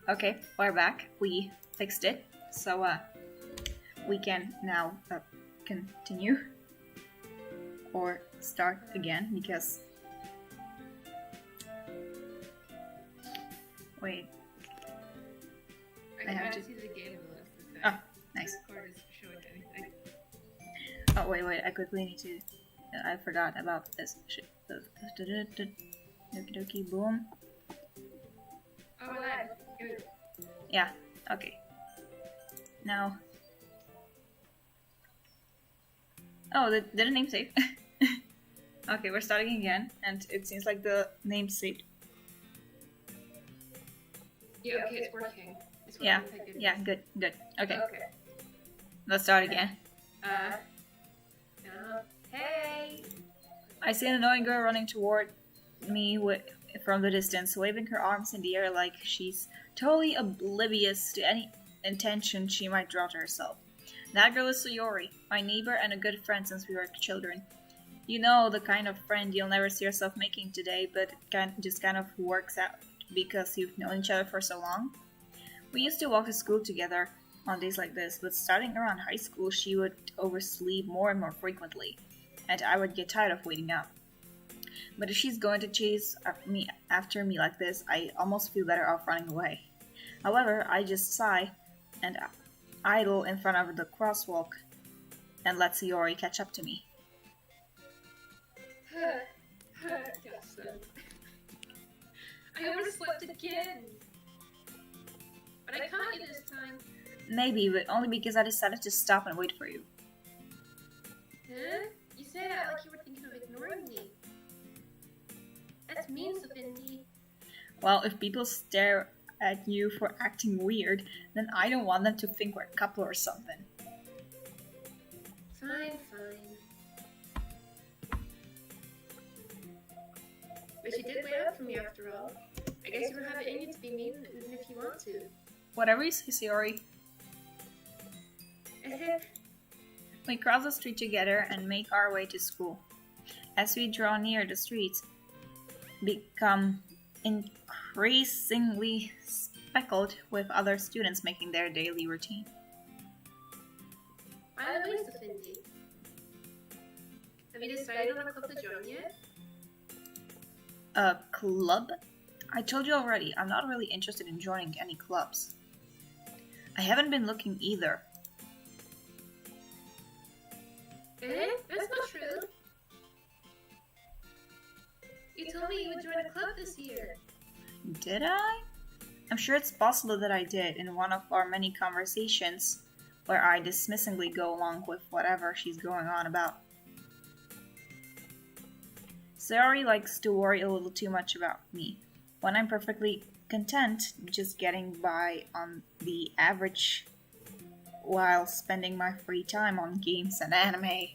Okay, we're back. We fixed it. So, we can now continue. Or start again, because... Wait. I have to see the game list. Oh, nice. Oh, wait, I quickly need to... I forgot about this shit. Doki, boom. Oh, my God. Yeah, okay. Now... Oh, did the name save? Okay, we're starting again, and it seems like the name saved. Yeah, okay, it's working. Yeah, good. Okay. Okay. Let's start again. Hey! I see an annoying girl running toward me from the distance, waving her arms in the air like she's totally oblivious to any intention she might draw to herself. That girl is Sayori, my neighbor and a good friend since we were children. You know, the kind of friend you'll never see yourself making today, but it just kind of works out because you've known each other for so long. We used to walk to school together on days like this, but starting around high school, she would oversleep more and more frequently, and I would get tired of waiting up. But if she's going to chase after me like this, I almost feel better off running away. However, I just sigh and idle in front of the crosswalk and let Sayori catch up to me. I overslept again! But I caught you this time. Maybe, but only because I decided to stop and wait for you. Huh? You say that like you were thinking of ignoring me. That's mean, Sophie. Well, if people stare at you for acting weird, then I don't want them to think we're a couple or something. Fine. But you did wait up for me after all. I guess you don't have it in you to be mean even if you want to. Whatever you say, Sayori. We cross the street together and make our way to school. As we draw near, the streets become increasingly speckled with other students making their daily routine. By the way, Sophie, have you decided on a club to join yet? A club? I told you already, I'm not really interested in joining any clubs. I haven't been looking either. That's not true. You told me you would join a club this year. Did I? I'm sure it's possible that I did in one of our many conversations where I dismissingly go along with whatever she's going on about. Sayori likes to worry a little too much about me, when I'm perfectly content just getting by on the average while spending my free time on games and anime.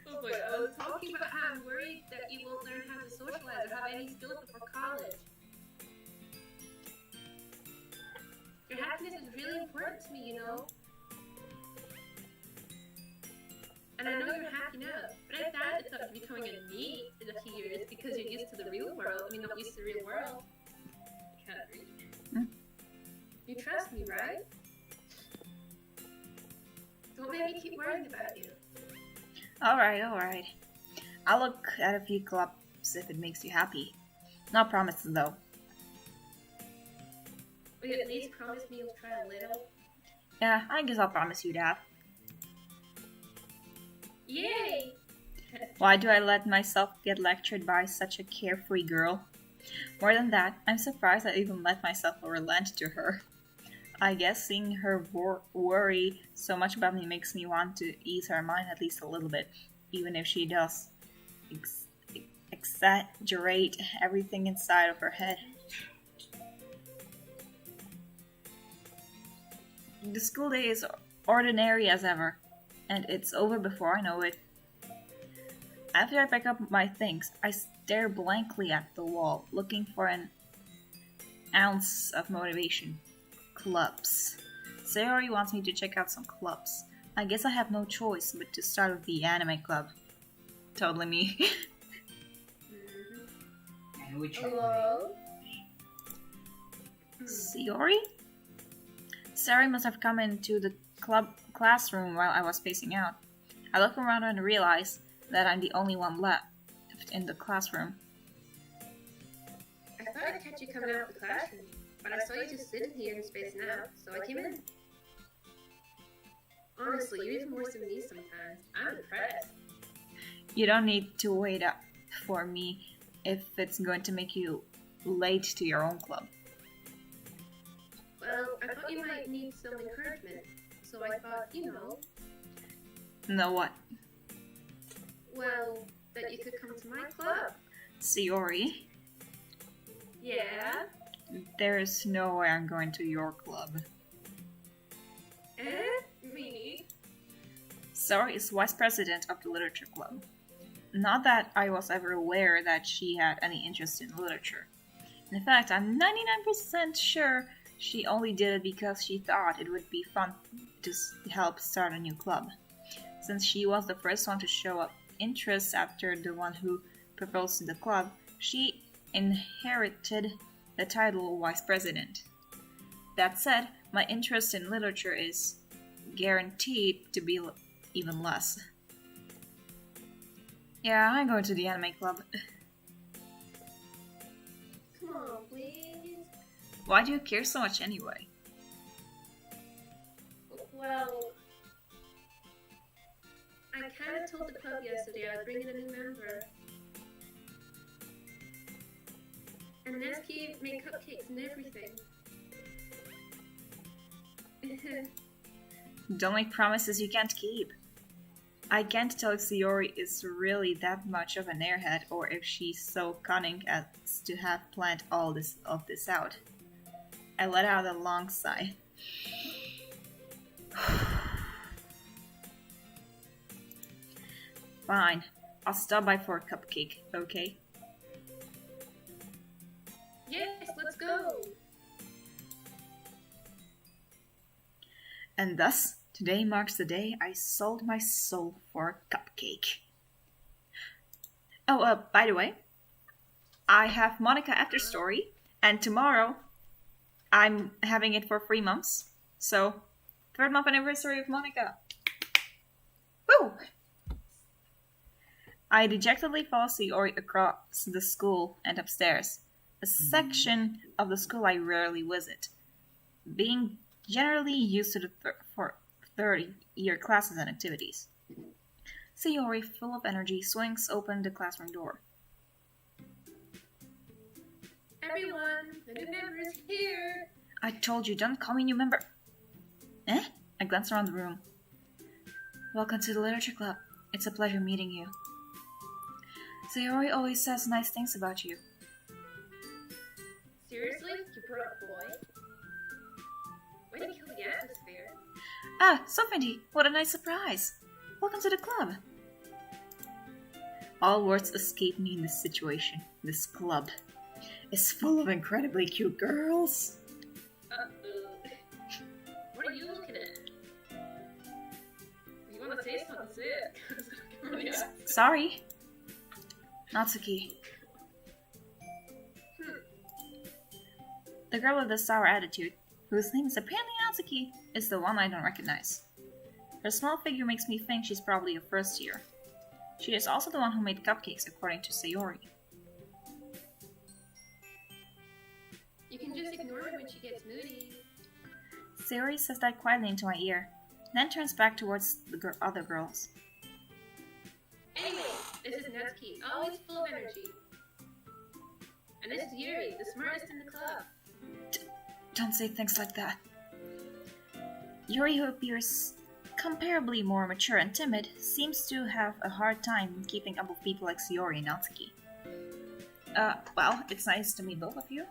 Oh boy, I was talking about how I'm worried that you won't learn how to socialize or have any skills before college. Your happiness is really important to me, you know? And I know you're happy now, but I doubt it's up to becoming a need in a few years because you're used to the real world. I mean, not used to the real world. I can't read. You trust me, right? Don't make me keep worrying about you. Alright. I'll look at a few clubs if it makes you happy. No promises though. Will you at least promise me you'll try a little? Yeah, I guess I'll promise you that. Yay! Why do I let myself get lectured by such a carefree girl? More than that, I'm surprised I even let myself relent to her. I guess seeing her worry so much about me makes me want to ease her mind at least a little bit, even if she does exaggerate everything inside of her head. The school day is ordinary as ever, and it's over before I know it. After I pack up my things, I stare blankly at the wall, looking for an ounce of motivation. Clubs. Sayori wants me to check out some clubs. I guess I have no choice but to start with the anime club. Totally me. And which Hello? Sayori? Sayori must have come into the classroom while I was spacing out. I look around and realize that I'm the only one left in the classroom. I thought I'd catch you coming out of the classroom, but I saw you just sitting here and spacing out, so I came in. Honestly, you're even worse than me sometimes. I'm impressed. You don't need to wait up for me if it's going to make you late to your own club. Well, I thought you might need some encouragement, so I thought, Know what? well, that you could come to my club. Sayori, Yeah? there's no way I'm going to your club. Me? Sayori is vice president of the literature club. Not that I was ever aware that she had any interest in literature. In fact, I'm 99% sure she only did it because she thought it would be fun to help start a new club. Since she was the first one to show up interest after the one who proposed to the club, she inherited the title vice president. That said, my interest in literature is guaranteed to be even less. Yeah, I'm going to the anime club. Come on, please. Why do you care so much anyway? Well, I kind of told the club yesterday I was bringing a new member. And Natsuki made cupcakes and everything. Don't make promises you can't keep. I can't tell if Sayori is really that much of an airhead or if she's so cunning as to have planned all of this out. I let out a long sigh. Fine, I'll stop by for a cupcake, okay? Yes, let's go! And thus, today marks the day I sold my soul for a cupcake. Oh, by the way, I have Monica After Story, and tomorrow I'm having it for 3 months. So, 3rd month anniversary of Monica. Woo! I dejectedly follow Sayori across the school and upstairs, a section of the school I rarely visit, being generally used to the 30-year classes and activities. Sayori, full of energy, swings open the classroom door. Everyone, the new member is here! I told you, don't call me new member. Eh? I glance around the room. Welcome to the literature club. It's a pleasure meeting you. Sayori always says nice things about you. Seriously? You brought a boy? Way to kill the atmosphere. Ah, Sofindi, what a nice surprise. Welcome to the club. All words escape me in this situation. This club is full of incredibly cute girls. Uh-oh. What are you looking at? If you want to say something, say it. Sorry. Natsuki. The girl with the sour attitude, whose name is apparently Natsuki, is the one I don't recognize. Her small figure makes me think she's probably a first year. She is also the one who made cupcakes, according to Sayori. You can just ignore her when she gets moody. Sayori says that quietly into my ear, then turns back towards the other girls. Anyway, this is Natsuki, always full of energy. And this is Yuri, the smartest in the club. Don't say things like that. Yuri, who appears comparably more mature and timid, seems to have a hard time keeping up with people like Sayori and Natsuki. Well, it's nice to meet both of you.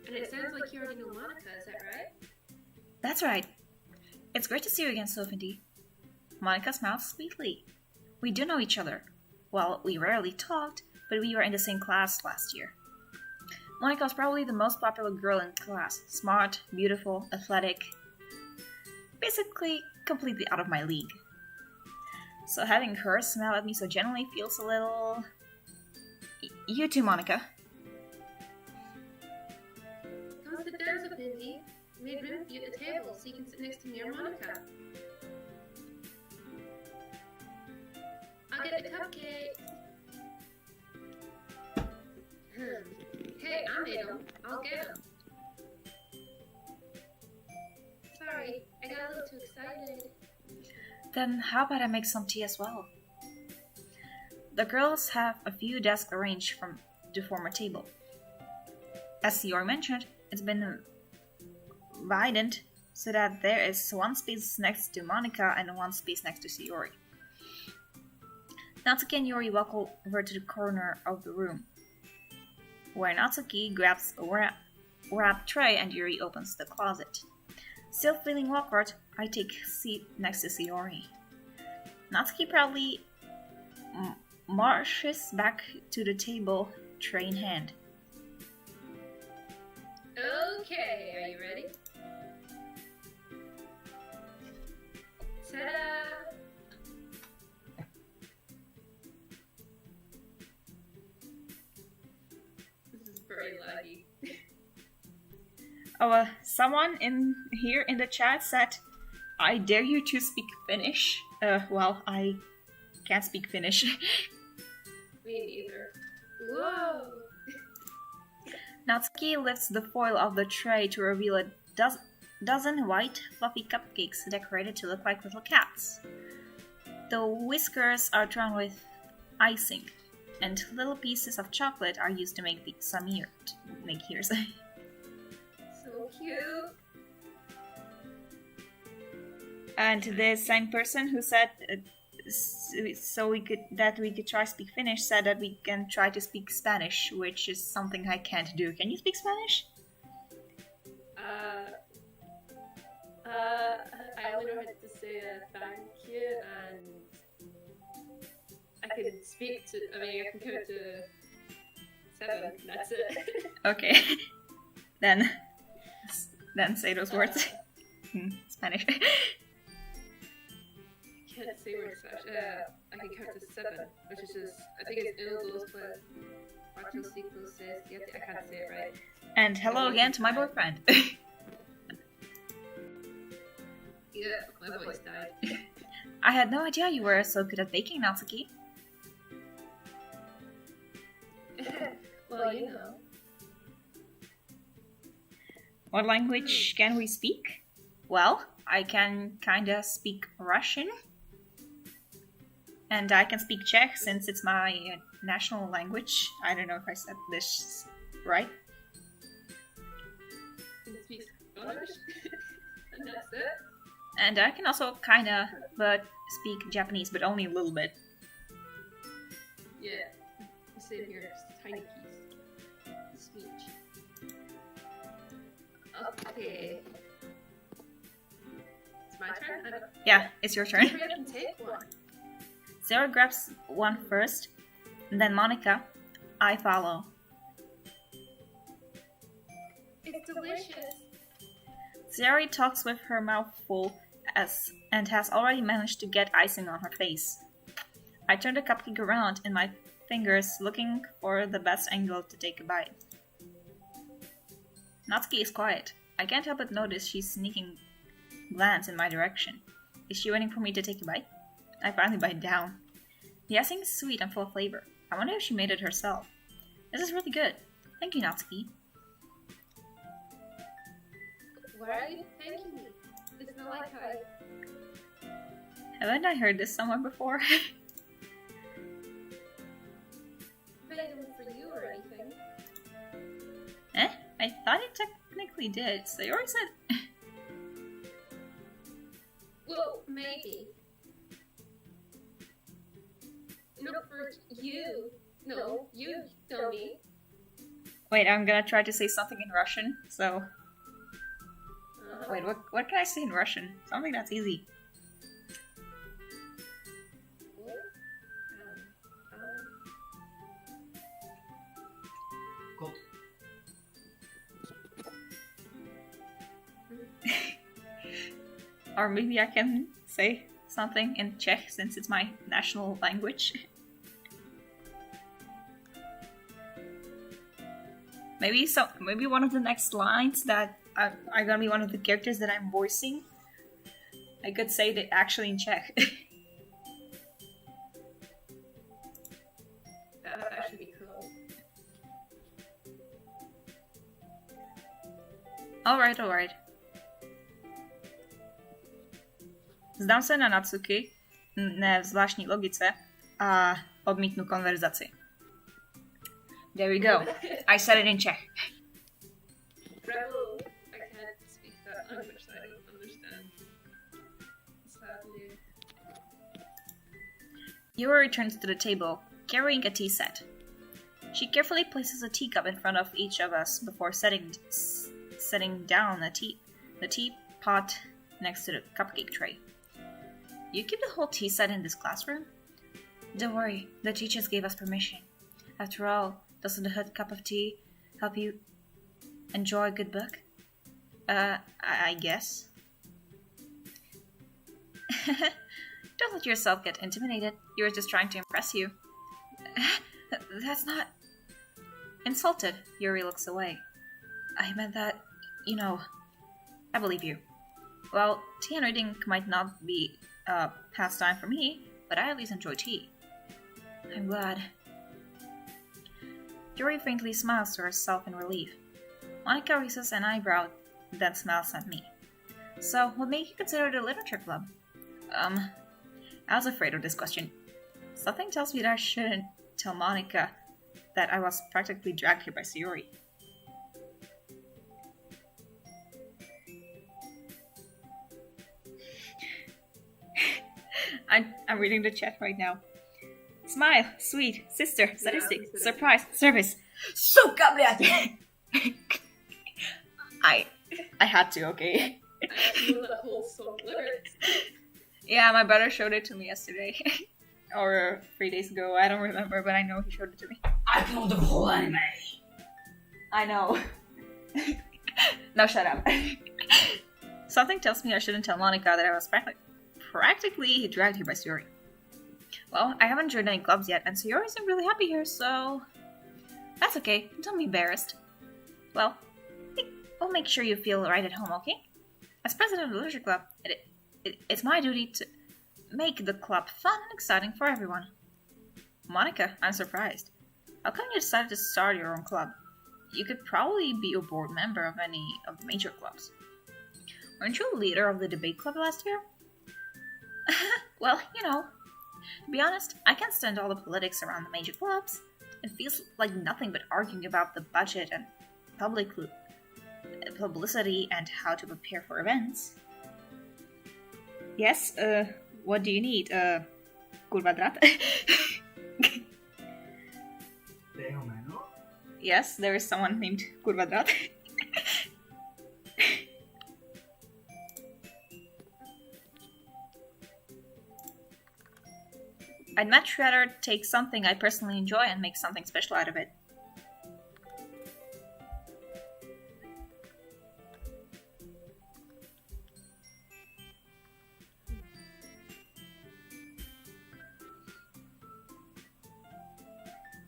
And it sounds like you already know Monica, is that right? That's right. It's great to see you again, Sofindi. Monica smiles sweetly. We do know each other. Well, we rarely talked, but we were in the same class last year. Monica was probably the most popular girl in class. Smart, beautiful, athletic. basically completely out of my league. So having her smile at me so gently feels a little... You too, Monica. Come sit down, so Pindy. Made room for you at the table so you can sit next to me or Monica. I'll get the cupcake. Hey, I made them. I'll get them. Sorry, I got a little too excited. Then how about I make some tea as well? The girls have a few desks arranged to form a table. As Siori mentioned, it's been widened so that there is one space next to Monica and one space next to Siori. Natsuki and Yori walk over to the corner of the room, where Natsuki grabs a wrap tray and Yuri opens the closet. Still feeling awkward, I take a seat next to Siori. Natsuki proudly marches back to the table, tray in hand. Okay, are you ready? Ta-da! This is very laggy. Oh, someone in here in the chat said, I dare you to speak Finnish. Well, I can't speak Finnish. Me neither. Whoa! Natsuki lifts the foil of the tray to reveal a dozen white, fluffy cupcakes decorated to look like little cats. The whiskers are drawn with icing, and little pieces of chocolate are used to make some ears. So cute. And the same person who said we could try speak Finnish said that we can try to speak Spanish, which is something I can't do. Can you speak Spanish? I only know how to say thank you, and I can speak to. I mean, I can count to 7. That's it. Okay, then say those words. Spanish. Can't say words. I can count to 7, which is just. I think it's 1, 2, 3, 4, 5, 6, 7. I can't say it right. And hello again to my boyfriend. Yeah, my voice died. I had no idea you were so good at baking, Natsuki. Well, you know. What language can we speak? Well, I can kinda speak Russian. And I can speak Czech since it's my national language. I don't know if I said this right. You can speak Spanish, and that's it. And I can also kinda speak Japanese, but only a little bit. Yeah, same here, just tiny piece. Speech. Okay. It's my turn? Yeah, it's your turn. I can take one. Sarah grabs one first, and then Monica. I follow. It's delicious. Zeri talks with her mouth full and has already managed to get icing on her face. I turn the cupcake around in my fingers, looking for the best angle to take a bite. Natsuki is quiet. I can't help but notice she's sneaking glance in my direction. Is she waiting for me to take a bite? I finally bite down. The icing is sweet and full of flavor. I wonder if she made it herself. This is really good. Thank you, Natsuki. Why are you thanking me? It's not like Haven't I heard this somewhere before? made them for you or anything. I thought it technically did, so you already said... Well, maybe. Not for you. No, you know me. Wait, I'm gonna try to say something in Russian, so... Wait, what can I say in Russian? Something that's easy. Cool. Or maybe I can say something in Czech since it's my national language. Maybe one of the next lines that are gonna be one of the characters that I'm voicing. I could say it actually in Czech. That would actually be cool. Alright. Zdám se na Natsuki, ne v zvláštní logice, a odmítnu konverzaci. There we go. I said it in Czech. Rebel, I can't speak that language, so I don't understand. Sadly. Yura returns to the table, carrying a tea set. She carefully places a teacup in front of each of us before setting down the teapot next to the cupcake tray. You keep the whole tea set in this classroom? Don't worry, the teachers gave us permission. After all, doesn't a hot cup of tea help you enjoy a good book? I guess. Don't let yourself get intimidated. You were just trying to impress you. That's not... Insulted, Yuri looks away. I meant that, I believe you. Well, tea and reading might not be a pastime for me, but I at least enjoy tea. I'm glad. Yuri faintly smiles to herself in relief. Monika raises an eyebrow, then smiles at me. So, what made you consider the literature club? I was afraid of this question. Something tells me that I shouldn't tell Monika that I was practically dragged here by Sayori. I'm reading the chat right now. Smile, sweet, sister, sadistic, surprise, service. Suka, блядь! I had to, okay? I know that whole song lyrics. Yeah, my brother showed it to me yesterday. Or 3 days ago, I don't remember, but I know he showed it to me. I know the whole anime! I know. No, shut up. Something tells me I shouldn't tell Monika that I was practically dragged here by Sayori. Well, I haven't joined any clubs yet, and Sayori isn't really happy here, so... That's okay, don't be embarrassed. Well, we'll make sure you feel right at home, okay? As president of the literature club, it's my duty to make the club fun and exciting for everyone. Monika, I'm surprised. How come you decided to start your own club? You could probably be a board member of any of the major clubs. Weren't you a leader of the debate club last year? Well, to be honest, I can't stand all the politics around the major clubs. It feels like nothing but arguing about the budget and publicity and how to prepare for events. Yes, what do you need? Kurva drat? Yes, there is someone named Kurva drat. I'd much rather take something I personally enjoy and make something special out of it.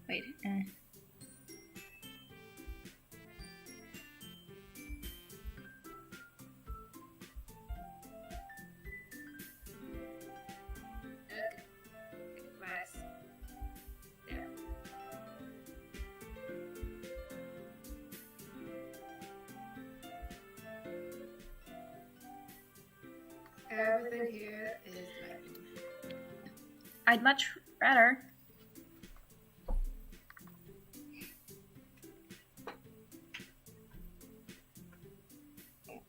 Wait, Everything here is like... I'd much rather...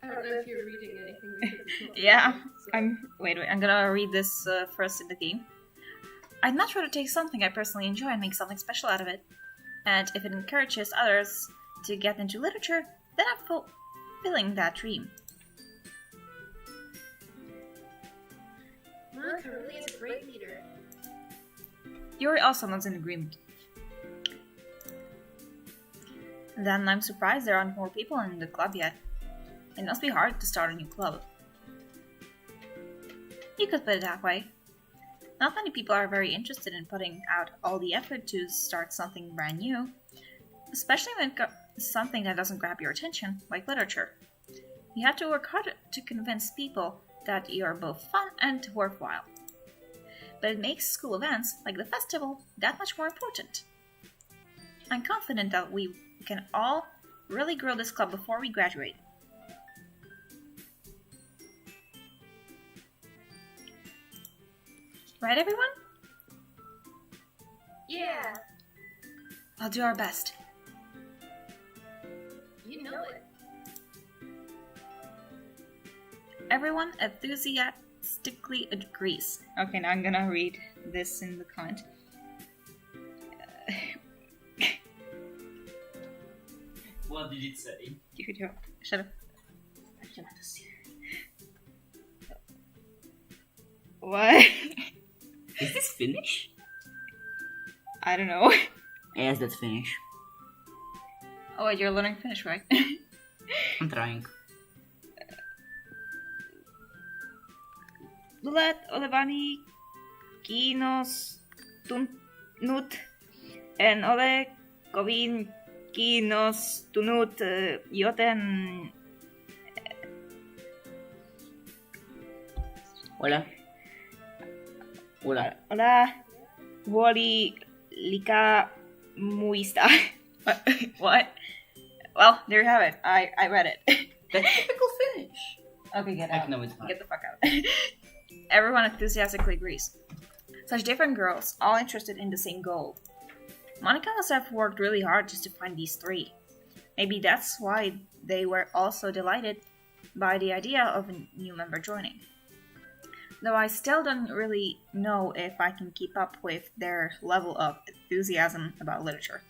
I don't know if you're reading anything because it's not Yeah, recorded, so- Wait, I'm gonna read this first in the game. I'd much rather take something I personally enjoy and make something special out of it. And if it encourages others to get into literature, then I'm fulfilling that dream. Monika really is a great leader. Yuri also nods in agreement. Then I'm surprised there aren't more people in the club yet. It must be hard to start a new club. You could put it that way. Not many people are very interested in putting out all the effort to start something brand new, especially when it's something that doesn't grab your attention, like literature. You have to work hard to convince people that you're both fun and worthwhile. But it makes school events, like the festival, that much more important. I'm confident that we can all really grow this club before we graduate. Right, everyone? Yeah. I'll do our best. You know it. Everyone enthusiastically agrees. Okay, now I'm gonna read this in the comment. What did it say? Shut up. What? Is this Finnish? I don't know. Yes, that's Finnish. Oh, wait, you're learning Finnish, right? I'm trying. Luulet olevani kiinnostunut. En ole kovin kiinnostunut, joten... Hola. Hola. Huoli liikaa muista. What? Well, there you have it. I read it. That's typical Finnish. Okay, get out. No, it's not. Get the fuck out. Everyone enthusiastically agrees. Such different girls, all interested in the same goal. Monica must have worked really hard just to find these three. Maybe that's why they were also delighted by the idea of a new member joining. Though I still don't really know if I can keep up with their level of enthusiasm about literature.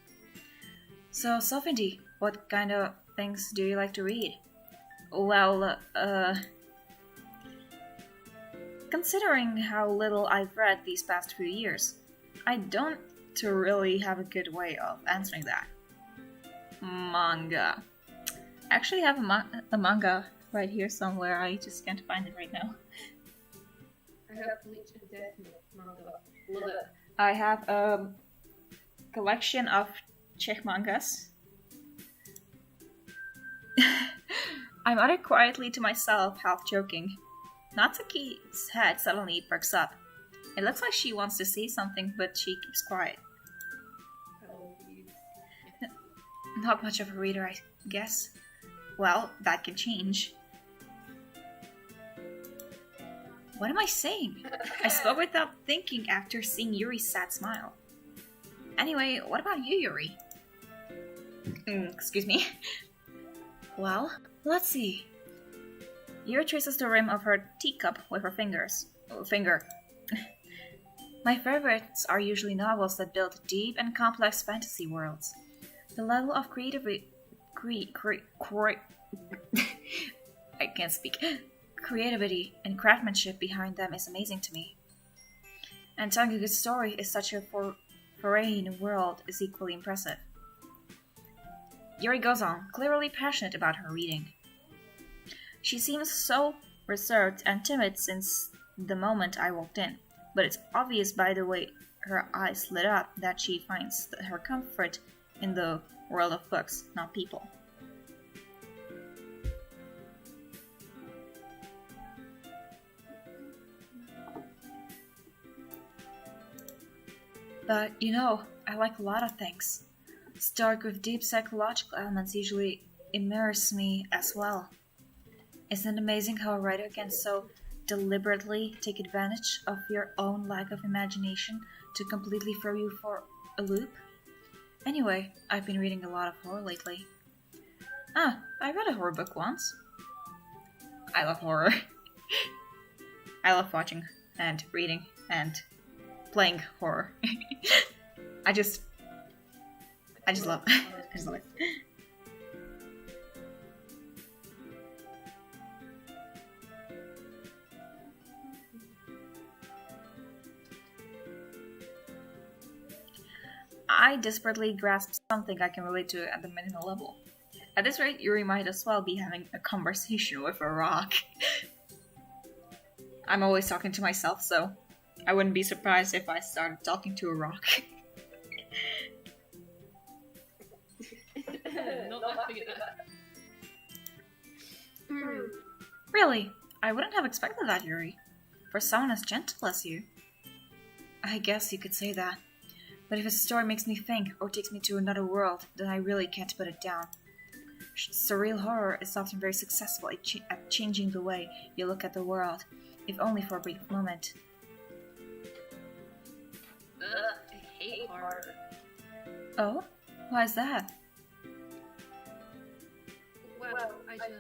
So, Sophie, what kind of things do you like to read? Well, considering how little I've read these past few years, I don't really have a good way of answering that. Manga. I actually have a manga right here somewhere, I just can't find it right now. I have Bleach and Death Note manga. Love it. I have a collection of Czech mangas. I muttered quietly to myself, half joking. Natsuki's head suddenly perks up. It looks like she wants to say something, but she keeps quiet. Oh, geez. Not much of a reader, I guess. Well, that can change. What am I saying? I spoke without thinking after seeing Yuri's sad smile. Anyway, what about you, Yuri? Excuse me. Well, let's see. Yuri traces the rim of her teacup with her finger. My favorites are usually novels that build deep and complex fantasy worlds. The level of I can't speak. Creativity and craftsmanship behind them is amazing to me. And telling a good story is such a foray in a world is equally impressive. Yuri goes on, clearly passionate about her reading. She seems so reserved and timid since the moment I walked in, but it's obvious by the way her eyes lit up that she finds her comfort in the world of books, not people. But, I like a lot of things. Stories with deep psychological elements usually immerse me as well. Isn't it amazing how a writer can so deliberately take advantage of your own lack of imagination to completely throw you for a loop? Anyway, I've been reading a lot of horror lately. I read a horror book once. I love horror. I love watching and reading and playing horror. I just love it. I desperately grasp something I can relate to at the minimal level. At this rate, Yuri might as well be having a conversation with a rock. I'm always talking to myself, so I wouldn't be surprised if I started talking to a rock. Not laughing at that. Really? I wouldn't have expected that, Yuri. For someone as gentle as you. I guess you could say that. But if a story makes me think or takes me to another world, then I really can't put it down. Surreal horror is often very successful at changing the way you look at the world, if only for a brief moment. I hate horror. Oh? Why is that? Well, I just...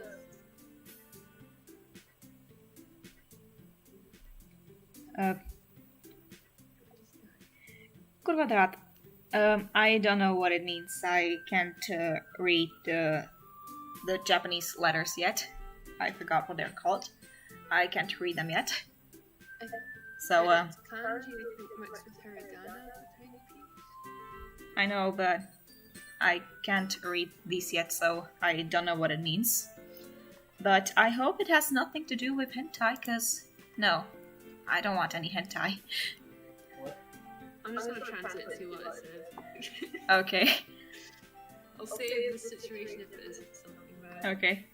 Kurva I don't know what it means. I can't read the Japanese letters yet. I forgot what they're called. I can't read them yet. So, Kanji mixed with hiragana, tiny piece. I know, but I can't read these yet, so I don't know what it means. But I hope it has nothing to do with hentai, cause no, I don't want any hentai. I'm just gonna translate and see what it says. Okay. I'll save the situation if it is something bad. Okay.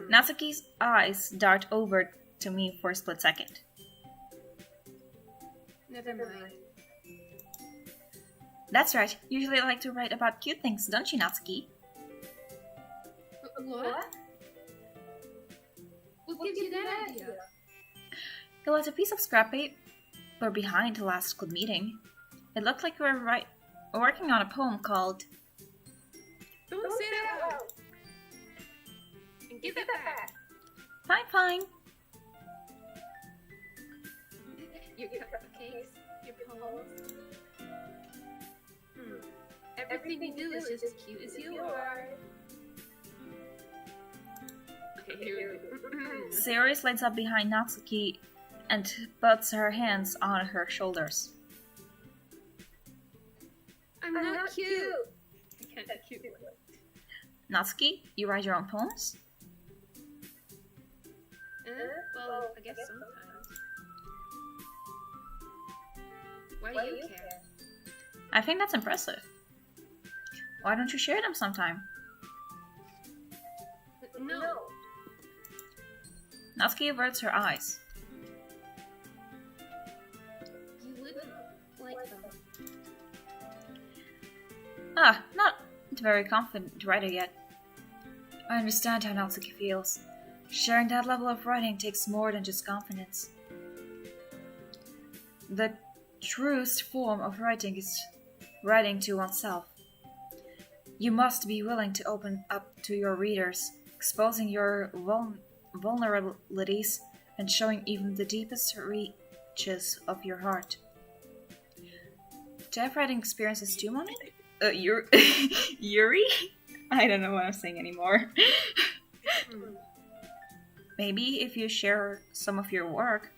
Natsuki's eyes dart over to me for a split second. Never mind. That's right. Usually I like to write about cute things, don't you, Natsuki? What? What gives you that idea? It was a piece of scrap paper behind the last club meeting. It looked like we were working on a poem called... Don't say that out! And give it back! Fine. Your cupcakes, your poems. Everything you do is just as cute as you are. Okay, here we go. Sayori slides up behind Natsuki and puts her hands on her shoulders. I'm not cute! I can't be cute. Natsuki, you write your own poems? Well, I guess sometimes. Why do you care? I think that's impressive. Why don't you share them sometime? No. Natsuki averts her eyes. You wouldn't like them. Not very confident writer yet. I understand how Natsuki feels. Sharing that level of writing takes more than just confidence. The truest form of writing is writing to oneself. You must be willing to open up to your readers, exposing your vulnerabilities and showing even the deepest reaches of your heart. Do I have writing experiences too, Moni? Yuri? I don't know what I'm saying anymore. Maybe if you share some of your work,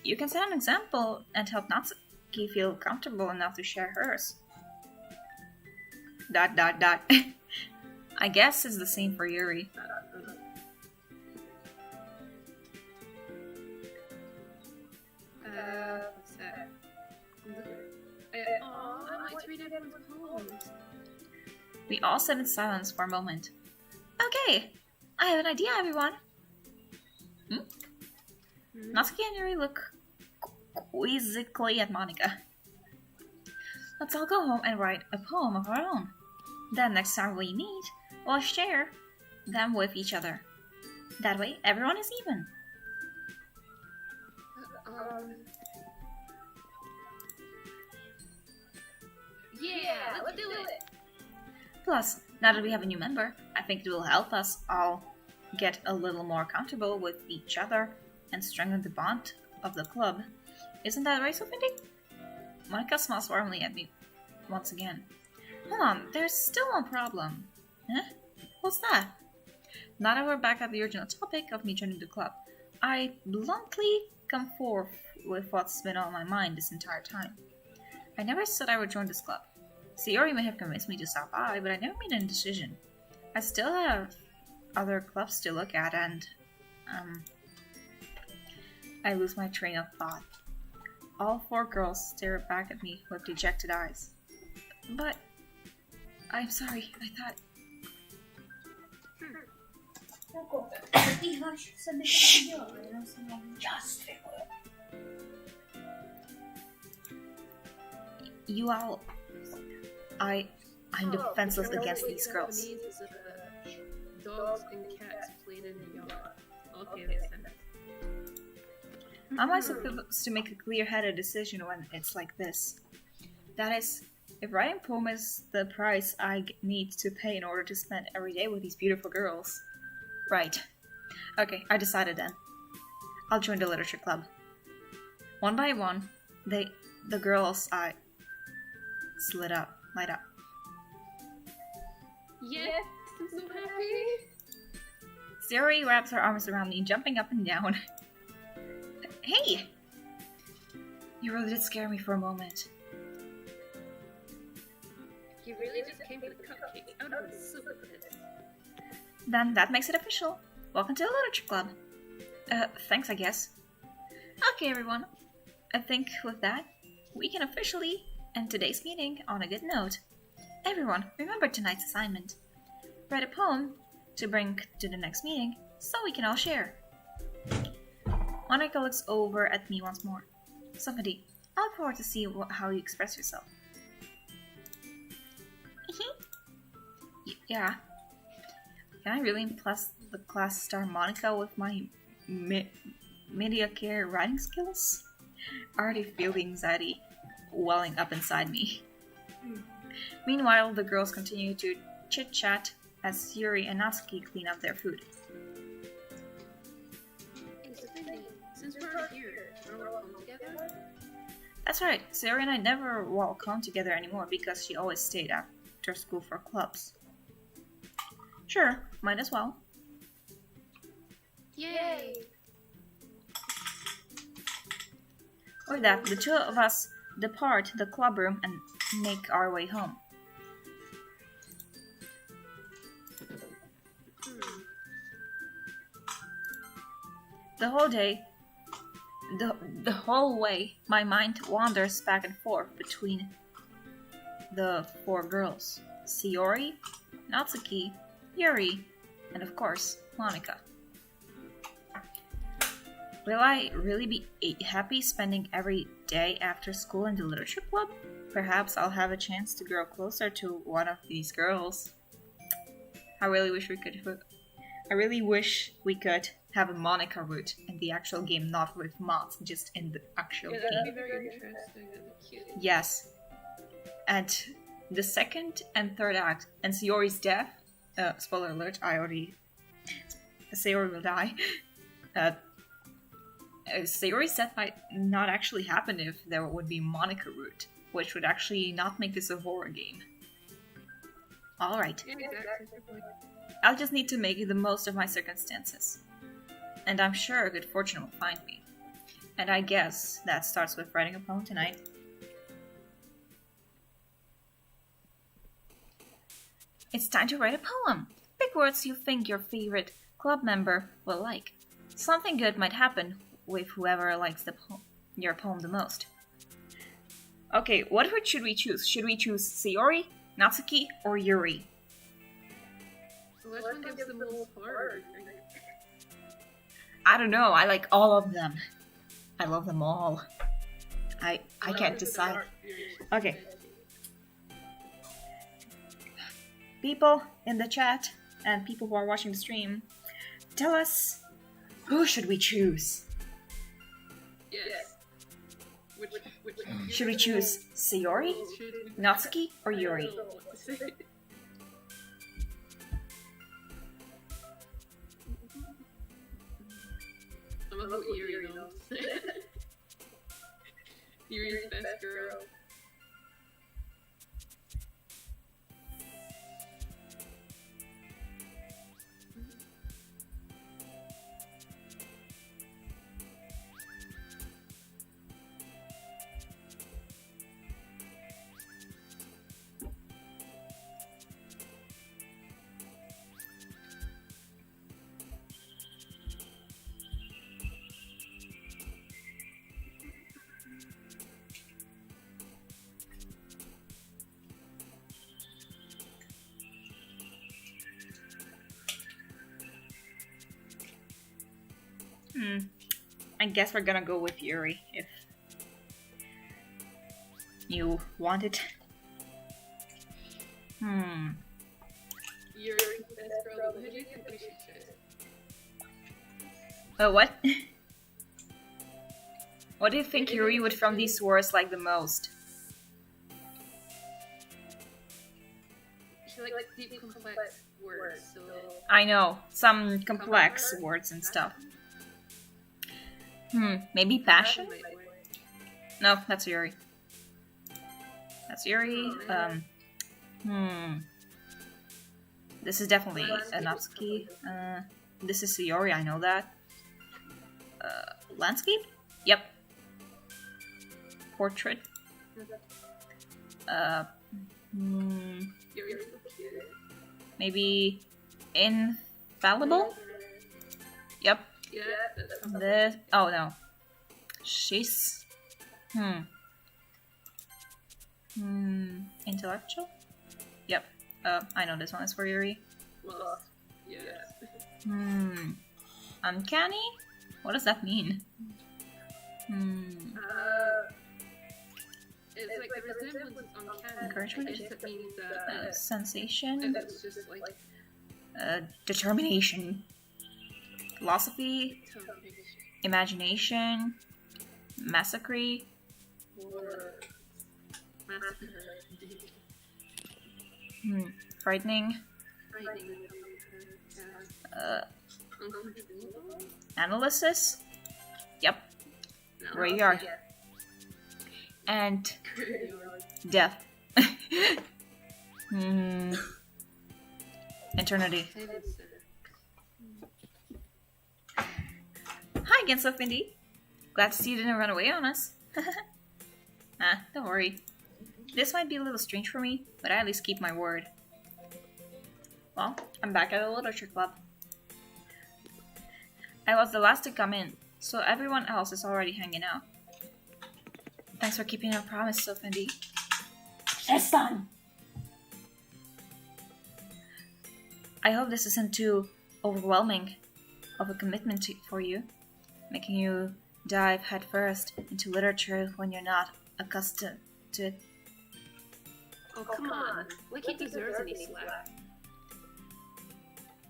you can set an example and help Natsuki feel comfortable enough to share hers. ... I guess it's the same for Yuri. What's that? I like to read everyone's poems. We all sat in silence for a moment. Okay, I have an idea, everyone. Natsuki and Yuri look quizzically at Monika. Let's all go home and write a poem of our own. Then next time we meet, we'll share them with each other. That way, everyone is even. Yeah, let's do it! Plus, now that we have a new member, I think it will help us all get a little more comfortable with each other and strengthen the bond of the club. Isn't that right, Sophie? Monika smiles warmly at me once again. Hold on, there's still one problem. Huh? What's that? Now that we're back at the original topic of me joining the club, I bluntly come forth with what's been on my mind this entire time. I never said I would join this club. Sayori may have convinced me to stop by, but I never made any decision. I still have other clubs to look at, and I lose my train of thought. All 4 girls stare back at me with dejected eyes. But I'm sorry, I thought... You all... I'm defenseless against these girls. Dogs and cats played in the yard. Okay, makes sense. How am I supposed to make a clear-headed decision when it's like this? That is, if writing a poem is the price I need to pay in order to spend every day with these beautiful girls. Right. Okay, I decided then. I'll join the literature club. One by one, the girls' eyes light up. Yes, I'm so happy. Sayori wraps her arms around me, jumping up and down. Hey! You really did scare me for a moment. You really just came for the cupcake. I would have been super pissed. Then that makes it official. Welcome to the literature club. Thanks, I guess. Okay, everyone. I think with that, we can officially end today's meeting on a good note. Everyone, remember tonight's assignment. Write a poem to bring to the next meeting so we can all share. Monica looks over at me once more. Somebody, I look forward to see how you express yourself. Yeah. Can I really impress the class star Monica with my mediocre writing skills? I already feel the anxiety welling up inside me. Meanwhile, the girls continue to chit-chat as Yuri and Natsuki clean up their food. Hey, Sophie, since we're here, wanna work home together? That's right, Sayori and I never walk home together anymore because she always stayed after school for clubs. Sure, might as well. Yay! With that, the 2 of us depart the club room and make our way home. The whole day, the whole way, my mind wanders back and forth between the 4 girls. Sayori, Natsuki, Yuri, and of course, Monica. Will I really be happy spending every day after school in the literature club? Perhaps I'll have a chance to grow closer to one of these girls. I really wish we could have a Monica route in the actual game, not with mods, just in the actual Yeah, game. that'd be very interesting. That'd be cute. Yes. And the 2nd and 3rd act, and Sayori's death, spoiler alert, Sayori will die. Sayori's death might not actually happen if there would be Monica route, which would actually not make this a horror game. Alright, Yeah, exactly. I'll just need to make the most of my circumstances. And I'm sure good fortune will find me. And I guess that starts with writing a poem tonight. It's time to write a poem. Pick words you think your favorite club member will like. Something good might happen with whoever likes your poem the most. Okay, what word should we choose? Should we choose Sayori, Natsuki, or Yuri? So which one gives the most horror? I don't know, I like all of them. I love them all. I can't decide. Okay. People in the chat and people who are watching the stream, tell us, who should we choose? Yes. Which Should we choose Sayori, Natsuki, or Yuri? I'm gonna vote Yuri though. Yuri's best girl. I guess we're gonna go with Yuri if you want it. You're the best girl. Who do you think we should choose? What? What do you think Yuri would from these words like the most? She likes deep, complex words, so... I know, some complex words and stuff. Maybe passion? No, that's Yuri. That's Yuri. This is definitely a Natsuki. This is Yuri, I know that. Landscape? Yep. Portrait. Maybe infallible? Yep. Yeah, This. Oh no. She's. Intellectual? Yep. I know this one is for Yuri. well, yeah. Uncanny? What does that mean? It's like the resemblance is uncanny. Encouragement? I guess it means Sensation? it's just like Determination. Philosophy? Imagination? Massacre? or massacre. Frightening? Analysis? Yep. No, Graveyard. And death. Eternity. Hi, Genso Findy. Glad to see you didn't run away on us. Don't worry. This might be a little strange for me, but I at least keep my word. Well, I'm back at the literature club. I was the last to come in, so everyone else is already hanging out. Thanks for keeping our promise, Sofindi. It's done! I hope this isn't too overwhelming of a commitment for you, making you dive headfirst into literature when you're not accustomed to it. Oh, come on. Like he deserves any slack.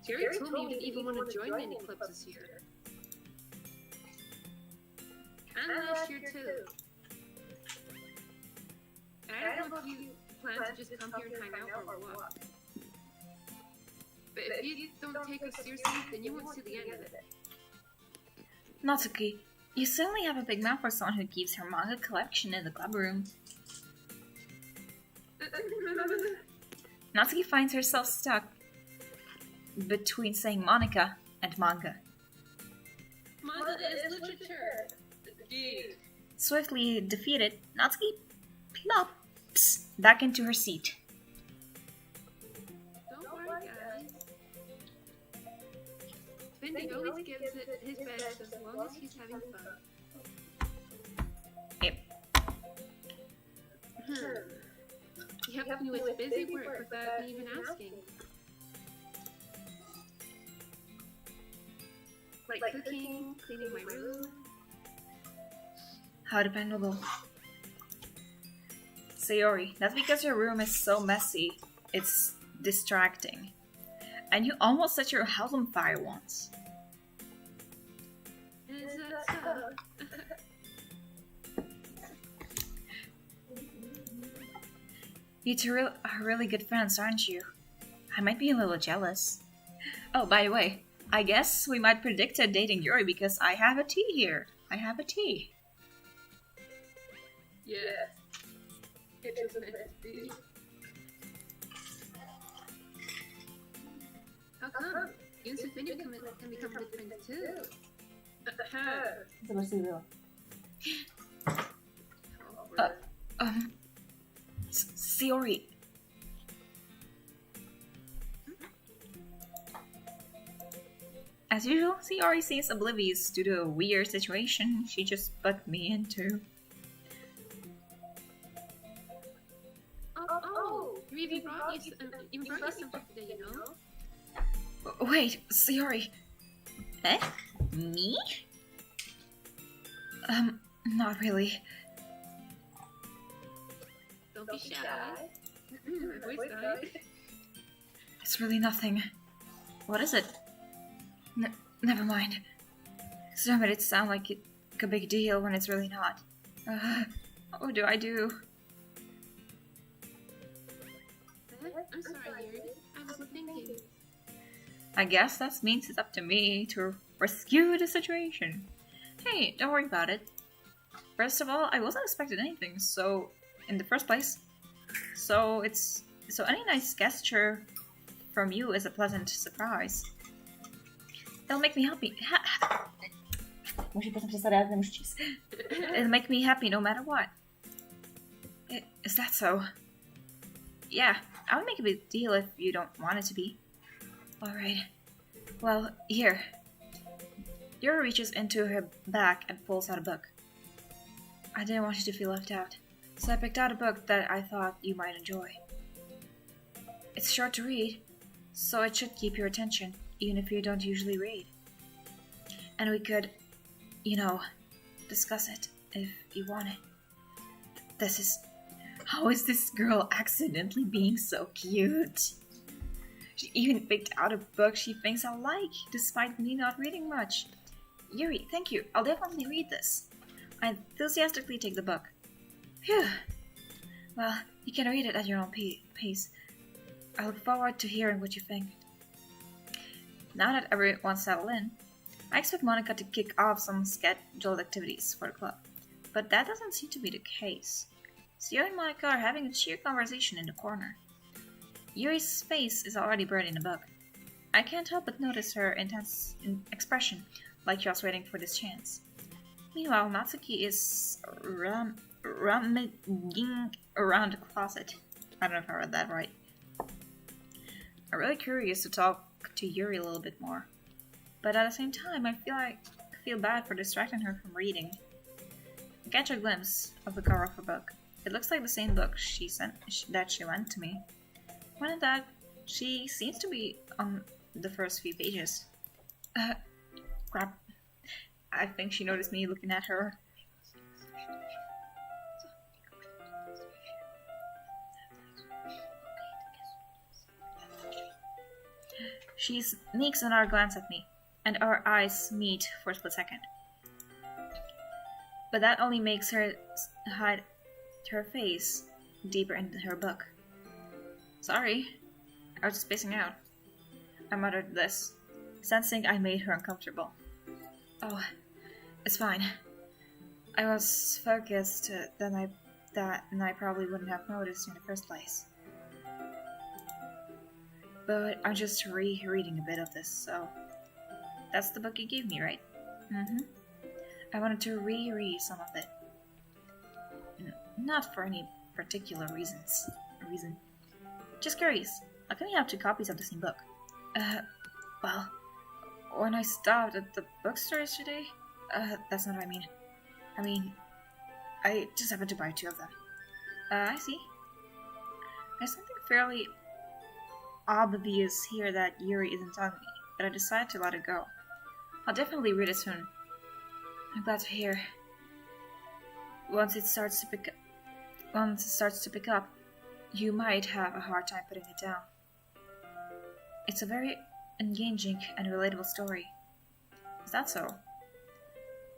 Jerry told me you didn't even want to join any clubs this year. And last year, too. And I don't know if you plan to just come here and hang out or what. But if you don't take us seriously, then you won't see the end of it. Natsuki, you certainly have a big mouth for someone who keeps her manga collection in the club room. Natsuki finds herself stuck between saying Monica and manga. Manga is literature. Indeed. Swiftly defeated, Natsuki plops back into her seat. Don't worry, guys. Findy always gives it his best as long as he's having fun. Yep. He helped me with busy work without me even asking. Like cooking, cleaning my room. How dependable. Sayori, that's because your room is so messy. It's distracting. And you almost set your house on fire once. Is that so? You two are really good friends, aren't you? I might be a little jealous. Oh, by the way, I guess we might predict a dating Yuri because I have a tea here. I have a tea. Yeah. It was meant to be. How come? You and Sophia can become good friends too. Sayori. As usual, Sayori seems oblivious to the weird situation she just put me into. Oh, you even brought you something today, you know? Wait, Sayori. Eh? Me? Not really. Don't be shy. My voice died. It's really nothing. What is it? Never mind. So made it sound like a big deal when it's really not. What do I do? I'm sorry, Yuri. I wasn't thinking. I guess that means it's up to me to rescue the situation. Hey, don't worry about it. First of all, I wasn't expecting anything, so in the first place. So any nice gesture from you is a pleasant surprise. It'll make me happy. It'll make me happy no matter what. Is that so? Yeah, I would make a big deal if you don't want it to be. Alright. Well, here. Yuri reaches into her bag and pulls out a book. I didn't want you to feel left out, so I picked out a book that I thought you might enjoy. It's short to read, so it should keep your attention, even if you don't usually read. And we could, discuss it if you want it. How is this girl accidentally being so cute? She even picked out a book she thinks I'll like, despite me not reading much. Yuri, thank you. I'll definitely read this. I enthusiastically take the book. Phew. Well, you can read it at your own pace. I look forward to hearing what you think. Now that everyone's settled in, I expect Monica to kick off some scheduled activities for the club. But that doesn't seem to be the case. Sio and Monica are having a cheery conversation in the corner. Yuri's face is already buried in the book. I can't help but notice her intense expression, like she was waiting for this chance. Meanwhile, Natsuki is rummaging around the closet. I don't know if I read that right. I'm really curious to talk to Yuri a little bit more. But at the same time, I feel bad for distracting her from reading. I catch a glimpse of the cover of her book. It looks like the same book that she lent to me. More than that, she seems to be on the first few pages. Crap. I think she noticed me looking at her. She sneaks another glance at me, and our eyes meet for a split second. But that only makes her hide her face deeper into her book. Sorry, I was just spacing out. I muttered this, sensing I made her uncomfortable. Oh, it's fine. I was focused and I probably wouldn't have noticed in the first place. But I'm just rereading a bit of this, so... That's the book you gave me, right? Mm-hmm. I wanted to reread some of it. Not for any particular reason. Just curious. How come you have 2 copies of the same book? Well, when I stopped at the bookstore yesterday, that's not what I mean. I mean, I just happened to buy 2 of them. I see. There's something fairly obvious here that Yuri isn't telling me, but I decided to let it go. I'll definitely read it soon. I'm glad to hear. Once it starts to pick up, you might have a hard time putting it down. It's a very engaging and relatable story. Is that so?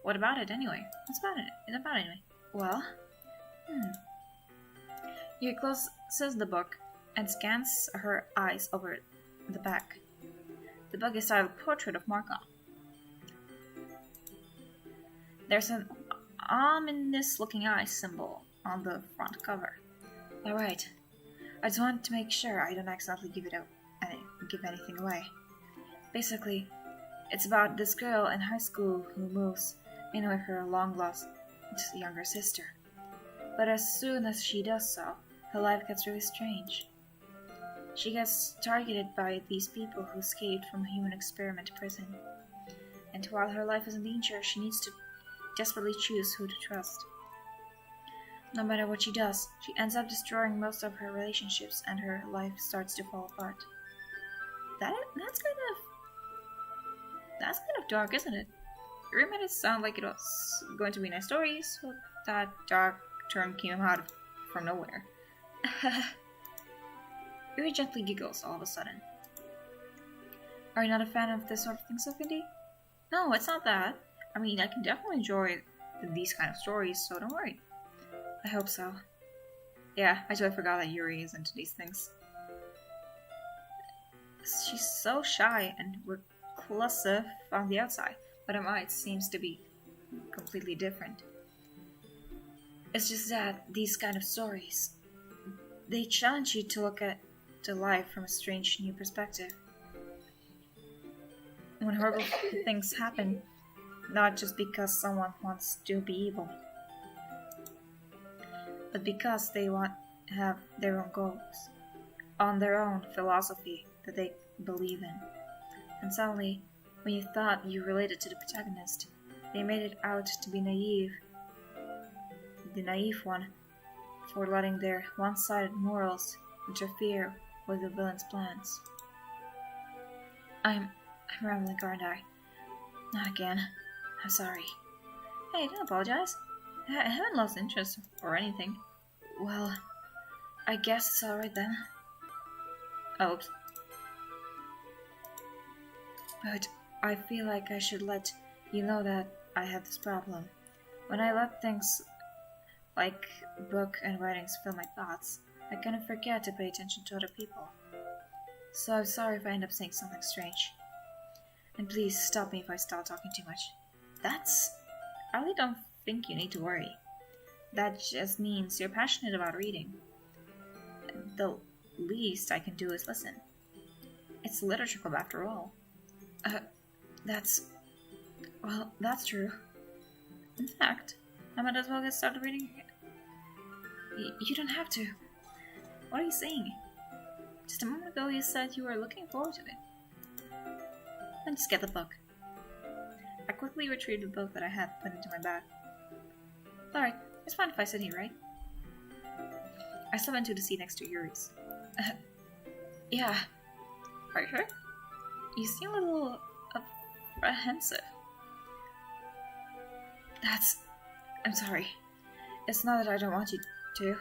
What about it anyway? What's about it anyway? Well, Yuri closes the book and scans her eyes over the back. The book is titled Portrait of Marka. There's an ominous-looking eye symbol on the front cover. Alright, I just want to make sure I don't accidentally give anything away. Basically, it's about this girl in high school who moves in with her long-lost younger sister. But as soon as she does so, her life gets really strange. She gets targeted by these people who escaped from a human experiment prison. And while her life is in danger, she needs to desperately choose who to trust. No matter what she does, she ends up destroying most of her relationships and her life starts to fall apart. That's kind of dark, isn't it? Yuri made it sound like it was going to be a nice story, so that dark turn came out from nowhere. Yuri gently giggles all of a sudden. Are you not a fan of this sort of thing, Sophie? No, it's not that. I mean, I can definitely enjoy these kind of stories, so don't worry. I hope so. Yeah, I totally forgot that Yuri is into these things. She's so shy and reclusive on the outside, but her mind seems to be completely different. It's just that these kind of stories, they challenge you to look at life from a strange new perspective. When horrible things happen, not just because someone wants to be evil, but because they have their own goals, on their own philosophy that they believe in. And suddenly, when you thought you related to the protagonist, they made it out to be naive. The naive one, for letting their one-sided morals interfere with the villain's plans. I'm rambling, aren't I? Not again. I'm sorry. Hey, don't apologize. I haven't lost interest or anything. Well, I guess it's alright then. Oops. But I feel like I should let you know that I have this problem. When I let things like book and writings fill my thoughts, I kind of forget to pay attention to other people. So I'm sorry if I end up saying something strange. And please stop me if I start talking too much. I really don't think you need to worry. That just means you're passionate about reading. The least I can do is listen. It's a literature club after all. That's true. In fact, I might as well get started reading again. You don't have to. What are you saying? Just a moment ago you said you were looking forward to it. Then just get the book. I quickly retrieved the book that I had put into my bag. Alright, it's fine if I sit here, right? I slid into the seat next to Yuri's. Yeah. Are you sure? You seem a little apprehensive. I'm sorry. It's not that I don't want you to.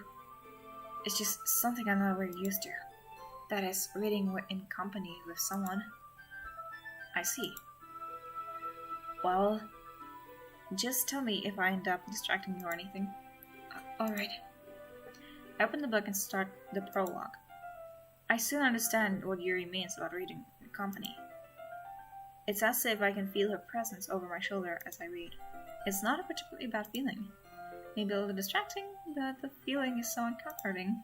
It's just something I'm not very used to. That is, reading in company with someone. I see. Well, just tell me if I end up distracting you or anything. Alright. I open the book and start the prologue. I soon understand what Yuri means about reading in company. It's as if I can feel her presence over my shoulder as I read. It's not a particularly bad feeling. Maybe a little distracting, but the feeling is so comforting.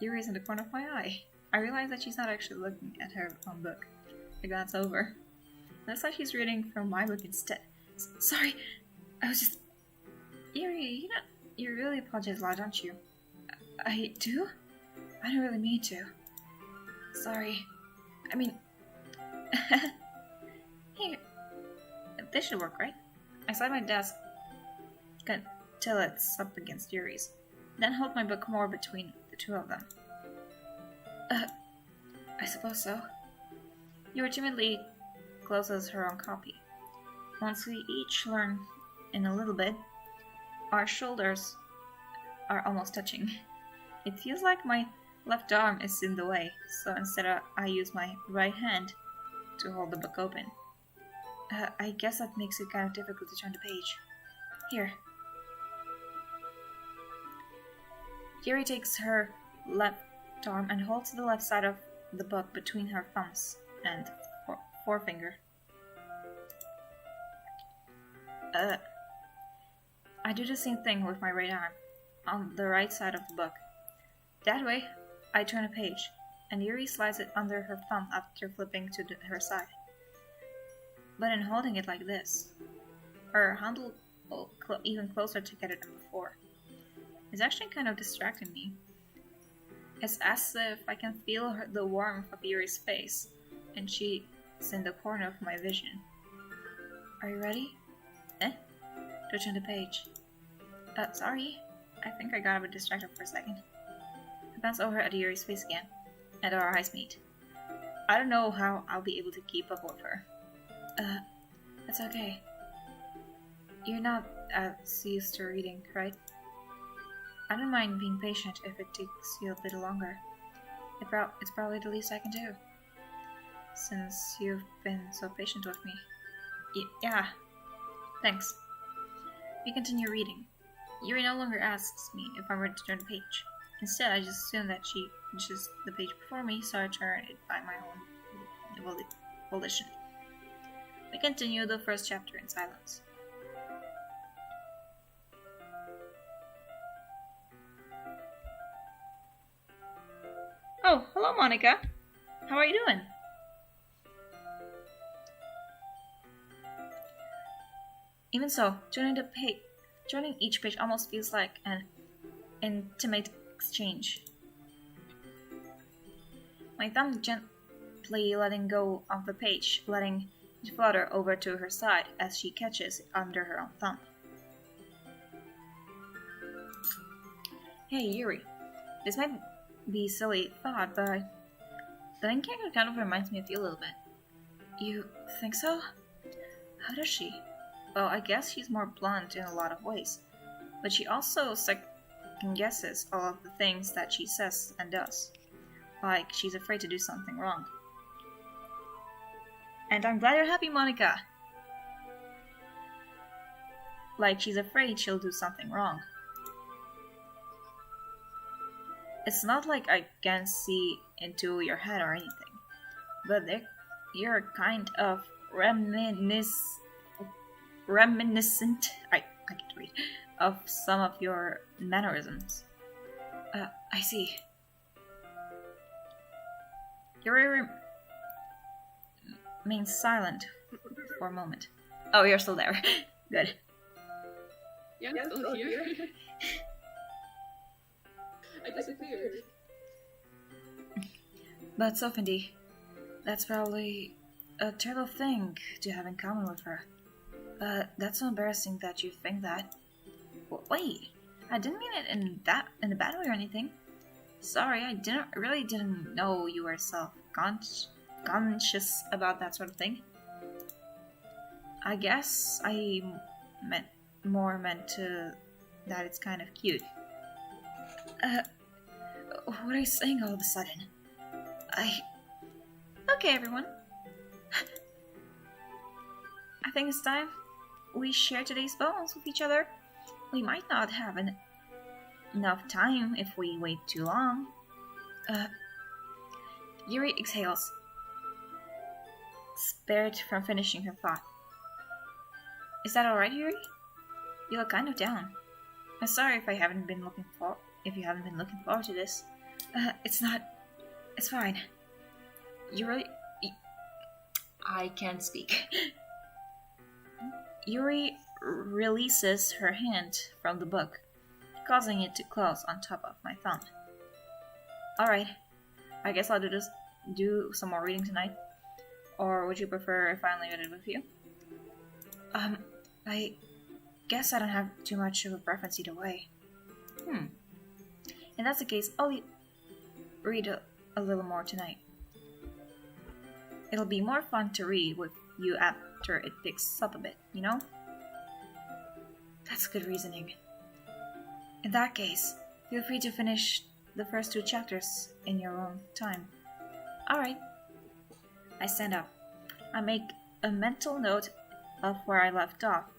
Yuri's in the corner of my eye. I realize that she's not actually looking at her own book. I glance over. It looks like she's reading from my book instead. Sorry, I was just... Yuri, you really apologize a lot, don't you? I do? I don't really mean to. Sorry. I mean... Here. This should work, right? I slide my desk till it's up against Yuri's. Then hold my book more between the two of them. I suppose so. Yuri timidly closes her own copy. Once we each learn in a little bit, our shoulders are almost touching. It feels like my left arm is in the way, so instead I use my right hand to hold the book open. I guess that makes it kind of difficult to turn the page. Here. Yuri takes her left arm and holds the left side of the book between her thumbs and forefinger. I do the same thing with my right arm, on the right side of the book. That way, I turn a page, and Yuri slides it under her thumb after flipping to her side. But in holding it like this, her hand will even closer together than before. It's actually kind of distracting me. It's as if I can feel the warmth of Yuri's face, and she's in the corner of my vision. Are you ready? To turn the page. Sorry. I think I got a bit distracted for a second. I glance over at Yuri's face again, and our eyes meet. I don't know how I'll be able to keep up with her. It's okay. You're not as used to reading, right? I don't mind being patient if it takes you a little longer. It's probably the least I can do. Since you've been so patient with me. Yeah. Thanks. We continue reading. Yuri no longer asks me if I'm ready to turn the page. Instead, I just assume that she finishes the page before me, so I turn it by my own volition. We continue the first chapter in silence. Oh, hello, Monica. How are you doing? Even so, turning each page almost feels like an intimate exchange. My thumb gently letting go of the page, letting it flutter over to her side as she catches it under her own thumb. Hey, Yuri. This might be a silly thought, but the main character kind of reminds me of you a little bit. You think so? How does she? Well, I guess she's more blunt in a lot of ways, but she also second-guesses all of the things that she says and does. Like, she's afraid to do something wrong. And I'm glad you're happy, Monica! Like, she's afraid she'll do something wrong. It's not like I can see into your head or anything, but you're kind of reminiscent, I can't read, of some of your mannerisms. I see. Yuri remains silent for a moment. Oh, you're still there. Good. Yeah, I'm still here. I disappeared. But Sophie, that's probably a terrible thing to have in common with her. That's so embarrassing that you think that. Wait, I didn't mean it in a bad way or anything. Sorry, I really didn't know you were self-conscious about that sort of thing. I guess I meant to that it's kind of cute. What are you saying all of a sudden? Okay, everyone. I think it's time we share today's bones with each other. We might not have enough time if we wait too long. Yuri exhales, spared from finishing her thought. Is that alright, Yuri? You look kind of down. I'm sorry if you haven't been looking forward to this. It's fine. I can't speak. Yuri releases her hand from the book, causing it to close on top of my thumb. Alright, I guess I'll do some more reading tonight. Or would you prefer if I only read it with you? I guess I don't have too much of a preference either way. In that's the case, I'll read a little more tonight. It'll be more fun to read with you after it picks up a bit, you know? That's good reasoning. In that case, feel free to finish the first 2 chapters in your own time. Alright. I stand up. I make a mental note of where I left off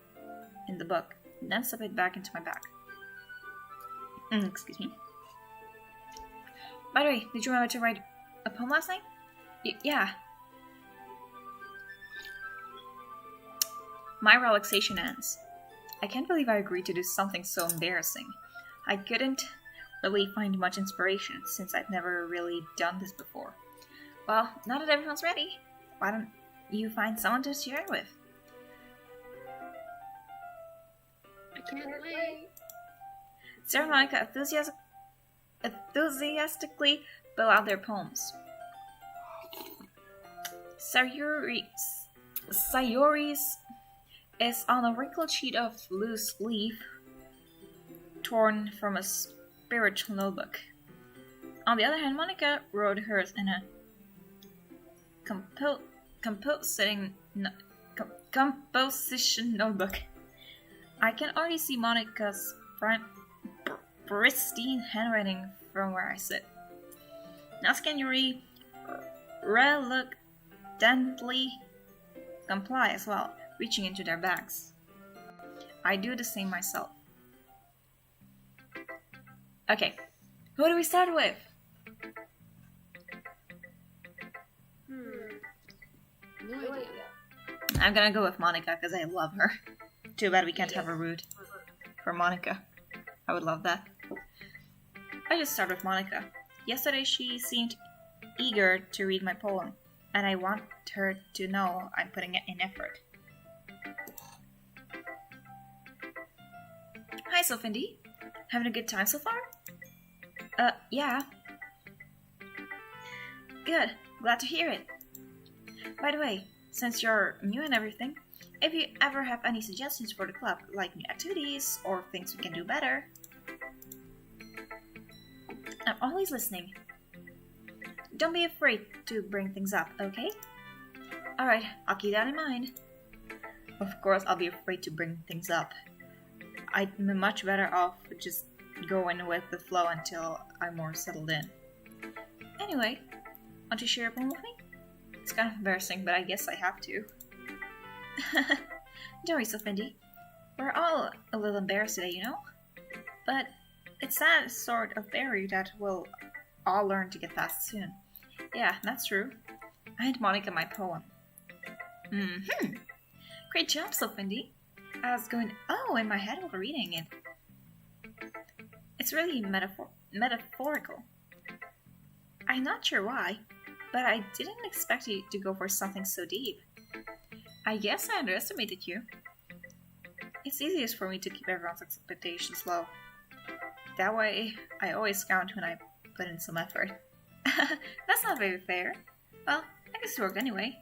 in the book, then slip it back into my bag. Excuse me. By the way, did you remember to write a poem last night? Yeah. My relaxation ends. I can't believe I agreed to do something so embarrassing. I couldn't really find much inspiration since I've never really done this before. Well, now that everyone's ready, why don't you find someone to share it with? I can't wait. Sarah and Monica enthusiastically fill out their poems. Sayori's is on a wrinkled sheet of loose leaf torn from a spiritual notebook. On the other hand, Monica wrote hers in a composition notebook. I can already see Monica's pristine handwriting from where I sit. Natsuki and Yuri reluctantly comply as well, reaching into their bags. I do the same myself. Okay, who do we start with? No idea. I'm gonna go with Monica because I love her. Too bad we can't have a route for Monica. I would love that. I just start with Monica. Yesterday she seemed eager to read my poem, and I want her to know I'm putting in effort. Hi, Sophindi. Having a good time so far? Yeah. Good. Glad to hear it. By the way, since you're new and everything, if you ever have any suggestions for the club, like new activities or things we can do better, I'm always listening. Don't be afraid to bring things up, okay? Alright, I'll keep that in mind. Of course, I'll be afraid to bring things up. I'm much better off just going with the flow until I'm more settled in. Anyway, want to share a poem with me? It's kind of embarrassing, but I guess I have to. Don't worry, Sophindi. We're all a little embarrassed today, you know? But it's that sort of barrier that we'll all learn to get past soon. Yeah, that's true. I hand Monica my poem. Great job, Sophindi. I was going in my head while reading it. It's really metaphorical. I'm not sure why, but I didn't expect you to go for something so deep. I guess I underestimated you. It's easiest for me to keep everyone's expectations low. That way, I always count when I put in some effort. That's not very fair. Well, I guess it worked anyway.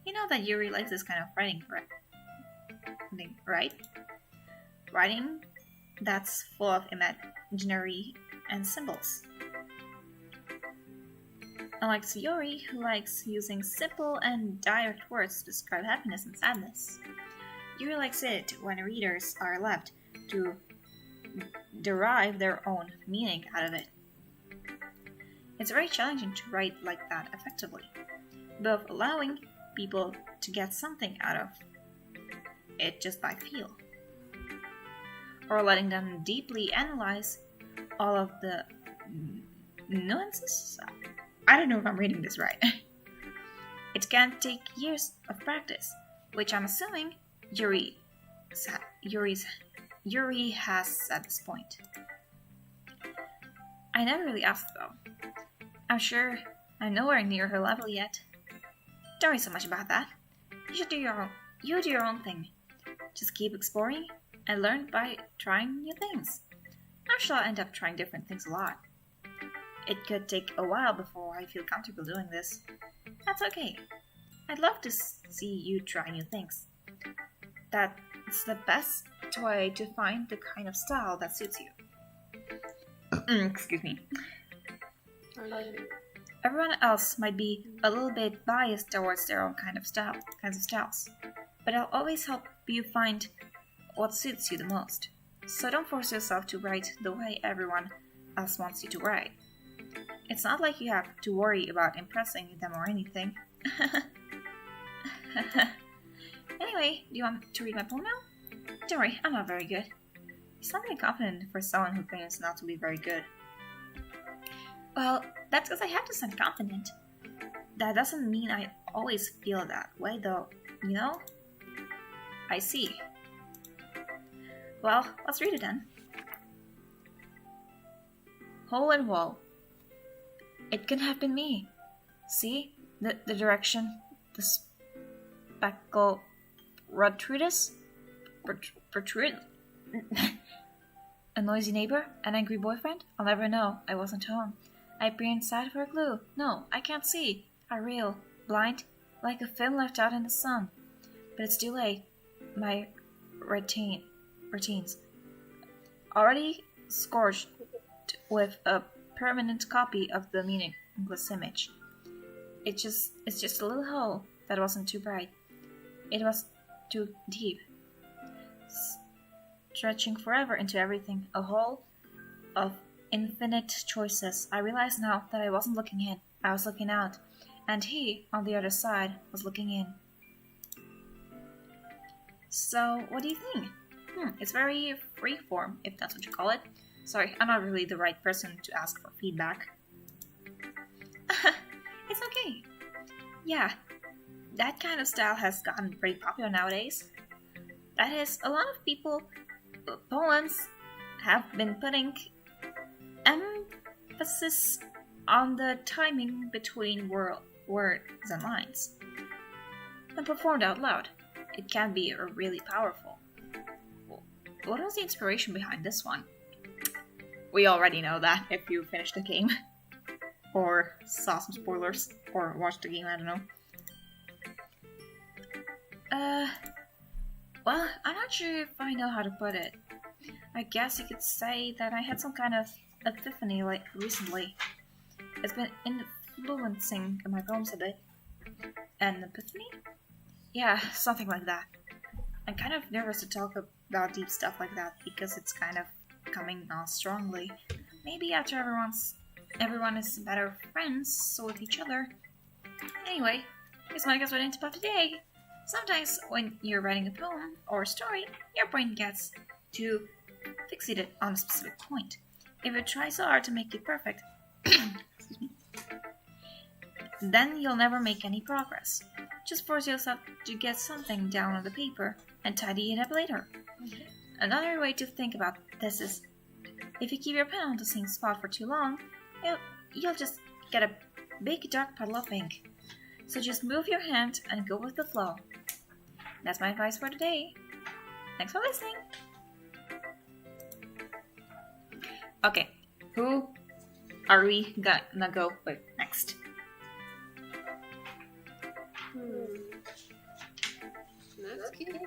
You know that Yuri likes this kind of writing, right? Writing that's full of imaginary and symbols. Unlike Yuri, who likes using simple and direct words to describe happiness and sadness. Yuri likes it when readers are left to derive their own meaning out of it. It's very challenging to write like that effectively, both allowing people to get something out of it just by feel, or letting them deeply analyze all of the nuances. I don't know if I'm reading this right. It can take years of practice, which I'm assuming Yuri has at this point. I never really asked though. I'm sure I'm nowhere near her level yet. Don't worry so much about that. You should do your own thing. Just keep exploring and learn by trying new things. I'm sure I'll end up trying different things a lot. It could take a while before I feel comfortable doing this. That's okay. I'd love to see you try new things. That's the best way to find the kind of style that suits you. Excuse me. Everyone else might be a little bit biased towards their own kinds of styles, but I'll always help you find what suits you the most. So don't force yourself to write the way everyone else wants you to write. It's not like you have to worry about impressing them or anything. Anyway, do you want to read my poem now? Don't worry, I'm not very good. It's not very confident for someone who claims not to be very good. Well, that's because I have to sound confident. That doesn't mean I always feel that way though, you know? I see. Well, let's read it then. Hole and wall. It could have been me. See? The direction, the speckle protrude? A noisy neighbor? An angry boyfriend? I'll never know. I wasn't home. I peer inside for a clue. No, I can't see. I reel, blind, like a film left out in the sun. But it's too late. My routines. Already scorched with a permanent copy of the meaningless image. It's just a little hole that wasn't too bright. It was too deep, stretching forever into everything, a hole of infinite choices. I realized now that I wasn't looking in, I was looking out, and he, on the other side, was looking in. So, what do you think? It's very freeform, if that's what you call it. Sorry, I'm not really the right person to ask for feedback. It's okay. Yeah, that kind of style has gotten pretty popular nowadays. That is, a lot of poems have been putting emphasis on the timing between words and lines. When performed out loud, it can be really powerful. What was the inspiration behind this one? We already know that if you finished the game. Or saw some spoilers. Or watched the game, I don't know. Well, I'm not sure if I know how to put it. I guess you could say that I had some kind of epiphany like recently. It's been influencing my poems a bit. An epiphany? Yeah, something like that. I'm kind of nervous to talk about deep stuff like that because it's kind of coming on strongly. Maybe after everyone is better friends with each other. Anyway, here's my guess what into about today. Sometimes when you're writing a poem or a story, your brain gets too fixated on a specific point. If it tries so hard to make it perfect, excuse me, then you'll never make any progress. Just force yourself to get something down on the paper and tidy it up later. Another way to think about this is, if you keep your pen on the same spot for too long, you'll just get a big dark puddle of ink. So just move your hand and go with the flow. That's my advice for today. Thanks for listening. Okay, who are we gonna go with next? Natsuki?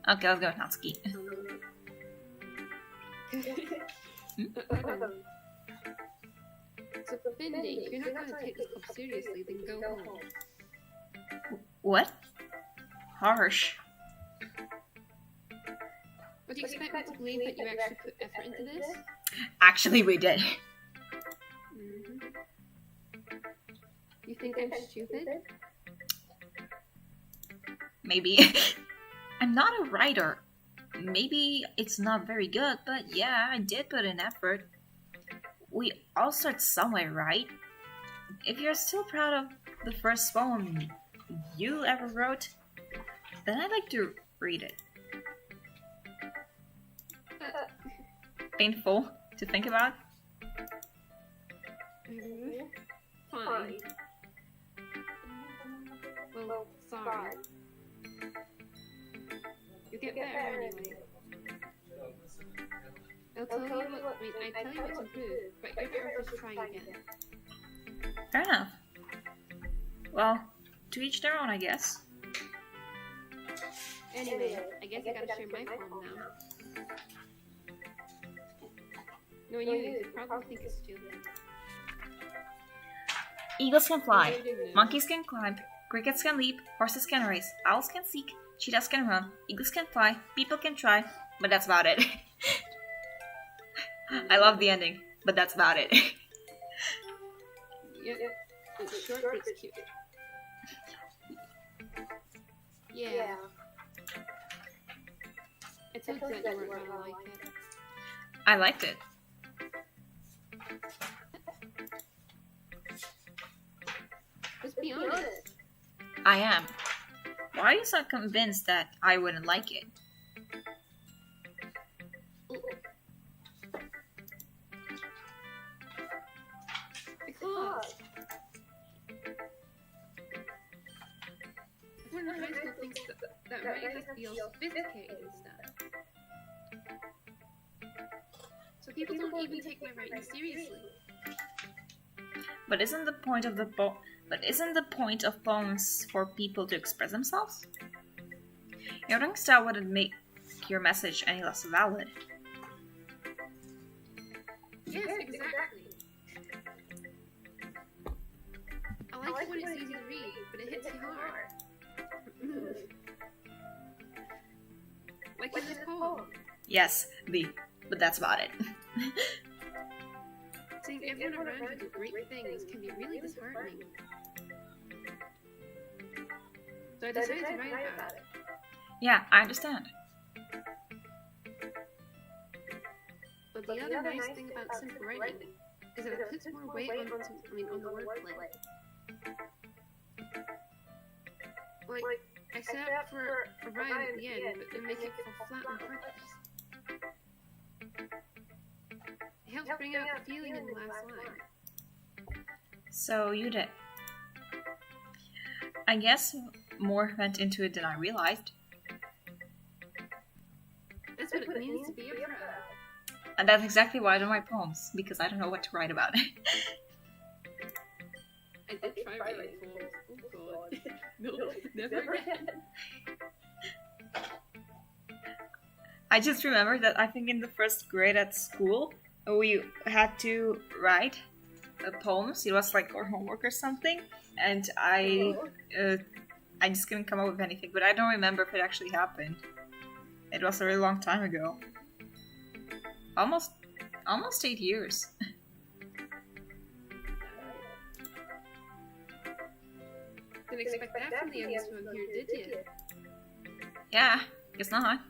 Okay, let's go with Natsuki. So, Bindi, if you're not going to take this up seriously, then go home. What? Harsh. But do you expect me to believe that you actually put effort into this? Actually, we did. You think I'm stupid? Maybe. I'm not a writer. Maybe it's not very good, but yeah, I did put in effort. We all start somewhere, right? If you're still proud of the first poem you ever wrote, then I'd like to read it. Painful to think about. Fine. Well, sorry. You get better anyway. I tell you what to improve, but you're better just try again. Fair enough. Well, to each their own, I guess. Anyway, I guess I gotta share my poem now. No, you probably think it's stupid. Eagles can fly, monkeys can climb, crickets can leap, horses can race, owls can seek, cheetahs can run, eagles can fly, people can try, but that's about it. I love the ending, but that's about it. Yep, it's short but it's cute. Yeah. I told you that you weren't gonna like it. I liked it. Just be honest. I am. Why are you so convinced that I wouldn't like it? Because everyone in high school thinks that writing has to be all sophisticated and stuff. So people don't even take my writing seriously. But isn't the point of poems for people to express themselves? Your writing style wouldn't make your message any less valid. Yes, exactly. I like it when it's easy to read, but it hits you hard. poem. Yes, but that's about it. Seeing everyone around you do great things can be really disheartening. So I decided to write about it. Yeah, I understand. But the other nice thing about simple writing is that it puts more weight on the wordplay. Like, I set out for a rhyme at the end, but then make it fall flat on purpose. It helps bring out the feeling in the last line. So you did. I guess more went into it than I realized. That's what it means to be a pro. And that's exactly why I don't write poems, because I don't know what to write about. I did try writing poems. Oh god. No, never again. I just remember that I think in the first grade at school, we had to write poems. It was like our homework or something, and I just couldn't come up with anything. But I don't remember if it actually happened. It was a really long time ago. Almost 8 years. Didn't expect that from the youngest one here, did you? Yeah, guess not.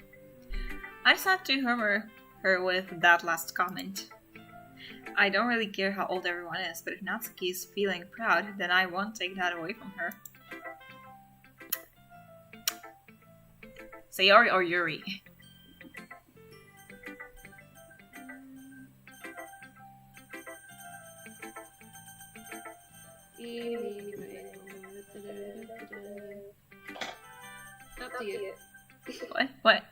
I just have to humor her with that last comment. I don't really care how old everyone is, but if Natsuki is feeling proud, then I won't take that away from her. Sayori or Yuri? Up to you. What?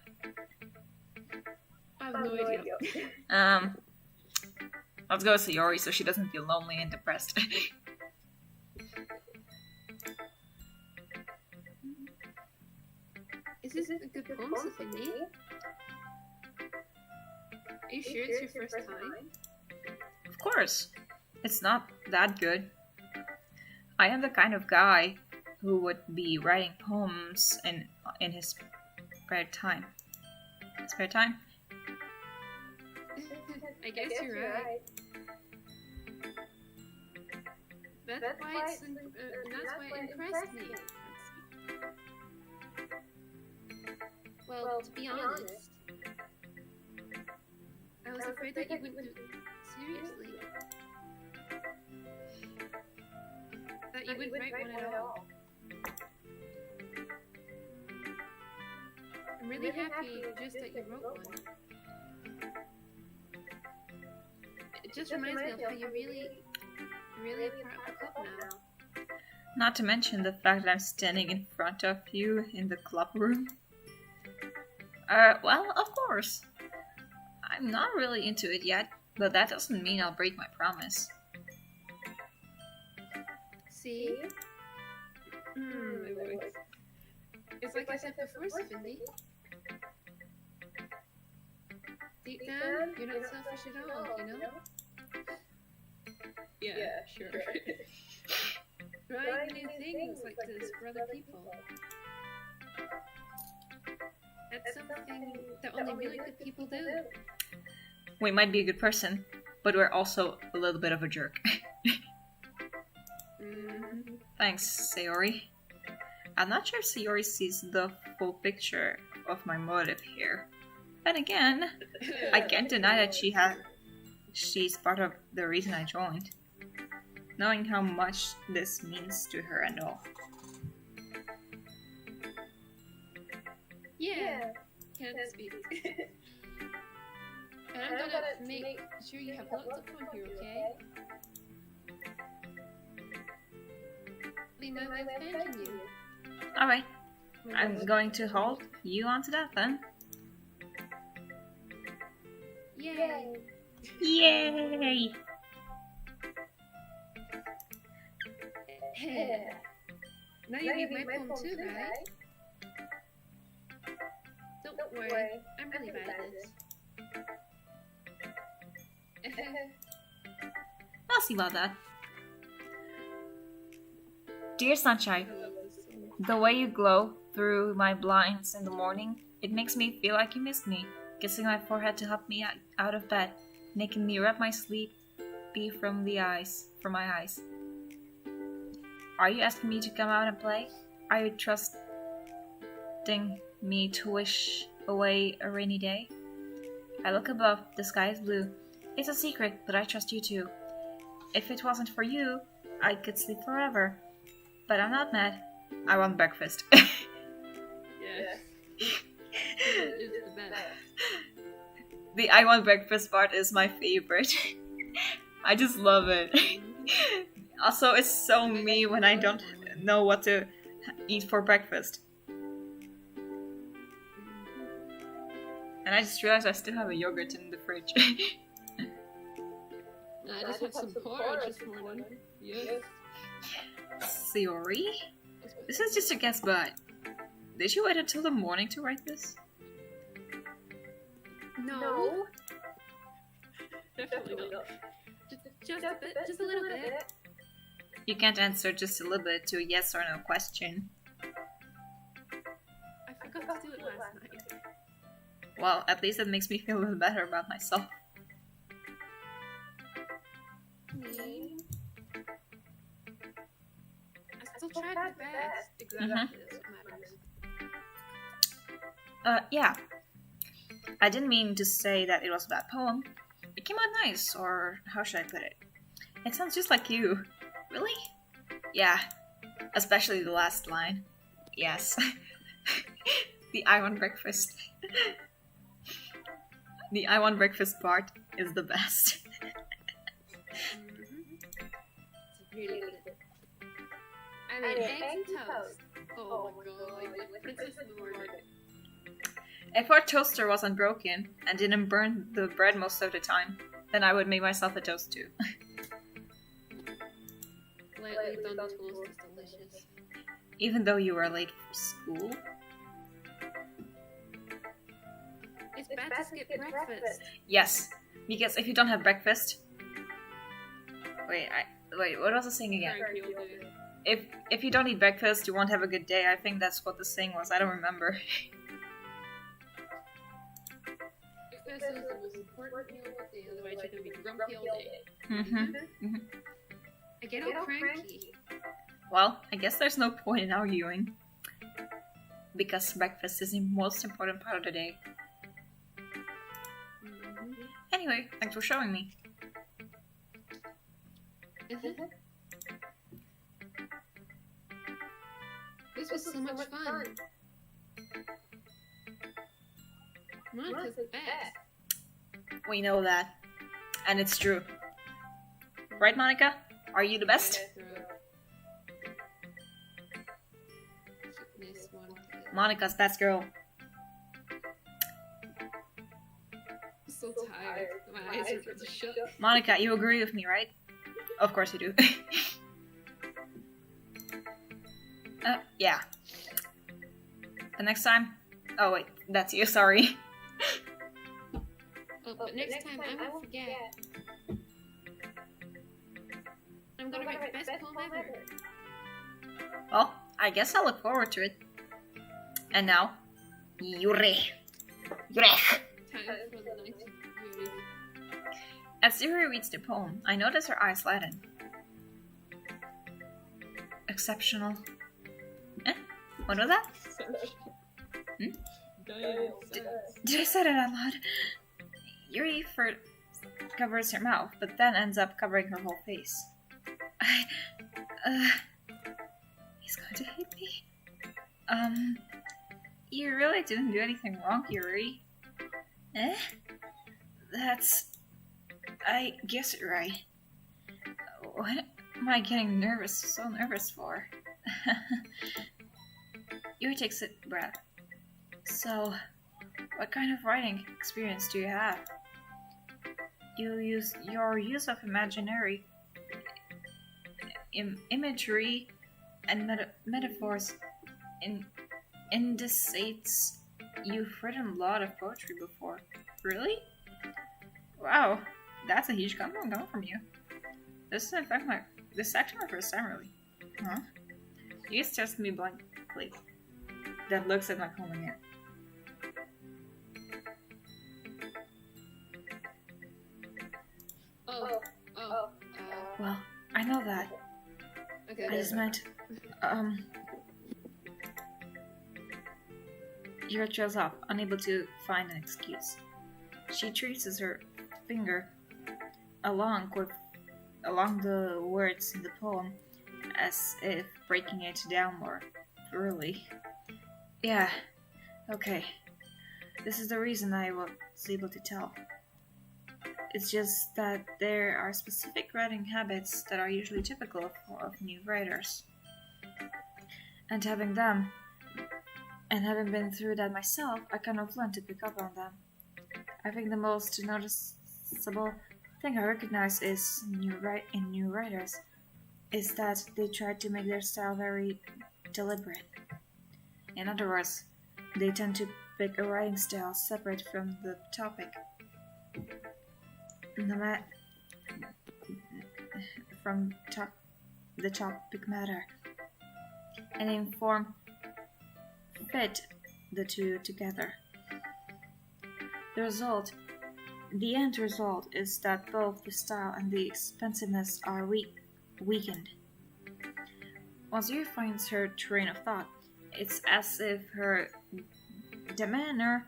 I have no idea. Let's go with Sayori so she doesn't feel lonely and depressed. Is this a good poem, Stephanie? Are you sure it's your first time? Of course. It's not that good. I am the kind of guy who would be writing poems in his spare time. Spare time? I guess you're right. That's why it impressed me. Well, to be honest, I was afraid that you wouldn't do it seriously. That you wouldn't write one at all. I'm really happy just that you wrote one. It just reminds me of how you're really a part of the club now. Not to mention the fact that I'm standing in front of you in the club room. Well, of course. I'm not really into it yet, but that doesn't mean I'll break my promise. See? It's like I said before, Cindy. Deep down, you're not selfish at all, you know? Yeah, sure. Trying new things like this for other people. That's something that only really good people do. We might be a good person, but we're also a little bit of a jerk. Thanks, Sayori. I'm not sure if Sayori sees the full picture of my motive here. Then again, I can't deny that she's part of the reason I joined. Knowing how much this means to her and all. Yeah, can't speak. And I'm gonna make sure you have lots of fun here, okay? Be my way of thanking you. Alright, I'm going to hold you onto that then. Yay! Yay! Now you read my poem too, right? Don't worry, I'm really bad at this. I'll see about that. Dear Sunshine, the way you glow through my blinds in the morning, it makes me feel like you missed me. kissing my forehead to help me out of bed, making me rub my sleepy from my eyes. Are you asking me to come out and play? Are you trusting me to wish away a rainy day? I look above, the sky is blue. It's a secret, but I trust you too. If it wasn't for you, I could sleep forever. But I'm not mad. I want breakfast. Yeah. It's the best. The I want breakfast part is my favorite. I just love it. Also, it's so me when I don't know what to eat for breakfast. And I just realized I still have a yogurt in the fridge. I just had some porridge this morning. Yes. Theory? This is just a guess, but did you wait until the morning to write this? No. Definitely not. Just a bit, just a little bit. You can't answer just a little bit to a yes or no question. I forgot to do it last night. Well, at least it makes me feel a little better about myself. Me? I still tried my best. Exactly, that's what matters. Yeah. I didn't mean to say that it was a bad poem. It came out nice, or how should I put it? It sounds just like you. Really? Yeah. Especially the last line. Yes. The I want breakfast. The I want breakfast part is the best. It's really good. I made eggs and toast. Oh my god, like Princess in the morning. If our toaster wasn't broken and didn't burn the bread most of the time, then I would make myself a toast too. Lightly done toast is delicious. Even though you were late for school? It's bad to skip breakfast. Yes, because if you don't have breakfast... Wait, what was the saying again? If you don't eat breakfast, you won't have a good day. I think that's what the saying was. I don't remember. Breakfast is the most important meal of the day, otherwise you're gonna be grumpy all day. I get all cranky. Well, I guess there's no point in arguing. Because breakfast is the most important part of the day. Anyway, thanks for showing me. This was so much fun. Monica's the best. We know that. And it's true. Right, Monica? Are you the best? Monica's best girl. I'm so tired. My eyes are about to shut. Monica, you agree with me, right? Of course you do. Yeah. The next time... Oh wait, that's you, sorry. Oh, but next time I won't forget. I'm gonna write the best poem ever. Well, I guess I'll look forward to it. And now, Yuri. Yuri. Time for the night. As Yuri reads the poem, I notice her eyes lighten. Exceptional. Eh? What was that? Hmm? Did I say that out loud? Yuri first covers her mouth, but then ends up covering her whole face. He's going to hate me. You really didn't do anything wrong, Yuri. Eh? I guess you're right. What am I getting so nervous for? Yuri takes a breath. So, what kind of writing experience do you have? Your use of imaginary imagery and metaphors indicates you've written a lot of poetry before. Really? Wow, that's a huge compliment coming from you. This is in fact actually my first time, really. Huh? You stares at me blankly. That looks at my poem again. Well, I know that. Okay. I just meant, Yura trails off, unable to find an excuse. She traces her finger along the words in the poem, as if breaking it down more thoroughly. Yeah, okay. This is the reason I was able to tell. It's just that there are specific writing habits that are usually typical of new writers. And having been through that myself, I kind of learned to pick up on them. I think the most noticeable thing I recognize in new writers is that they try to make their style very deliberate. In other words, they tend to pick a writing style separate from the topic. The topic matter, and in form fit the two together. The end result is that both the style and the expensiveness are weakened. Once you finds her train of thought, it's as if her demeanor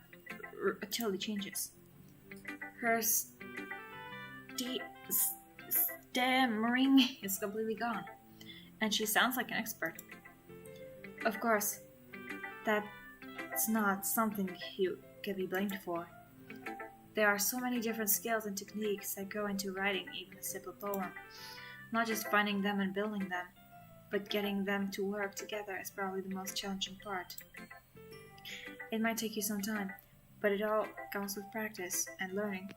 totally changes. Her stammering is completely gone, and she sounds like an expert. Of course, that's not something you can be blamed for. There are so many different skills and techniques that go into writing even a simple poem. Not just finding them and building them, but getting them to work together is probably the most challenging part. It might take you some time, but it all comes with practice and learning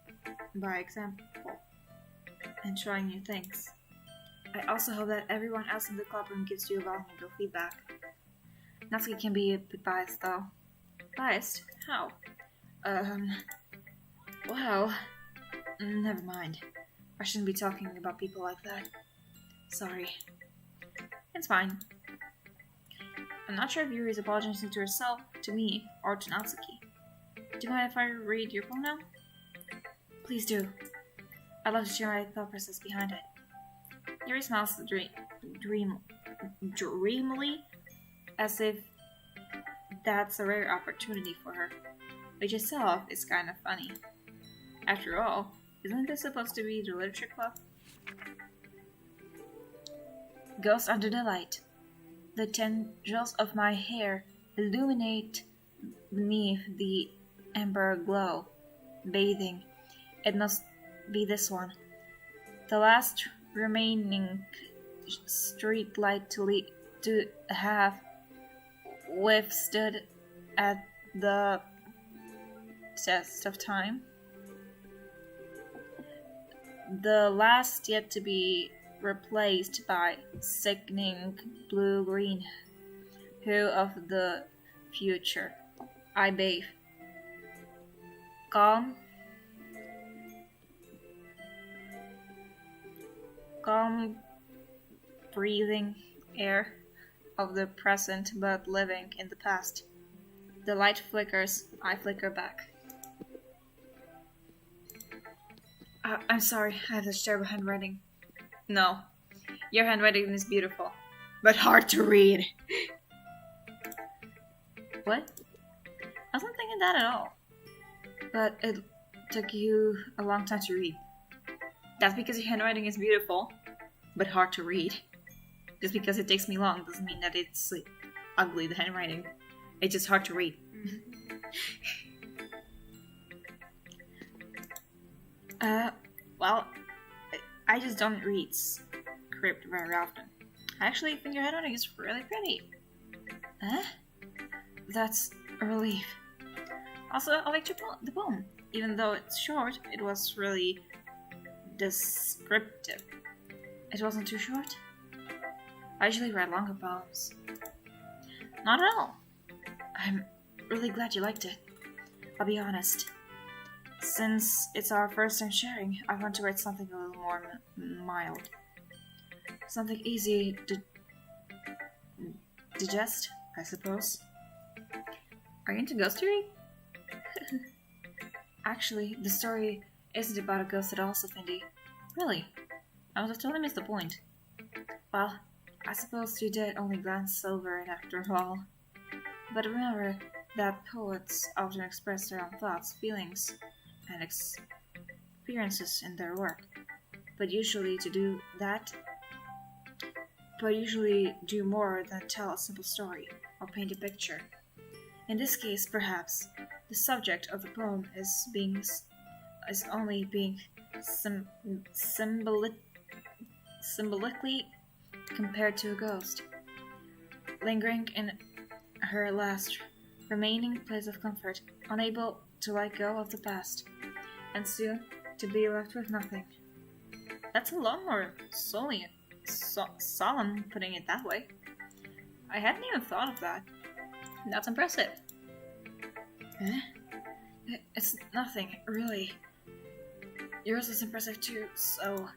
by example and trying new things. I also hope that everyone else in the clubroom gives you valuable feedback. Natsuki can be a bit biased though. Biased? How? Well, never mind. I shouldn't be talking about people like that. Sorry. It's fine. I'm not sure if Yuri is apologizing to herself, to me, or to Natsuki. Do you mind if I read your poem now? Please do. I'd love to share my thought process behind it. Yuri smiles dreamily, as if that's a rare opportunity for her, which itself is kind of funny. After all, isn't this supposed to be the literature club? Ghost under the light. The tendrils of my hair illuminate beneath the amber glow, bathing. It must be this one. The last remaining street light to have withstood at the test of time. The last yet to be replaced by sickening blue-green hue of the future. I bathe. Calm breathing air of the present but living in the past. The light flickers, I flicker back. I'm sorry, I have such terrible handwriting. No, your handwriting is beautiful, but hard to read. What? I wasn't thinking that at all. But it took you a long time to read. That's because your handwriting is beautiful, but hard to read. Just because it takes me long doesn't mean that it's like, ugly, the handwriting. It's just hard to read. Well, I just don't read script very often. I actually think your handwriting is really pretty. Huh? That's a relief. Also, I liked the poem. Even though it's short, it was really descriptive. It wasn't too short? I usually write longer poems. Not at all. I'm really glad you liked it. I'll be honest. Since it's our first time sharing, I want to write something a little more mild. Something easy to digest, I suppose. Are you into ghost theory? Actually, the story isn't about a ghost at all, Safindi. Really? I must have totally missed the point. Well, I suppose you did only glance over it after all. But remember that poets often express their own thoughts, feelings, and experiences in their work. But usually do more than tell a simple story or paint a picture. In this case, perhaps, the subject of the poem is only being symbolically compared to a ghost, lingering in her last remaining place of comfort, unable to let go of the past, and soon to be left with nothing. That's a lot more solemn putting it that way. I hadn't even thought of that. That's impressive. Eh? It's nothing, really. Yours is impressive too, so...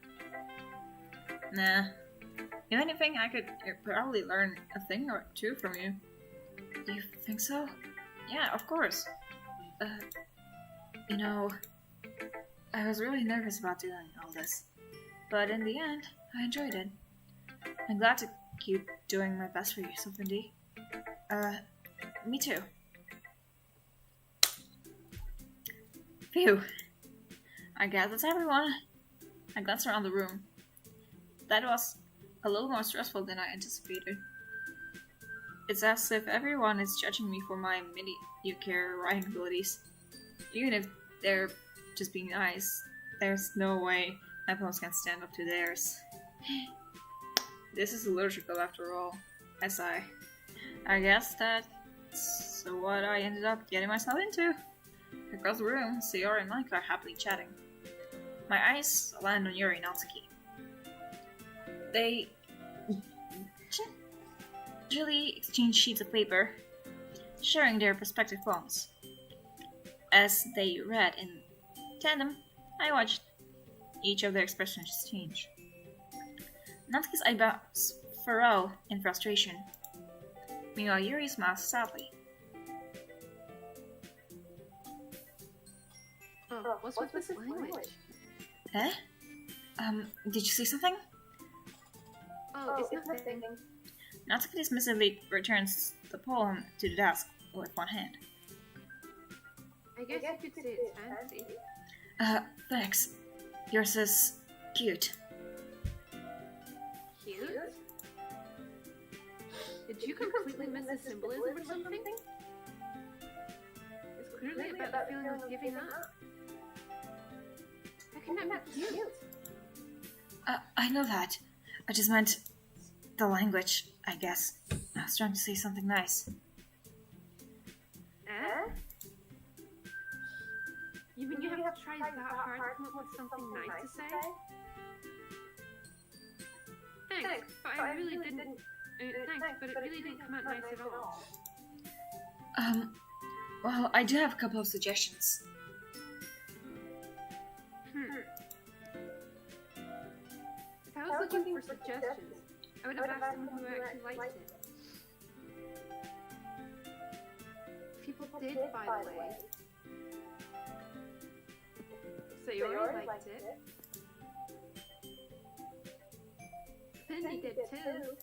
Nah. If anything, I could probably learn a thing or two from you. Do you think so? Yeah, of course. You know, I was really nervous about doing all this. But in the end, I enjoyed it. I'm glad to keep doing my best for you, Sophindy. Me too. Phew. I guess that's everyone. I glanced around the room. That was a little more stressful than I anticipated. It's as if everyone is judging me for my mediocre writing abilities. Even if they're just being nice, there's no way my poems can stand up to theirs. This is illogical after all, I sigh. I guess that's what I ended up getting myself into. Across the room, Sayori and Mike are happily chatting. My eyes land on Yuri and Natsuki. They gingerly exchange sheets of paper, sharing their respective poems. As they read in tandem, I watched each of their expressions change. Natsuki's eyebrows furrow in frustration. Meanwhile, Yuri smiles sadly. Oh, what's with this language? Eh? Did you say something? Oh, it's nothing. Natsuki dismissively returns the poem to the desk with one hand. I guess you could say it's fancy. Thanks. Yours is cute. Cute? Did you completely miss the symbolism or something? It's clearly about the feeling of giving up. How can that be cute? I know that. I just meant the language, I guess. I was trying to say something nice. Eh? You mean you have to try that hard to come up with something nice to say? Thanks, but I really didn't... thanks, but it really didn't come out nice at all. Well, I do have a couple of suggestions. If I was looking for suggestions, I would have asked someone who actually liked it. People did, by the way. Sayori liked it. Cindy did too.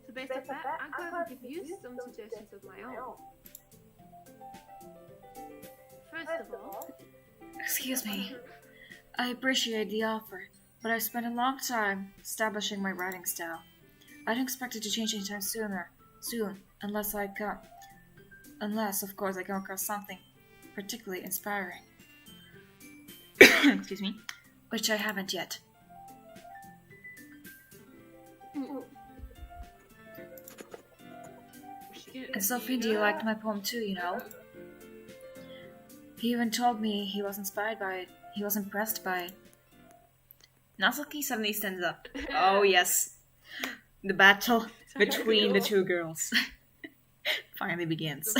So based off that, I'm going to give you some suggestions of my own. First of all... Excuse me. I appreciate the offer, but I've spent a long time establishing my writing style. I don't expect it to change anytime soon, unless, of course, I come across something particularly inspiring. Excuse me. Which I haven't yet. And Sophindy liked my poem too, you know. He even told me he was inspired by it. He was impressed by it. Natsuki suddenly stands up. Oh yes. The battle between the two girls finally begins.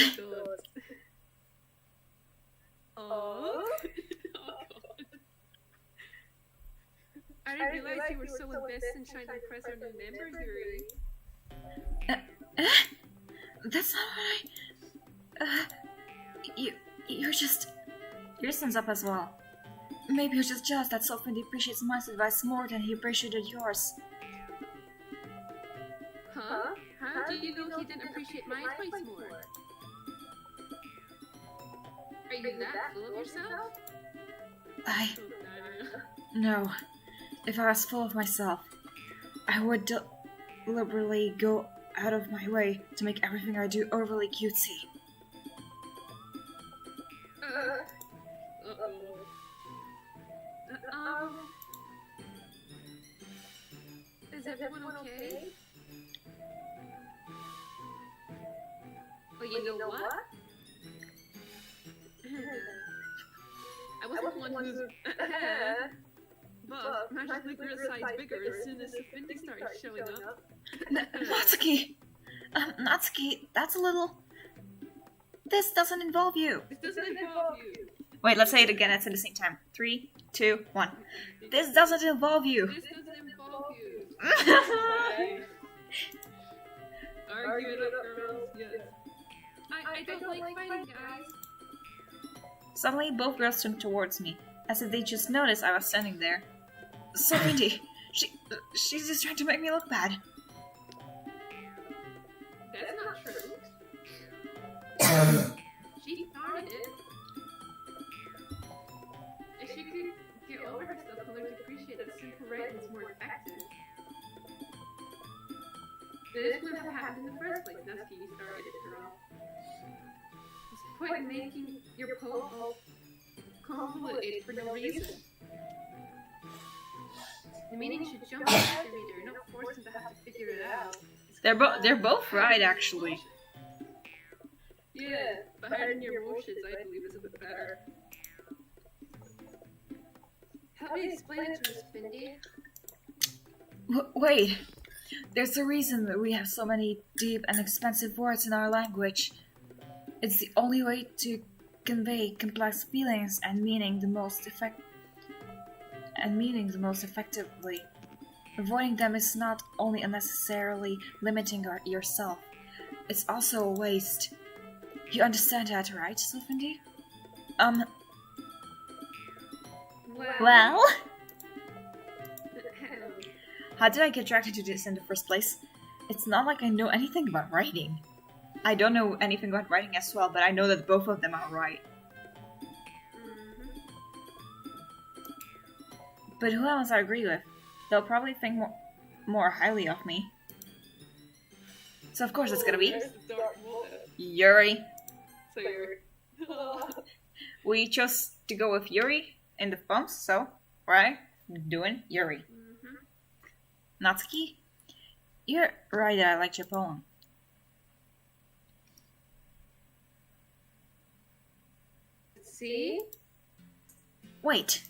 Oh. I didn't realize you were so invested in trying to impress our new member, Yuri. That's not what I... You're just... Your stands up as well. Maybe you're just jealous that Sophin appreciates my advice more than he appreciated yours. Huh? How do you know he didn't appreciate my advice more? Are you that full of yourself? No. If I was full of myself, I would deliberately go out of my way to make everything I do overly cutesy. Is everyone okay? Well, you know what? I wasn't the one who's but magically grew a size bigger as soon as Sophin started showing up. Natsuki! Natsuki, that's a little... This doesn't involve you. This doesn't involve you. Wait, let's say it again at the same time. 3, 2, 1. This doesn't involve you. This doesn't involve you. Right. Argue it up, girls. Yes. I don't like fighting, guys. Suddenly, both girls turned towards me, as if they just noticed I was standing there. So pretty. She's just trying to make me look bad. That's not true. She started it. If she could get over herself and learn to appreciate that simple right is more effective, this wouldn't have happened in the first place. Natsuki, you started it, girl. What's the point in making your poem all convoluted for no reason? The meaning should jump out the reader, not force them to have to figure it out. They're both right, actually. Yeah, but hiding your emotions, I believe, is a bit better. Help me explain it to us, Bindi. Wait. There's a reason that we have so many deep and expensive words in our language. It's the only way to convey complex feelings and meaning the most effectively. Avoiding them is not only unnecessarily limiting yourself, it's also a waste. You understand that, right, Sophin? Well? How did I get attracted to this in the first place? It's not like I know anything about writing. I don't know anything about writing as well, but I know that both of them are right. But who else I agree with? They'll probably think more highly of me. So of course it's gonna be Yuri. So you're... We chose to go with Yuri in the phones, so right, doing Yuri. Natsuki, you're right that I liked your poem. See? Wait,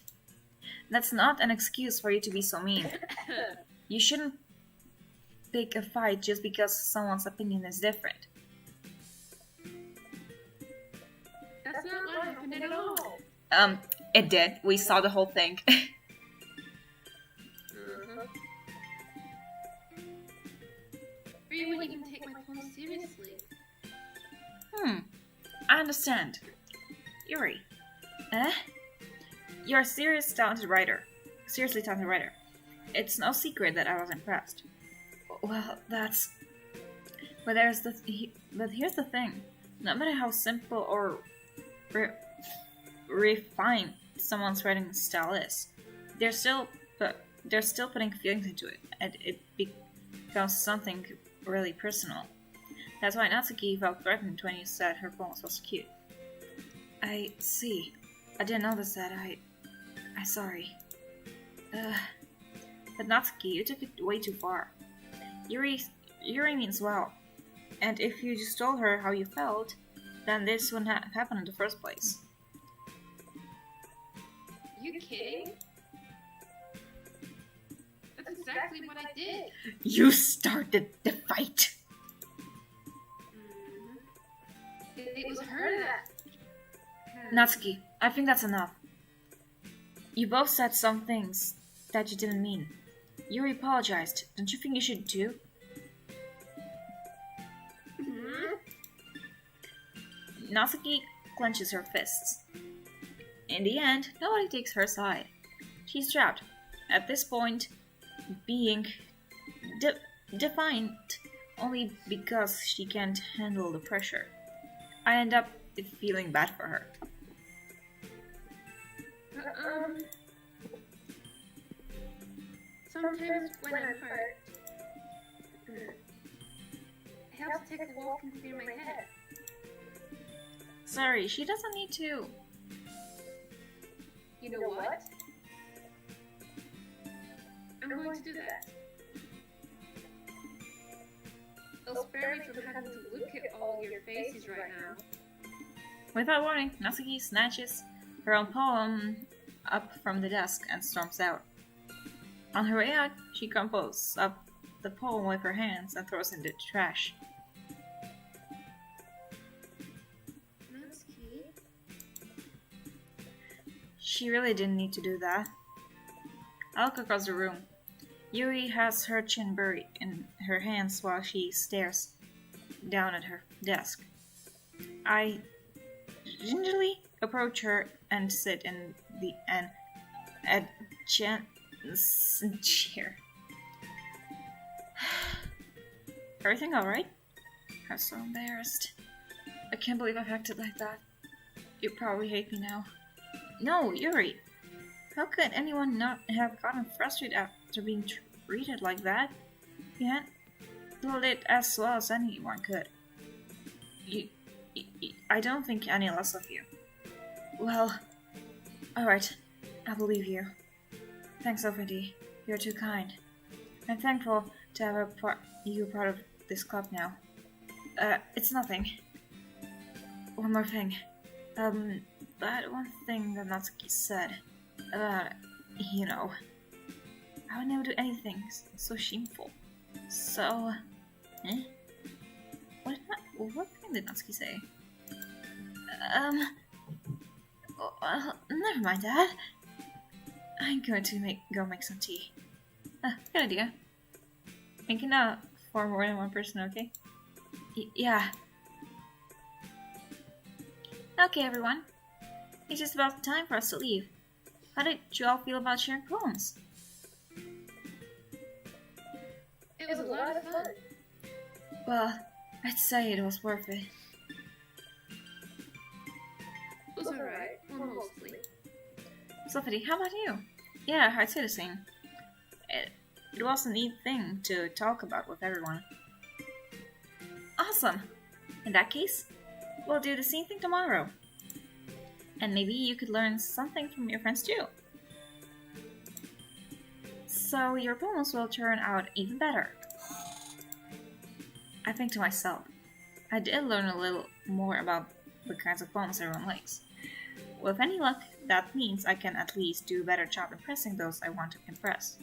that's not an excuse for you to be so mean. You shouldn't pick a fight just because someone's opinion is different. That's not what happened at all. It did. We saw the whole thing. You wouldn't even take my poem seriously. I understand. Yuri. You're a seriously talented writer. It's no secret that I was impressed. Well, that's... But here's the thing. No matter how simple or refined someone's writing style is, they're still putting feelings into it, and it becomes something really personal. That's why Natsuki felt threatened when you said her poem was cute. I see. I didn't notice that. I'm sorry. But Natsuki, you took it way too far. Yuri means well. And if you just told her how you felt, then this wouldn't happen in the first place. You kidding? That's exactly what I did. You started the fight. It was her that... Natsuki, I think that's enough. You both said some things that you didn't mean. Yuri apologized. Don't you think you should too? Natsuki clenches her fists. In the end, nobody takes her side. She's trapped. At this point, being defiant only because she can't handle the pressure. I end up feeling bad for her. Sometimes when I'm hurt, it helps to take a walk and clear my head. Sorry, she doesn't need to. You know what? I'm going to do that. It'll spare me from having to look at all your faces right now. Without warning, Natsuki snatches her own poem up from the desk and storms out. On her way out, she crumples up the poem with her hands and throws it in the trash. Natsuki? She really didn't need to do that. I look across the room. Yuri has her chin buried in her hands while she stares down at her desk. I gingerly approach her and sit in the chair. Everything alright? I'm so embarrassed. I can't believe I've acted like that. You probably hate me now. No, Yuri! How could anyone not have gotten frustrated after being treated like that? You handled it as well as anyone could. I don't think any less of you. Well, alright, I believe you. Thanks, Sophie. You're too kind. I'm thankful to have you part of this club now. It's nothing. One more thing. That one thing that Natsuki said about, I would never do anything so shameful. So, What thing did Natsuki say? Never mind that. I'm going to go make some tea. Good idea. Making out for more than one person, okay? Yeah. Okay, everyone. It's just about time for us to leave. How did you all feel about sharing poems? It was a lot of fun. Well, I'd say it was worth it. It was alright, or mostly. Sophie, how about you? Yeah, I'd say the same. It was a neat thing to talk about with everyone. Awesome! In that case, we'll do the same thing tomorrow. And maybe you could learn something from your friends too. So your poems will turn out even better. I think to myself, I did learn a little more about the kinds of poems everyone likes. With any luck, that means I can at least do a better job impressing those I want to impress.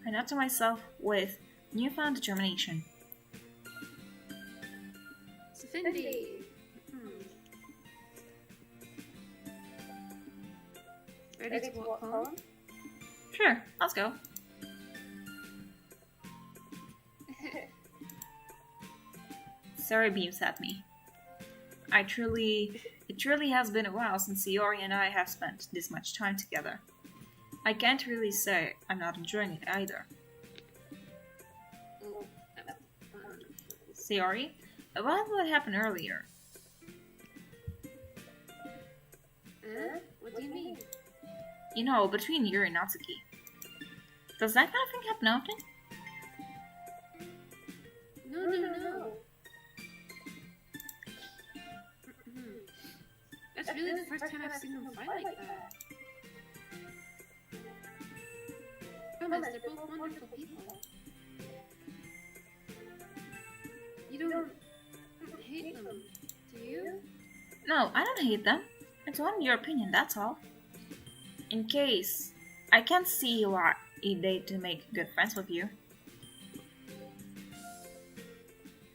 I nod to myself with newfound determination. Cindy. Ready to walk home? Sure, let's go. Sari beams at me. It truly has been a while since Iori and I have spent this much time together. I can't really say I'm not enjoying it either. Sayori, about what happened earlier? What do you mean? You know, between Yuri and Natsuki. Does that kind of thing happen often? No. That's really the first time I've seen them fight like that. Promise, they're both wonderful people. You don't hate them, do you? No, I don't hate them. I just want your opinion, that's all. In case, I can't see why they'd to make good friends with you.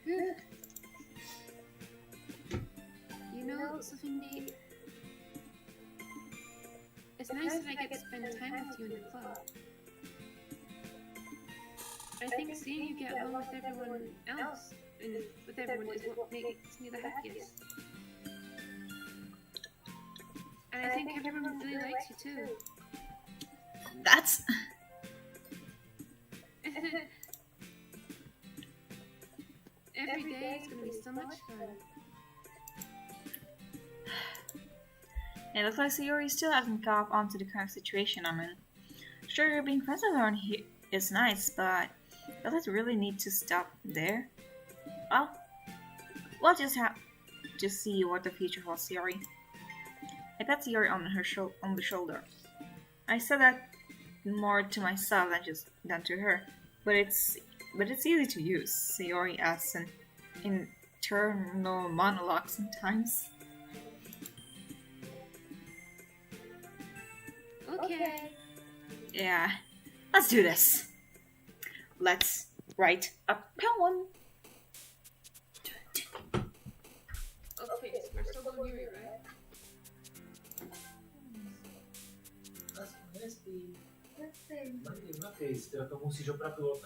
Good. You know, Sophie, it's nice that I get to spend time with you in the club. I think seeing you get along with everyone else, and with everyone, is what makes me the happiest. And I think everyone really likes you too. That's... Every day is gonna be so much fun. It looks like Sayori still hasn't caught on to the current situation I'm in. Sure, being friends with her here is nice, but does it really need to stop there? Well, we'll just have to see what the future holds, Sayori. I pat Sayori on the shoulder. I said that more to myself than to her, but it's easy to use. Sayori as an internal monologue sometimes. Okay. Yeah, let's do this. Let's write a poem. Okay, so we're still going here, right? Ma che si tratta musica proprio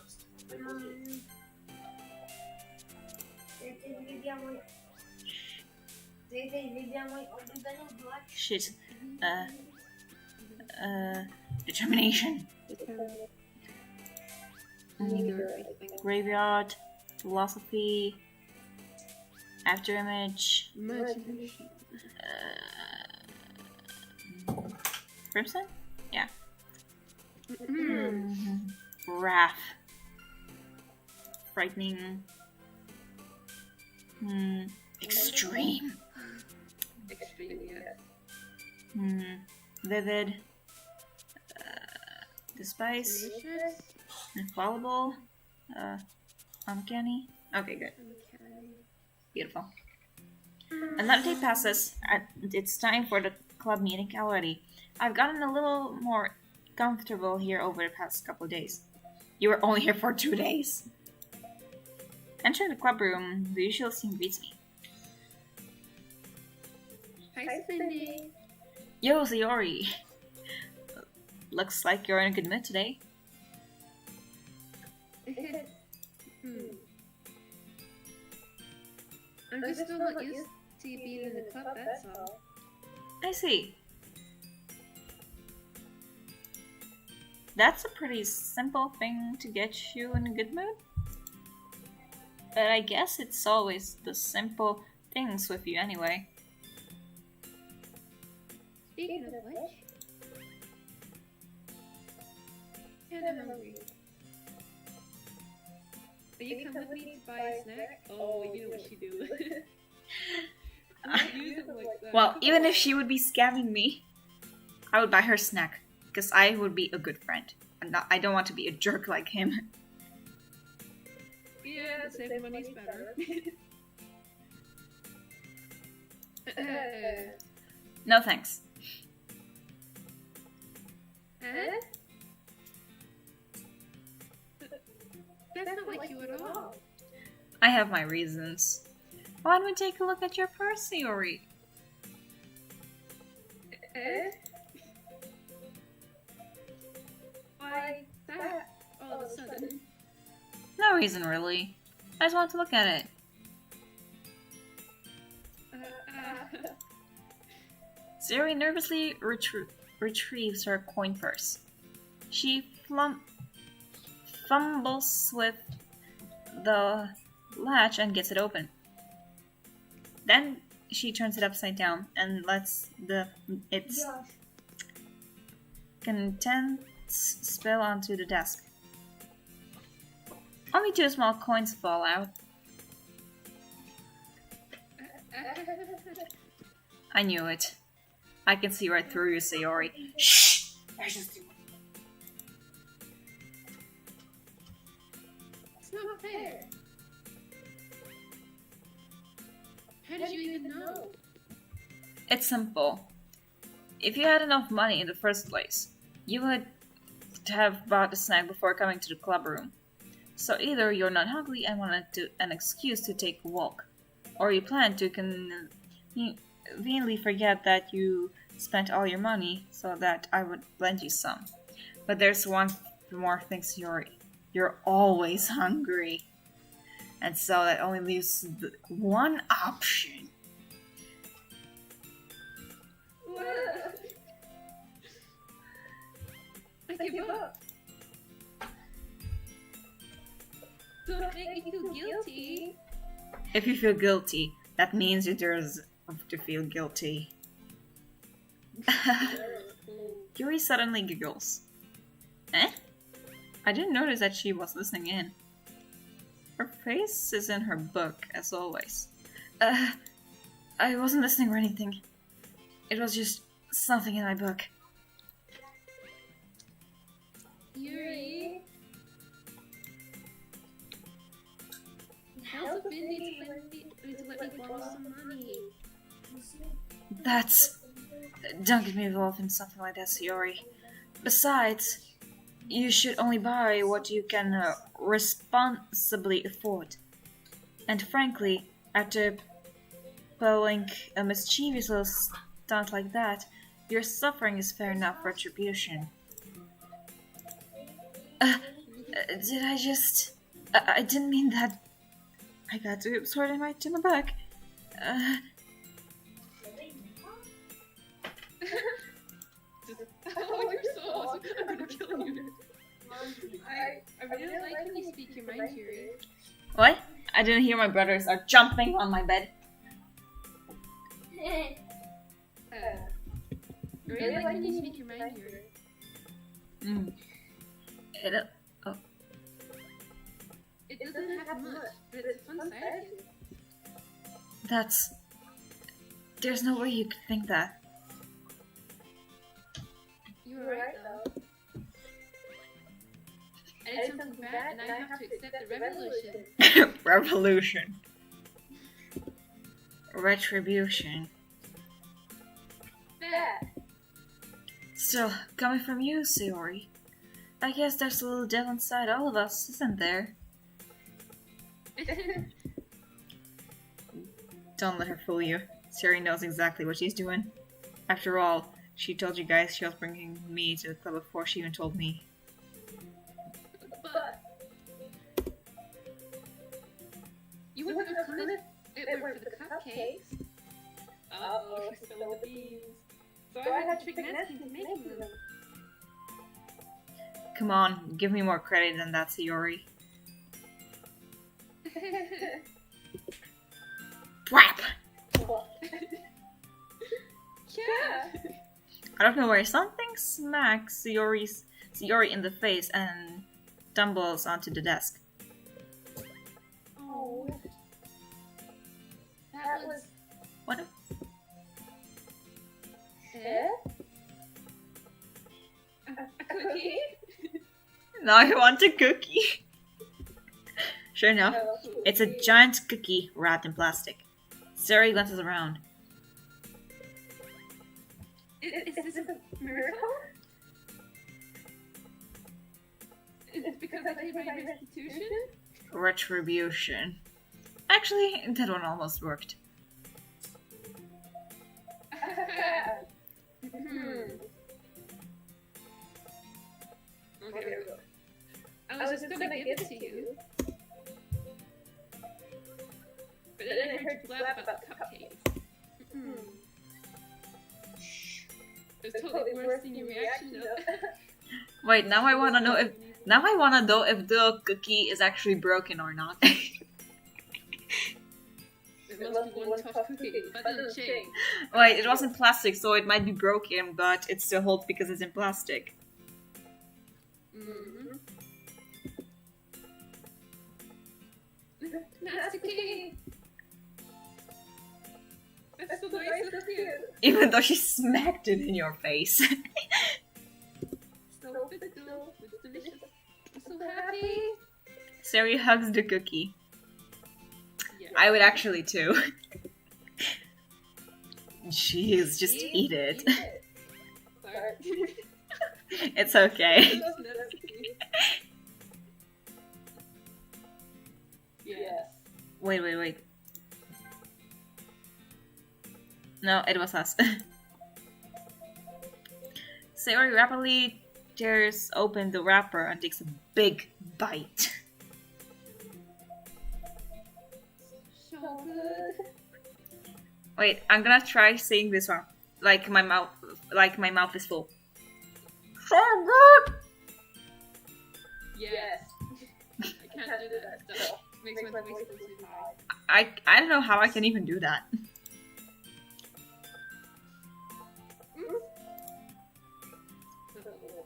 Shit. Determination. Graveyard. Philosophy. Afterimage. Imagination. Crimson? Yeah. Wrath. Frightening. Extreme. Extreme, yes. Vivid. Despise. Tenacious. Infallible. Uncanny. Okay, good. Okay. Beautiful. Another day passes, and it's time for the club meeting already. I've gotten a little more comfortable here over the past couple of days. You were only here for 2 days. Entering the club room, the usual scene greets me. Hi, Cindy. Yo, Sayori. Looks like you're in a good mood today. I'm just still not used to you being in the club, that's all. I see. That's a pretty simple thing to get you in a good mood. But I guess it's always the simple things with you anyway. Speaking of which, kinda hungry. Will you come with me to buy a snack? Oh, you know what she do. Use it like that. Well, even if she would be scamming me, I would buy her snack. Because I would be a good friend. I don't want to be a jerk like him. Yeah, save money's better. No thanks. Huh? That's not like you at all. I have my reasons. Why don't we take a look at your purse, Sayori? Why that? All of a sudden. No reason, really. I just want to look at it. Sayori nervously retrieves her coin purse. She fumbles with the latch and gets it open. Then she turns it upside down and lets its contents spill onto the desk. Only 2 small coins fall out. I knew it. I can see right through you, Sayori. Shh! There's just It's not fair. How did you even know? It's simple. If you had enough money in the first place, you would have bought a snack before coming to the club room. So either you're not hungry and wanted an excuse to take a walk, or you plan to conveniently forget that you spent all your money so that I would lend you some. But there's one more thing, Sayori. You're always hungry. And so that only leaves one option. What? I give up. Don't make me feel guilty. If you feel guilty, that means you deserve to feel guilty. Yuri suddenly giggles. Eh? I didn't notice that she was listening in. Her face is in her book, as always. I wasn't listening or anything. It was just something in my book. Yuri. How's it been to let me borrow some money? That's... Don't get me involved in something like that, Sayori. Besides, you should only buy what you can responsibly afford. And frankly, after pulling a mischievous little stunt like that, your suffering is fair enough retribution. Did I just... I didn't mean that... I got too absorbed in my back. Oh, you're so awesome. I'm gonna kill you. I really like when you speak your mind, Yuri. What? I didn't hear my brothers are jumping on my bed. I really like when you speak your mind, Yuri. It doesn't have much, but it's a fun side of you. That's... There's no way you could think that. You were right, though. I did something bad, and I have to accept the revolution. Revolution. Retribution. Bad. Still, coming from you, Sayori. I guess there's a little devil inside all of us, isn't there? Don't let her fool you. Sayori knows exactly what she's doing. After all, she told you guys she was bringing me to the club before she even told me. But you wouldn't have come if it weren't for the cupcakes. Uh-oh, she's spilling the beans. So I had to trick Nancy into making them. Come on, give me more credit than that, Sayori. Whap! Yeah. Out of nowhere, something smacks Sayori in the face and tumbles onto the desk. Oh. That was... What? A cookie? Now I want a cookie. Sure enough, it's a giant cookie wrapped in plastic. Sayori glances around. Is this a miracle? It's because I paid my restitution? Retribution. Actually, that one almost worked. Okay. I was just gonna give it to you. But then I heard you blab about the cupcakes. It was totally worse than your reaction though. Wait, now I wanna know if the cookie is actually broken or not. It must be one tough cookie, but doesn't change. Wait, it wasn't plastic, so it might be broken, but it still holds because it's in plastic. Nasty cookie! That's so nice of you. Even though she smacked it in your face. So physical, it's delicious. I'm so happy. Sayori hugs the cookie. Yeah. I would actually too. Jeez, just eat it. Sorry. It's okay. Yes. Wait. No, it was us. Sayori rapidly tears open the wrapper and takes a big bite. So good. Wait, I'm gonna try saying this one. Like my mouth is full. So good! makes my voice go too high. I don't know how I can even do that.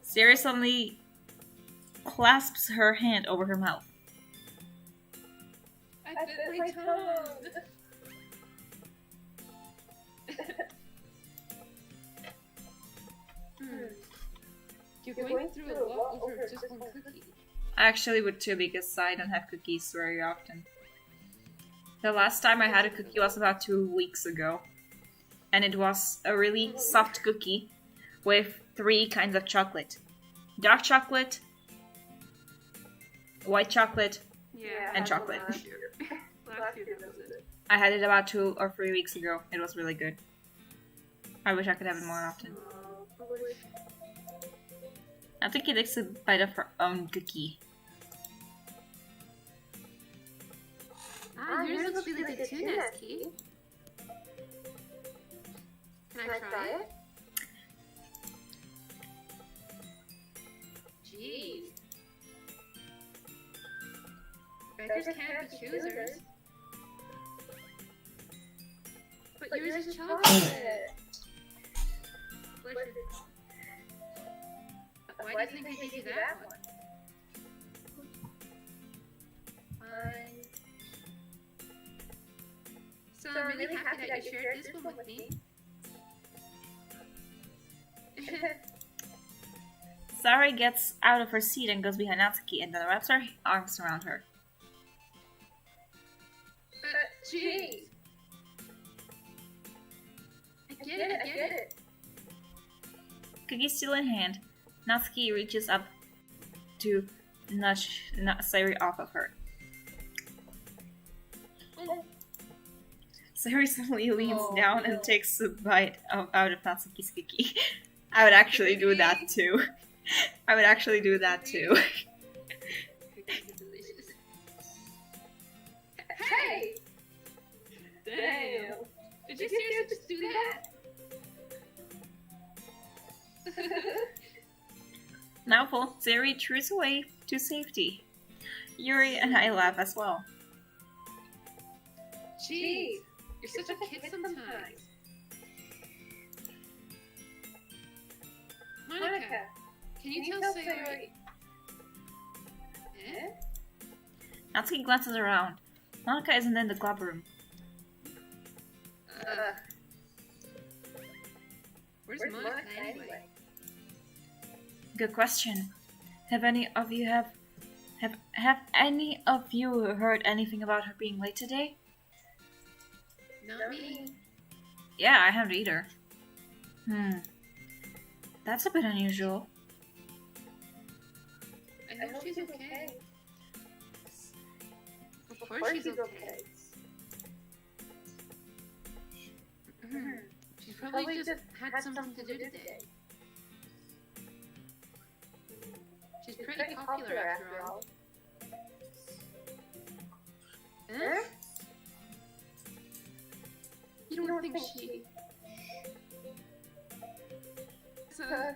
Siri suddenly clasps her hand over her mouth. I bit my tongue! You're going through a lot over just one cookie. I actually would too, because I don't have cookies very often. The last time I had a cookie was about 2 weeks ago. And it was a really soft cookie with 3 kinds of chocolate. Dark chocolate, white chocolate, Yeah. and chocolate. Last year that was it. I had it about 2 or 3 weeks ago. It was really good. I wish I could have it more often. I think he takes a bite of her own cookie. Ah, yours looks really good too, Nesky. Can I try it? Jeez. Beggars can't be choosers. But yours is chocolate. Why do you think I gave you that one? Fine. So I'm really happy that you shared this one with me. Sari gets out of her seat and goes behind Natsuki and then wraps her arms around her. Jeez. I get it. Cookie still in hand, Natsuki reaches up to nudge Sari off of her. Sari suddenly leans down and takes a bite out of Natsuki's cookie. I would actually do that too. Cookies are delicious. Hey! Damn. Did you seriously just do that? Now pull Sari trees away to safety. Yuri and I laugh as well. Jeez, you're such a kid sometimes. Monica, can you tell Sayori? Eh? Natsuki glances around. Monica isn't in the club room. Where's Monica anyway? Good question. Have any of you heard anything about her being late today? Not me. Yeah, I haven't either. That's a bit unusual. I hope she's okay. Of course she's okay. She's probably just had something to do today. She's pretty popular after all. Eh? You don't think she... I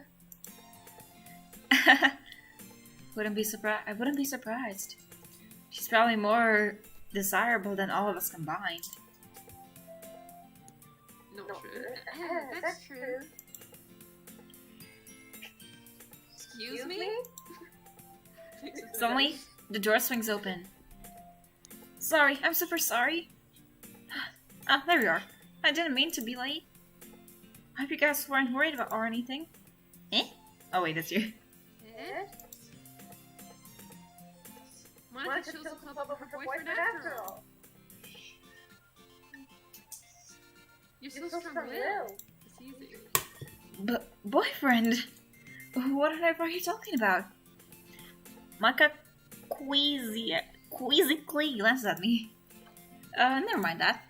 wouldn't be surprised. She's probably more desirable than all of us combined. Not true. That's true. Excuse me? Suddenly, the door swings open. Sorry, I'm super sorry. Ah, there we are. I didn't mean to be late. I hope you guys weren't worried about or anything. Eh? Oh wait, that's you. Eh? Monica shows up with her boyfriend after all. You're so strong-willed. It's easy. But boyfriend? What on earth are you talking about? Monica quizzically glances at me. Never mind that.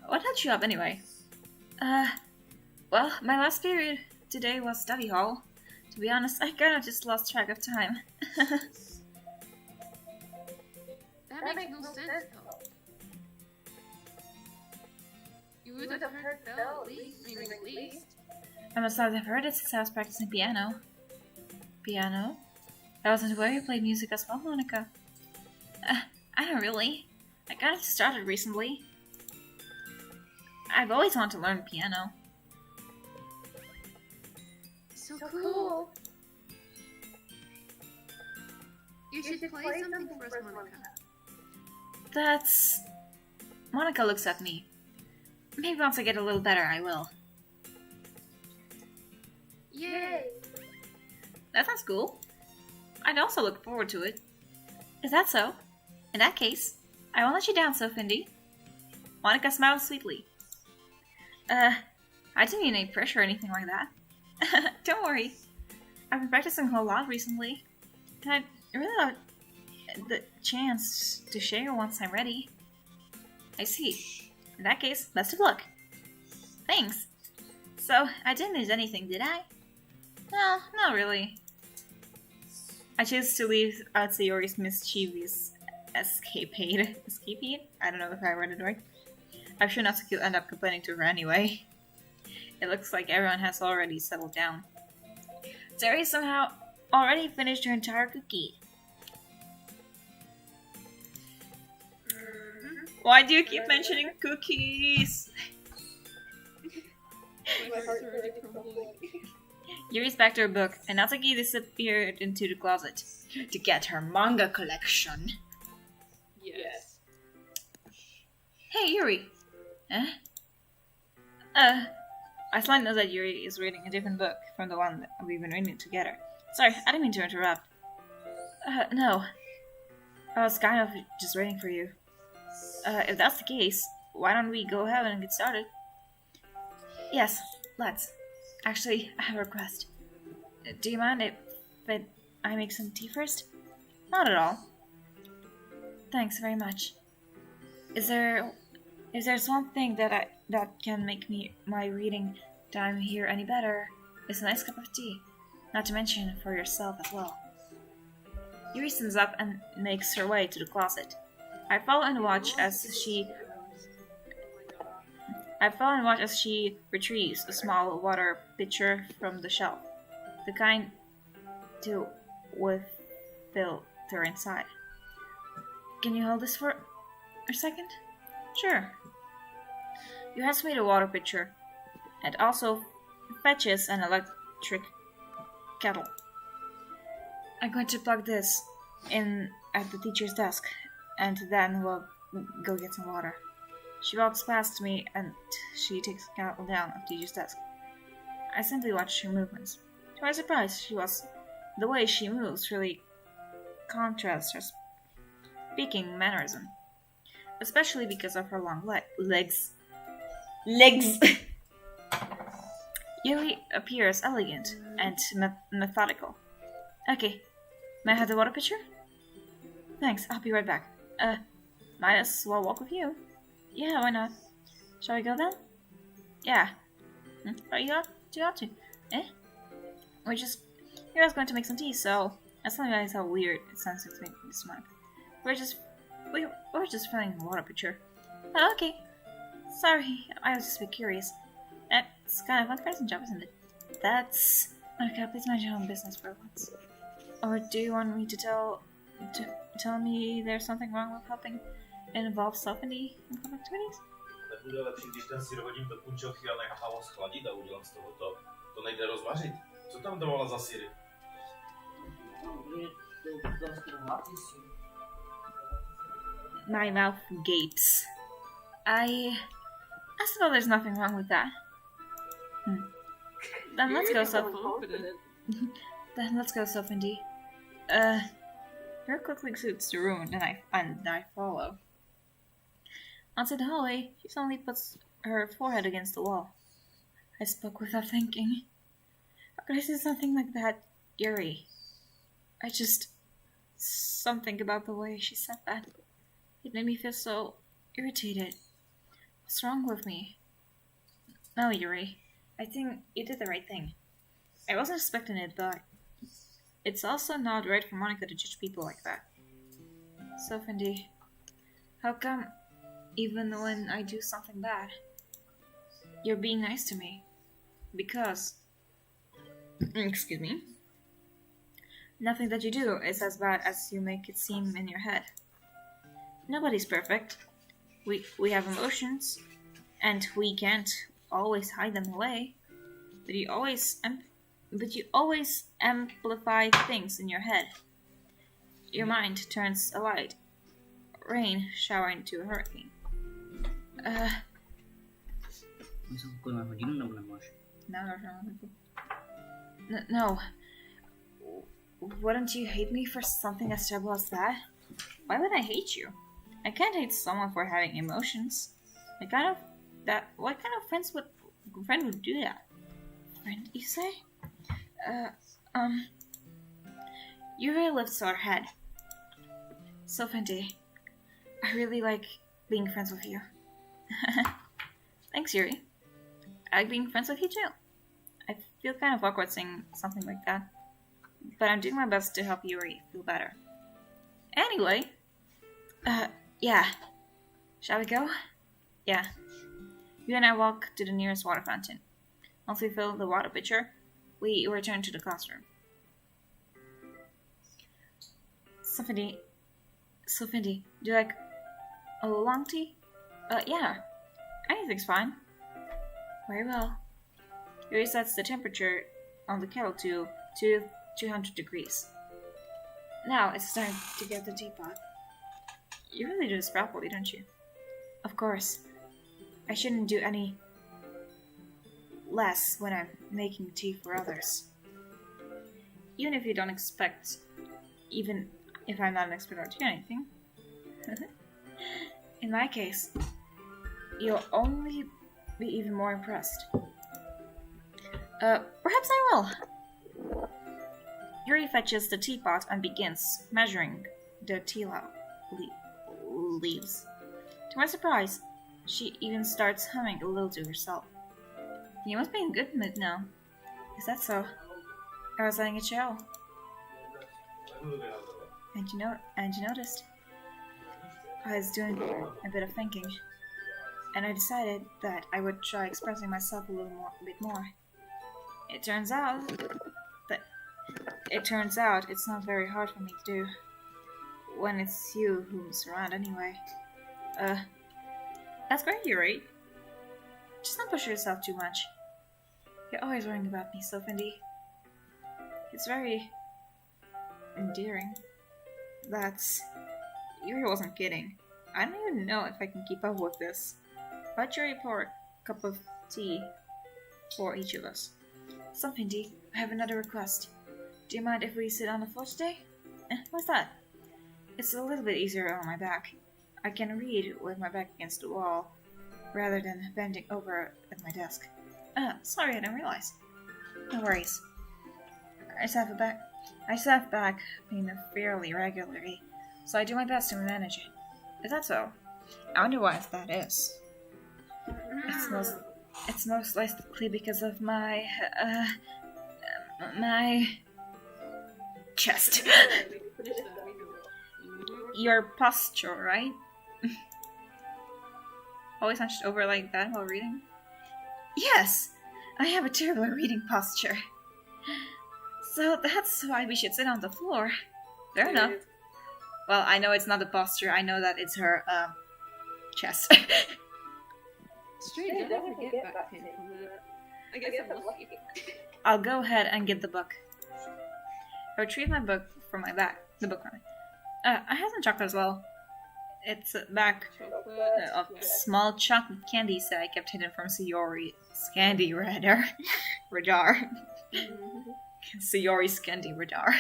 What held you up anyway? Well, my last period today was study hall. To be honest, I kinda just lost track of time. That makes no sense, though. You would have heard Belle at least. I must not have heard it since I was practicing piano. Piano? That wasn't where you played music as well, Monica. I I don't really. I got it started recently. I've always wanted to learn piano. So cool. You should play something for us, Monica. That's... Monica looks at me. Maybe once I get a little better, I will. Yay! That sounds cool. I'd also look forward to it. Is that so? In that case, I won't let you down, Sophindi. Monica smiled sweetly. I didn't need any pressure or anything like that. Don't worry. I've been practicing a whole lot recently. And I'd really love the chance to share once I'm ready. I see. In that case, best of luck. Thanks. So, I didn't lose anything, did I? No, not really. I choose to leave out Sayori's mischievous escapade. Escapade? I don't know if I read it right. I'm sure not to end up complaining to her anyway. It looks like everyone has already settled down. Sayori somehow already finished her entire cookie. Why do you keep mentioning cookies? My heart's already crumbling. Yuri's back to her book, and Natsuki disappeared into the closet to get her manga collection. Yes. Hey, Yuri! Huh? I slightly know that Yuri is reading a different book from the one that we've been reading together. Sorry, I didn't mean to interrupt. No. I was kind of just waiting for you. If that's the case, why don't we go ahead and get started? Yes, let's. Actually, I have a request. Do you mind if I make some tea first? Not at all. Thanks very much. Is there something that can make my reading time here any better? It's a nice cup of tea. Not to mention for yourself as well. Yuri stands up and makes her way to the closet. I follow and watch as she retrieves a small water pitcher from the shelf, the kind with filter inside. Can you hold this for a second? Sure. You hands me the water pitcher, and also fetches an electric kettle. I'm going to plug this in at the teacher's desk, and then we'll go get some water. She walks past me and she takes the kettle down off the teacher's desk. I simply watch her movements. To my surprise, the way she moves really contrasts her speaking mannerism, especially because of her long legs. Yuri appears elegant and methodical. Okay, may I have the water pitcher? Thanks, I'll be right back. Might as well walk with you. Yeah, why not? Shall we go then? Yeah. What are you up to? Eh? You're just going to make some tea, so I suddenly realized how weird it sounds to make me smile. We're just filling the water pitcher. Oh, okay. Sorry, I was just a bit curious. It's kind of an unpleasant job, isn't it? That's... Okay, please mind your own business for once. Or do you want me to tell me there's something wrong with helping involve Sophony in club activities? Tak bude lepší, když ten syr hodím do punčochy a nechám ho schladit a udělám z toho to. To nejde rozvařit. Co tam dávala za syry? My mouth gapes. I suppose there's nothing wrong with that. Then let's go, Sophindi. Her quickly suits the room, and I follow. Outside the hallway, she suddenly puts her forehead against the wall. I spoke without thinking. How could I say something like that, Yuri? Something about the way she said that. It made me feel so irritated. What's wrong with me? No, Yuri. I think you did the right thing. I wasn't expecting it, but it's also not right for Monica to judge people like that. So, Fendi, how come, even when I do something bad, you're being nice to me? Because, excuse me, nothing that you do is as bad as you make it seem in your head. Nobody's perfect. We have emotions, and we can't always hide them away. But you always amplify things in your head. Your mind turns a light rain shower into a hurricane. Mas alguma coisa mais rodinha não dá mais. No. Wouldn't you hate me for something as terrible as that? Why would I hate you? I can't hate someone for having emotions. What kind of friend would do that? Friend, you say? Yuri lifts her head. So, Fenty, I really like being friends with you. Thanks, Yuri. I like being friends with you too. I feel kind of awkward saying something like that, but I'm doing my best to help Yuri feel better. Anyway, yeah. Shall we go? Yeah. You and I walk to the nearest water fountain. Once we fill the water pitcher, we return to the classroom. Sophie, do you like a long tea? Yeah. Anything's fine. Very well. Yuri sets the temperature on the kettle to 200 degrees. Now it's time to get the teapot. You really do this properly, don't you? Of course. I shouldn't do any less when I'm making tea for others. Even if you don't expect, even if I'm not an expert or do anything. In my case, you'll only be even more impressed. Perhaps I will. Yuri fetches the teapot and begins measuring the tea leaves. To my surprise, she even starts humming a little to herself. You must be in good mood now. Is that so? I was letting it show. And you noticed. I was doing a bit of thinking, and I decided that I would try expressing myself a bit more. It turns out it's not very hard for me to do when it's you who's around anyway. That's great, Yuri. Just don't push yourself too much. You're always worrying about me, so Fendi. It's very endearing. Yuri wasn't kidding. I don't even know if I can keep up with this. Why'd Yuri pour a cup of tea for each of us? So Fendi, I have another request. Do you mind if we sit on the floor today? What's that? It's a little bit easier on my back. I can read with my back against the wall, rather than bending over at my desk. Sorry, I didn't realize. No worries. I just have back pain fairly regularly, so I do my best to manage it. Is that so? I wonder why that is. It's most likely because of my chest. Your posture, right? Always hunched over like that while reading? Yes! I have a terrible reading posture. So that's why we should sit on the floor. Fair enough. Well, I know it's not the posture, I know that it's her, chest. Strange, I never get back pain from that. I guess I'm lucky. I'll go ahead and get the book. I retrieve my book from my bag. The book, rather. I have some chocolate as well. It's a bag of small chocolate candies that I kept hidden from Sayori's candy radar. Sayori's candy radar.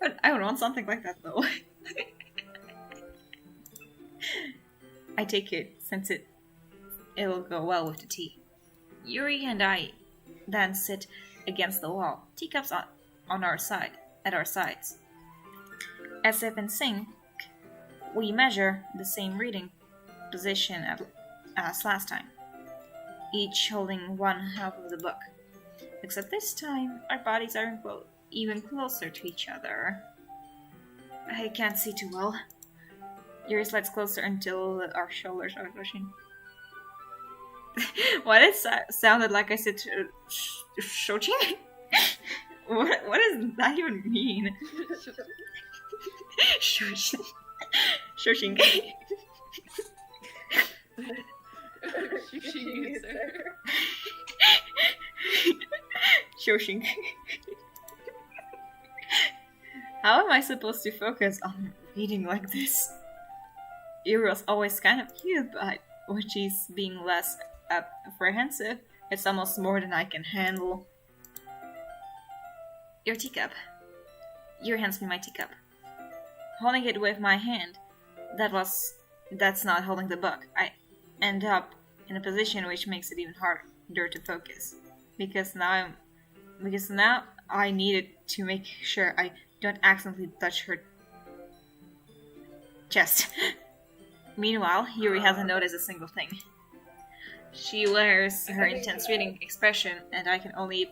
But I would want something like that though. I take it since it'll go well with the tea. Yuri and I then sit against the wall, teacups on our side, at our sides. As if in sync, we measure the same reading position as last time, each holding one half of the book. Except this time, our bodies are even closer to each other. I can't see too well. Yuri slides closer until our shoulders are brushing. What it sounded like I said shochi? What does that even mean? Shoshinkai. Shoshinkai. How am I supposed to focus on reading like this? Yuro's always kind of cute, but when she's being less apprehensive, it's almost more than I can handle. Your teacup. Yuri hands me my teacup. Holding it with my hand, that's not holding the book. I end up in a position which makes it even harder to focus. Because now I needed to make sure I don't accidentally touch her chest. Meanwhile, Yuri hasn't noticed a single thing. She wears her intense reading expression, and I can only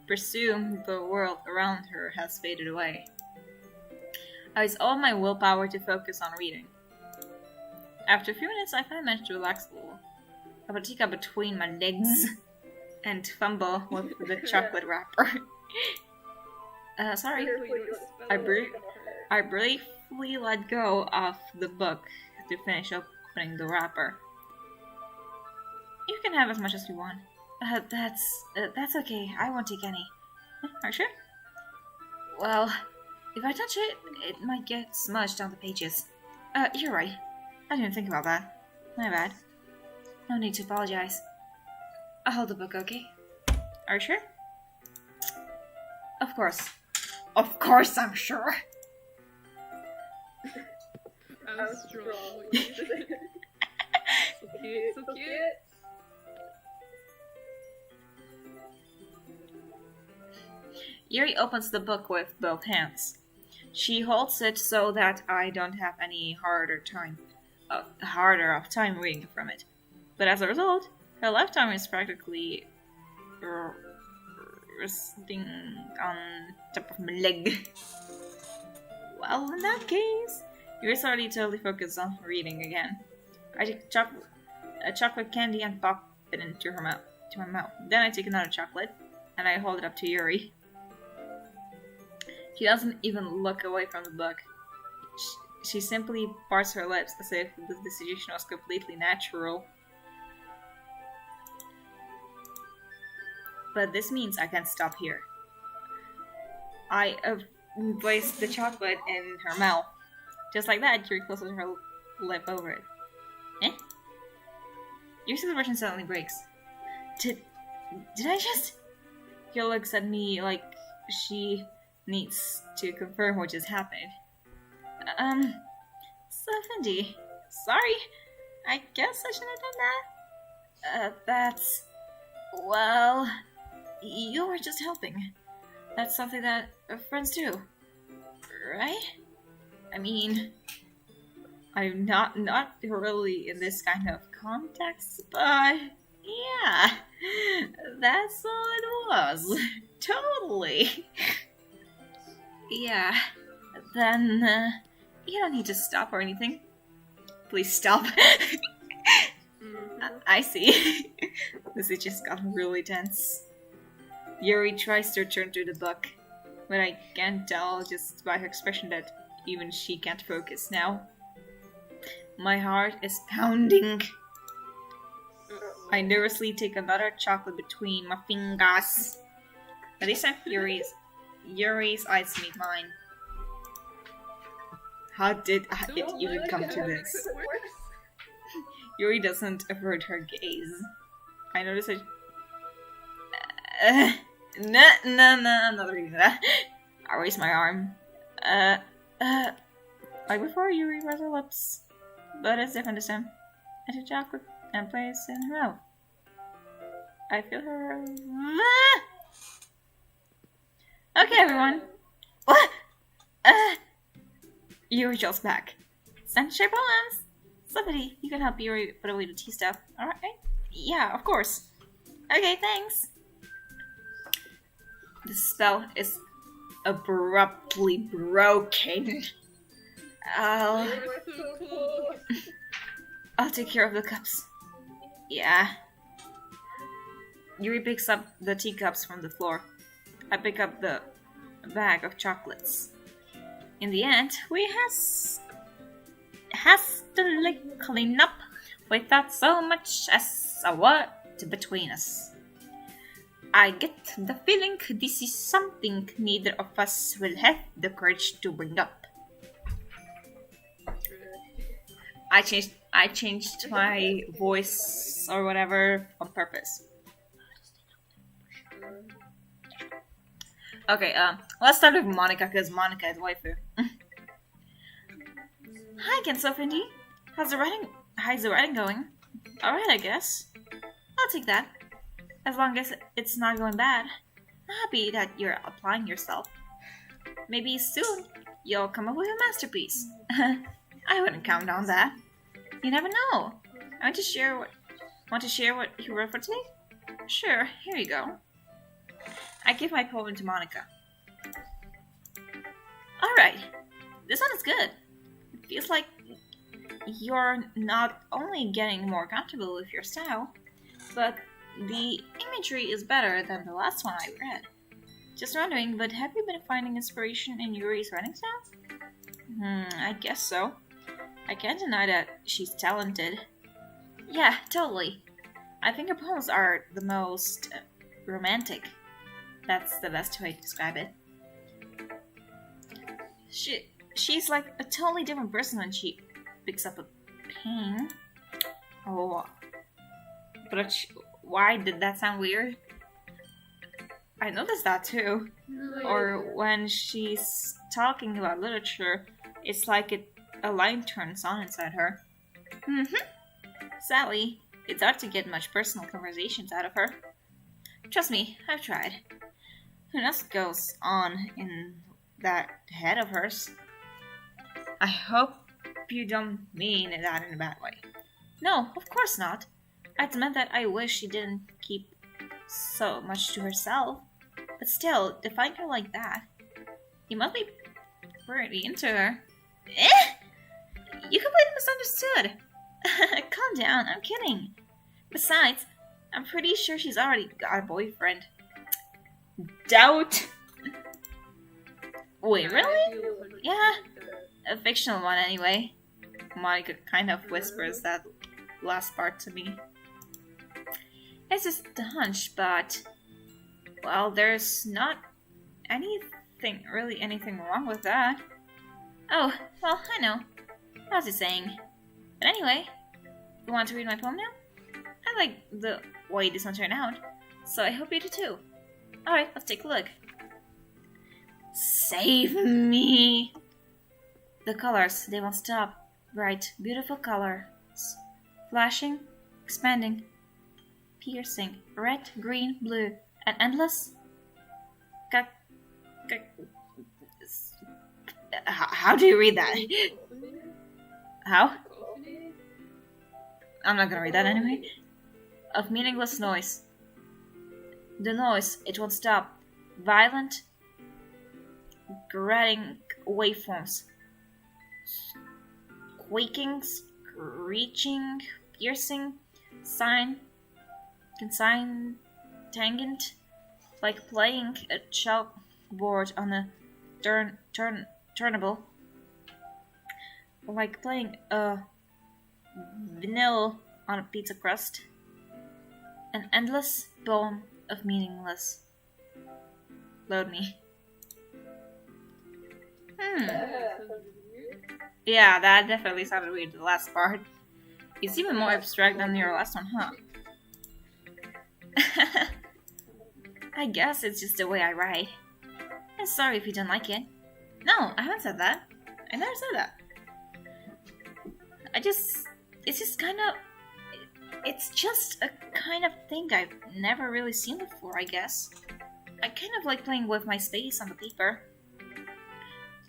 presume the world around her has faded away. I use all my willpower to focus on reading. After a few minutes, I finally managed to relax a little. I put a teacup between my legs and fumble with the chocolate wrapper. Sorry. I briefly let go of the book to finish opening the wrapper. You can have as much as you want. That's okay. I won't take any. Are you sure? Well, if I touch it, it might get smudged on the pages. You're right. I didn't think about that. My bad. No need to apologize. I'll hold the book, okay? Are you sure? Of course. Of course I'm sure. I'm strong. So cute, so cute. Yuri opens the book with both hands. She holds it so that I don't have any harder of time reading from it. But as a result, her lifetime is practically resting on top of my leg. Well, in that case, Yuri's already totally focused on reading again. I take a chocolate candy and pop it into my mouth. Then I take another chocolate and I hold it up to Yuri. She doesn't even look away from the book. She simply parts her lips as if the situation was completely natural. But this means I can't stop here. I place the chocolate in her mouth. Just like that, Yuri closes her lip over it. Eh? Yuri's expression suddenly breaks. Did I just? Yuri looks at me like she needs to confirm what just happened. So Fendi, sorry. I guess I shouldn't have done that. Well, you were just helping. That's something that friends do, right? I mean, I'm not really in this kind of context, but yeah, that's all it was. Totally. Yeah, then you don't need to stop or anything. Please stop. I see. This has just gotten really tense. Yuri tries to return to the book, but I can't tell just by her expression that even she can't focus now. My heart is pounding. I nervously take another chocolate between my fingers. But this time Yuri's eyes meet mine. How did it even come to this? Yuri doesn't avert her gaze. I notice that. No, I'm not reading that. I raise my arm. Like before, Yuri wears her lips. But it's different this time. I take chocolate and place it in her mouth. I feel her. Okay, everyone. What? Yuri jolts back. Sunshine poems! Somebody, you can help Yuri put away the tea stuff. Alright? Yeah, of course. Okay, thanks. The spell is abruptly broken. I'll take care of the cups. Yeah. Yuri picks up the teacups from the floor. I pick up the hastily clean up without so much as a word between us. I get the feeling this is something neither of us will have the courage to bring up. I changed my voice or whatever on purpose. Okay, let's start with Monica because Monica is waifu. Hi, Kenso Findy. How's the writing going? Alright, I guess. I'll take that. As long as it's not going bad. I'm happy that you're applying yourself. Maybe soon you'll come up with a masterpiece. I wouldn't count on that. You never know. Want to share what you wrote for today? Sure, here you go. I give my poem to Monica. Alright, this one is good. It feels like you're not only getting more comfortable with your style, but the imagery is better than the last one I read. Just wondering, but have you been finding inspiration in Yuri's writing style? I guess so. I can't deny that she's talented. Yeah, totally. I think her poems are the most romantic. That's the best way to describe it. She's like a totally different person when she picks up a pen. Oh, but why did that sound weird? I noticed that too. Or when she's talking about literature, it's like a line turns on inside her. Sadly, it's hard to get much personal conversations out of her. Trust me, I've tried. Who knows what goes on in that head of hers? I hope you don't mean that in a bad way. No, of course not. I meant that I wish she didn't keep so much to herself. But still, to find her like that, you must be pretty into her. You completely misunderstood. Calm down, I'm kidding. Besides, I'm pretty sure she's already got a boyfriend. Doubt. Wait, really? Yeah, a fictional one anyway. Monica kind of whispers that last part to me. It's just a hunch, but well, there's not anything wrong with that. Oh, well, I know. I was just saying. But anyway, you want to read my poem now? I like the way this one turned out, so I hope you do too. Alright, let's take a look. Save me! The colors, they won't stop. Bright, beautiful colors. Flashing, expanding, piercing, red, green, blue, and endless. How do you read that? How? I'm not gonna read that anyway. Of meaningless noise. The noise, it won't stop. Violent, grating waveforms. Quaking, screeching, piercing, tangent, like playing a chalkboard on a turnable, like playing a vinyl on a pizza crust. An endless poem of meaningless. Load me. Yeah, that definitely sounded weird, the last part. It's even more abstract than your last one, huh? I guess it's just the way I write. I'm sorry if you don't like it. No, I haven't said that. I never said that. It's just a kind of thing I've never really seen before, I guess. I kind of like playing with my space on the paper.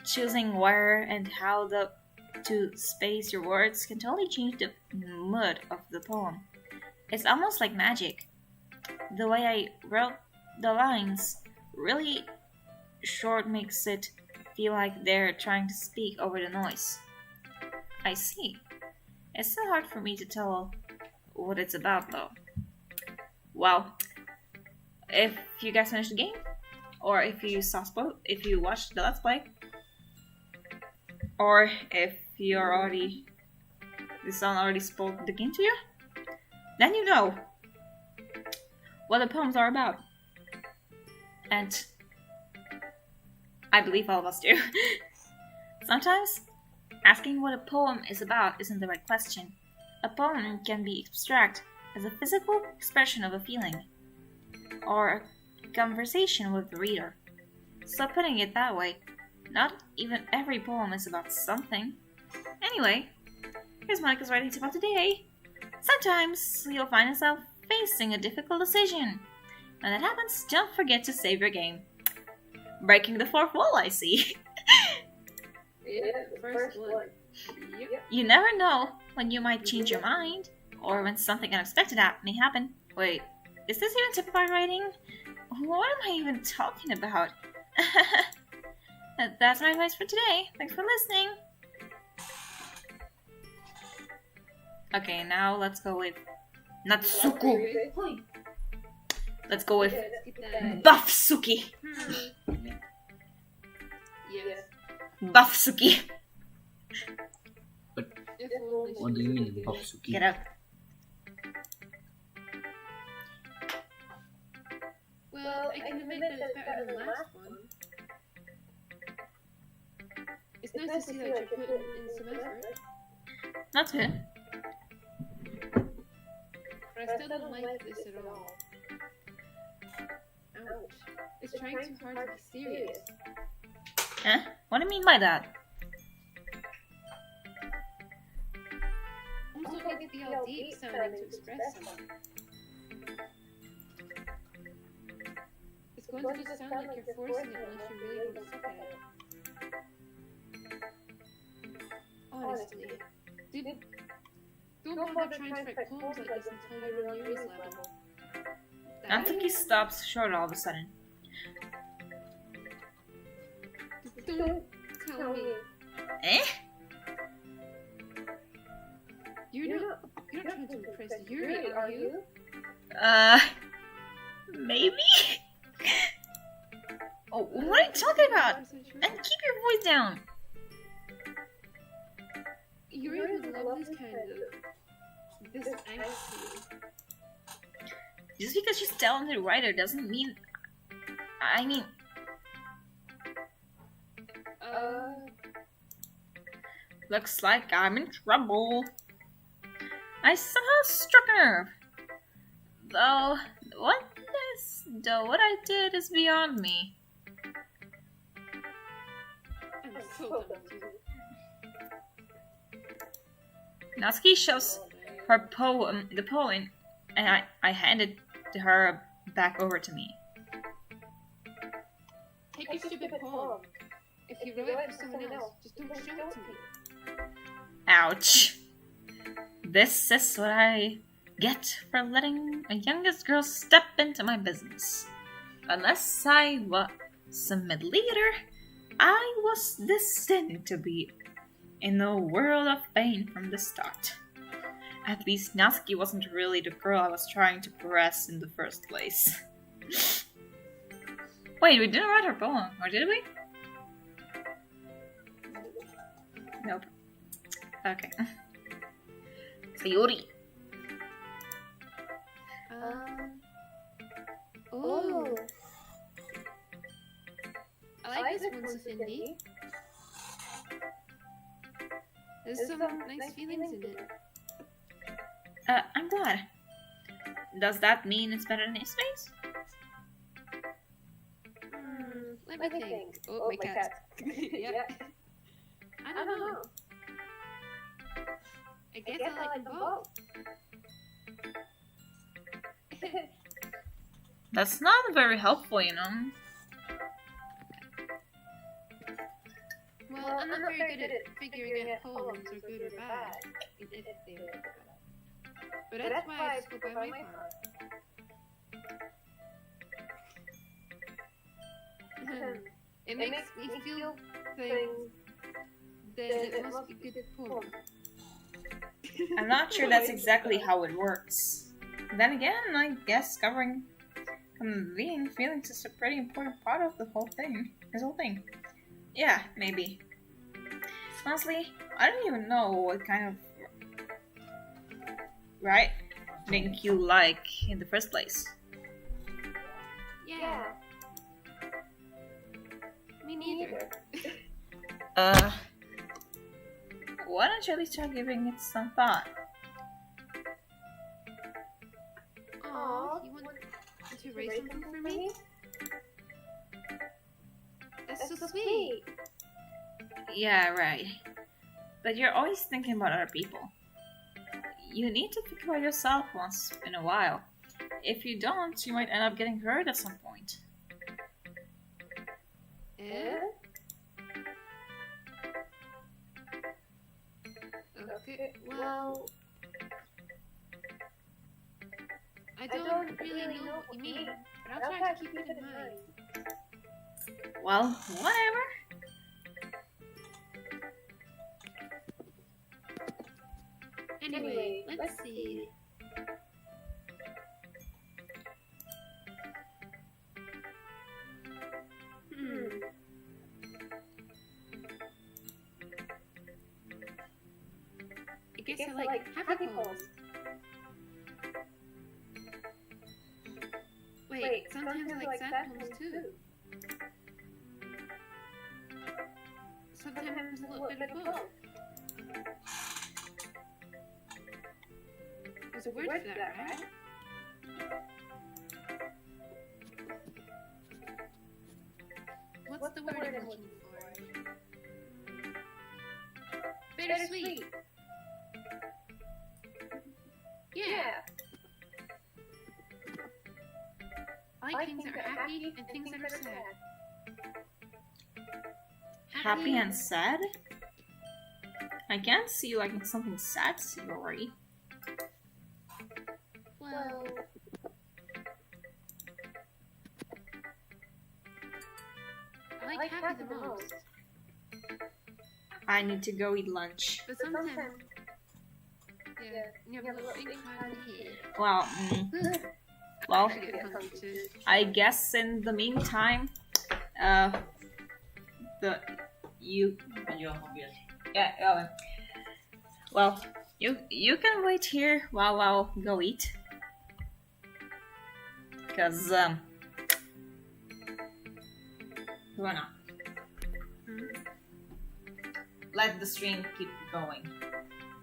Choosing where and how to space your words can totally change the mood of the poem. It's almost like magic. The way I wrote the lines really short makes it feel like they're trying to speak over the noise. I see. It's so hard for me to tell what it's about though. Well, if you guys finished the game, or if you watched the Let's Play, or if you're already Did someone already spoke the game to you? Then you know what the poems are about. And I believe all of us do. Sometimes, asking what a poem is about isn't the right question. A poem can be abstract as a physical expression of a feeling, or a conversation with the reader. So putting it that way, not even every poem is about something. Anyway, here's Monica's writing tip of the day. Sometimes you'll find yourself facing a difficult decision. When that happens, don't forget to save your game. Breaking the fourth wall, I see. Yeah, first one. Yep. You never know when you might change your mind, or when something unexpected may happen. Wait, is this even typical writing? What am I even talking about? That's my advice for today. Thanks for listening. Okay, now let's go with Natsuko. Let's go with Buffsuki. Yes. Buffsuki. What do you mean, Buffsuki? Get out. Well, I can admit that it's better than the last one. It's nice to see that you're putting in some effort, That's good. but I still don't like this at all. Ouch. It's trying too hard to be serious. Huh? What do you mean by that? Almost like it be all deep sounding to express something. It's going to just sound like you're forcing it unless you really want to suck at it. Honestly, don't bother trying to write poems like this until you're on Yuri's level. Natsuki stops short all of a sudden. Don't tell me. Eh? You're not trying to impress Yuri, are you? Maybe? Oh, what are you talking about? And keep your voice down. Yuri would love this kind of... this angsty. Just because she's a talented writer doesn't mean... I mean... Looks like I'm in trouble. I somehow struck a nerve. Though what I did is beyond me. I'm so done with you. Natsuki shows her the poem, and I hand it to her back over to me. Take your stupid poem. If you wrote it for someone else, just don't show it to me. Ouch. This is what I get for letting a youngest girl step into my business. Unless I was a mid-leader, I was destined to be in a world of pain from the start. At least Natsuki wasn't really the girl I was trying to caress in the first place. Wait, we didn't write her poem, or did we? Nope. Okay. Sayori. Oh. I like this one, Cindy. There's some nice feelings in it. I'm glad. Does that mean it's better than yesterday's? Let me think. Oh, my cat. Yep. I don't know. I guess I like them both. That's not very helpful, you know. Well, I'm not very good at figuring out poems are good or bad, if they were good. But that's why I just go by my heart. It makes me feel things, then it must be good poem. I'm not sure that's exactly how it works. Then again, I guess conveying feelings is a pretty important part of the whole thing. This whole thing. Yeah, maybe. Honestly, I don't even know what kind of right? Think you like in the first place. Yeah. Me neither. Why don't you at least try giving it some thought? Aw, you want to raise something for me? That's so sweet. Yeah, right. But you're always thinking about other people. You need to think about yourself once in a while. If you don't, you might end up getting hurt at some point. Okay, well... I don't really know what you mean, but I'll try to keep it in mind. Well, whatever. Anyway, let's see. I guess I like happy poems. Wait, sometimes I like sad poems too. Sometimes a little bit of both. There's a word for that, right? What's the word I'm looking for? Bittersweet. Yeah. I like things that are happy and things that are sad. Happy and sad? I can't see you liking something sad, Sayori. Well... I like happy the most. I need to go eat lunch. But sometimes... Yeah, you have a little big cloud in the head. Well, well, I get hungry too. I guess in the meantime, you well, you can wait here while I'll go eat. Cause why not? Let the stream keep going.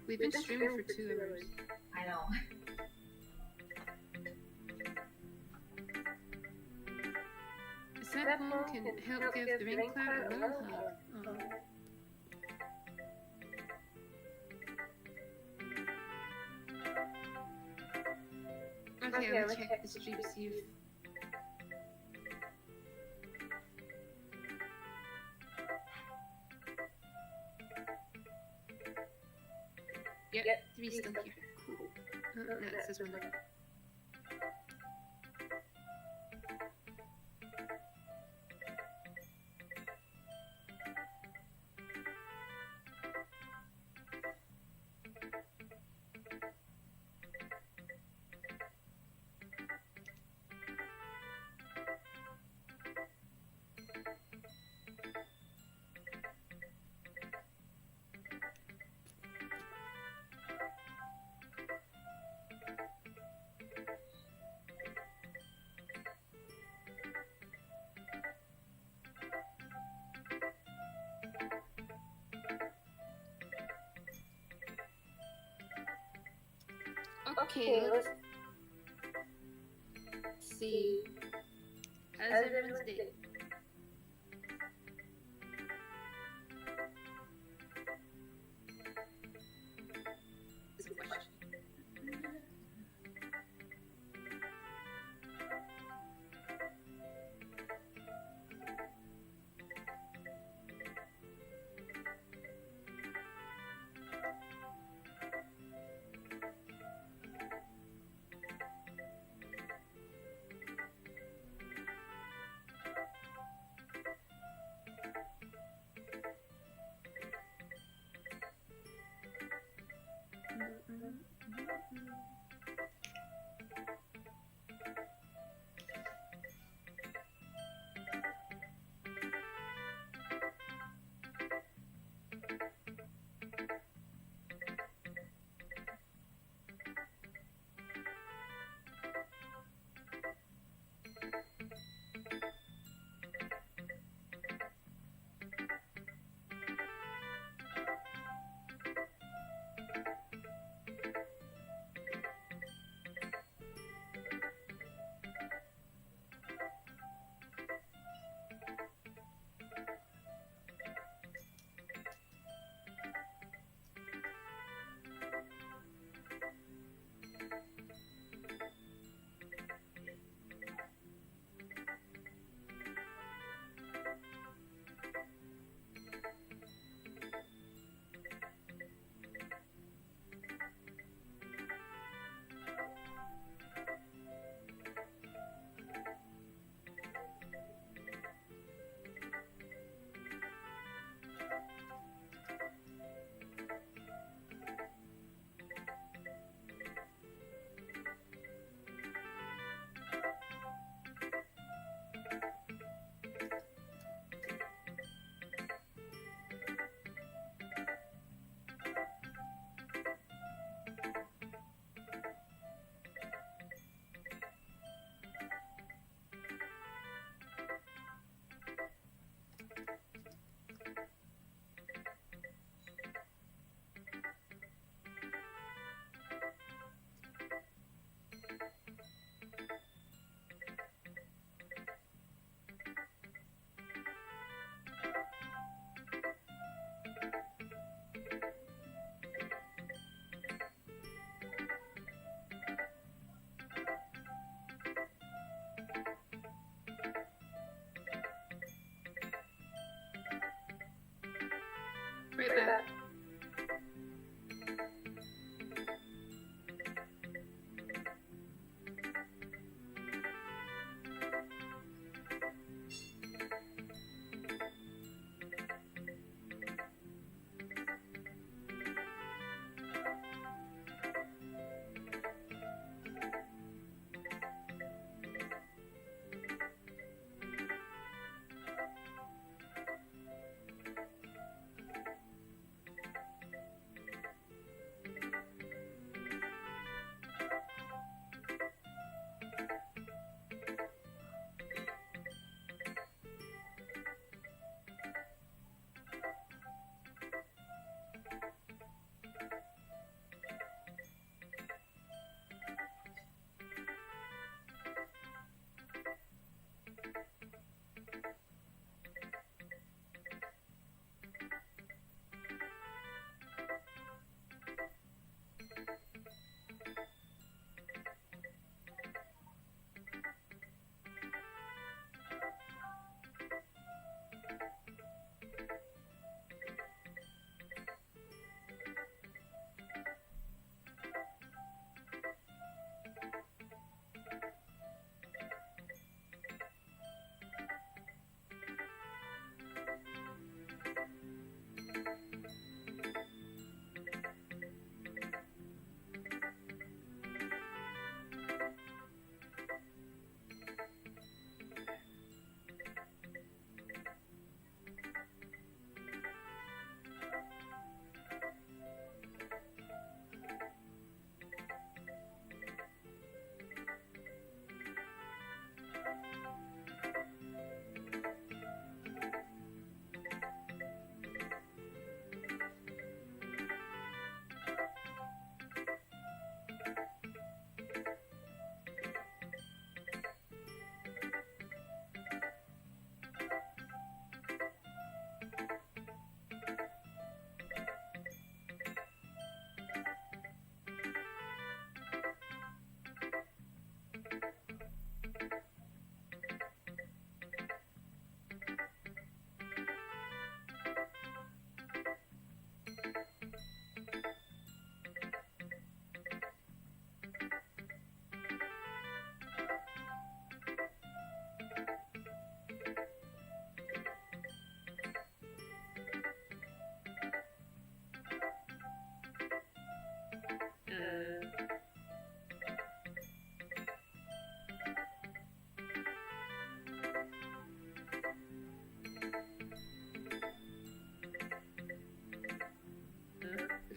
We've been streaming for 2 hours. I know. That poem can help give the rain cloud a little hug. Okay, I'll check the stream, see if... Yep, 3 still here. Cool. No, it says 1. Okay, let's see. How's everyone's day? Is a question.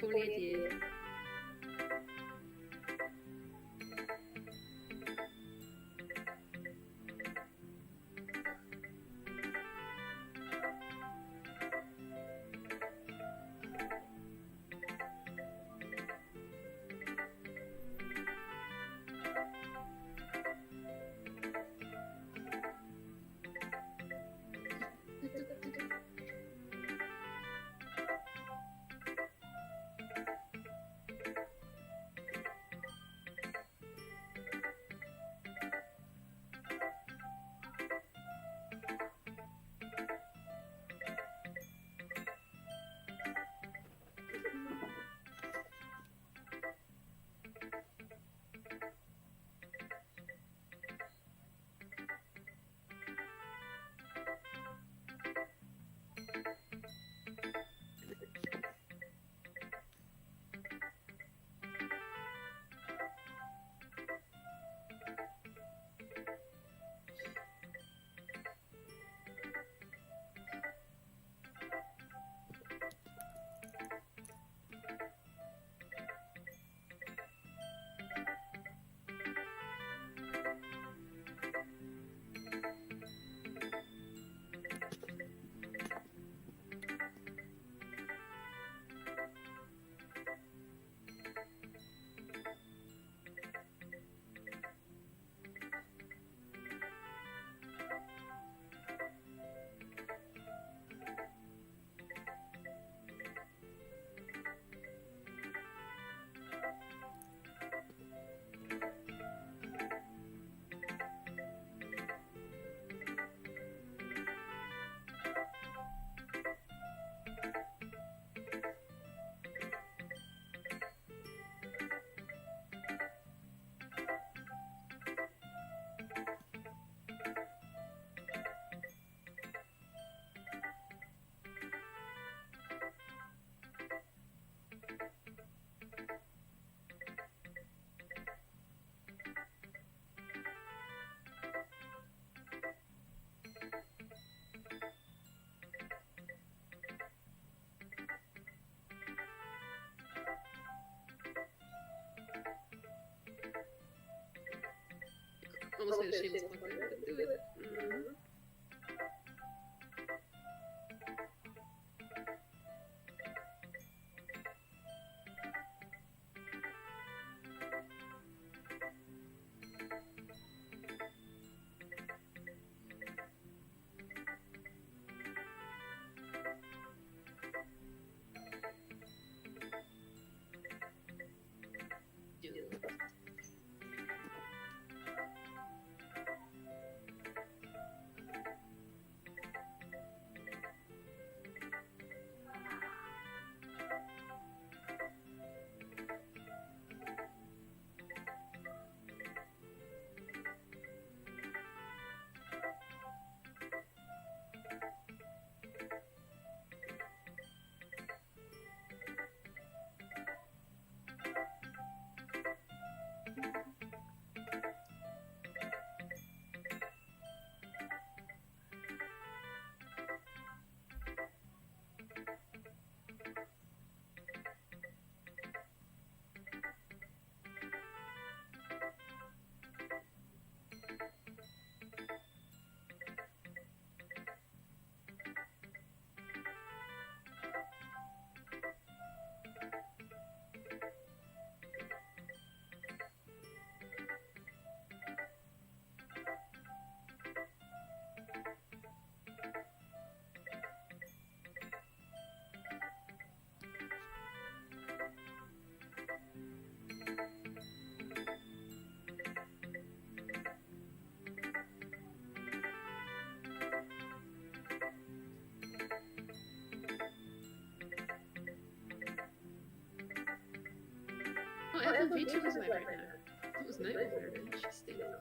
Forget. Almost made a shameless plug there, but do it. Oh, FMV2 is right now. It was night with her, and she's standing there.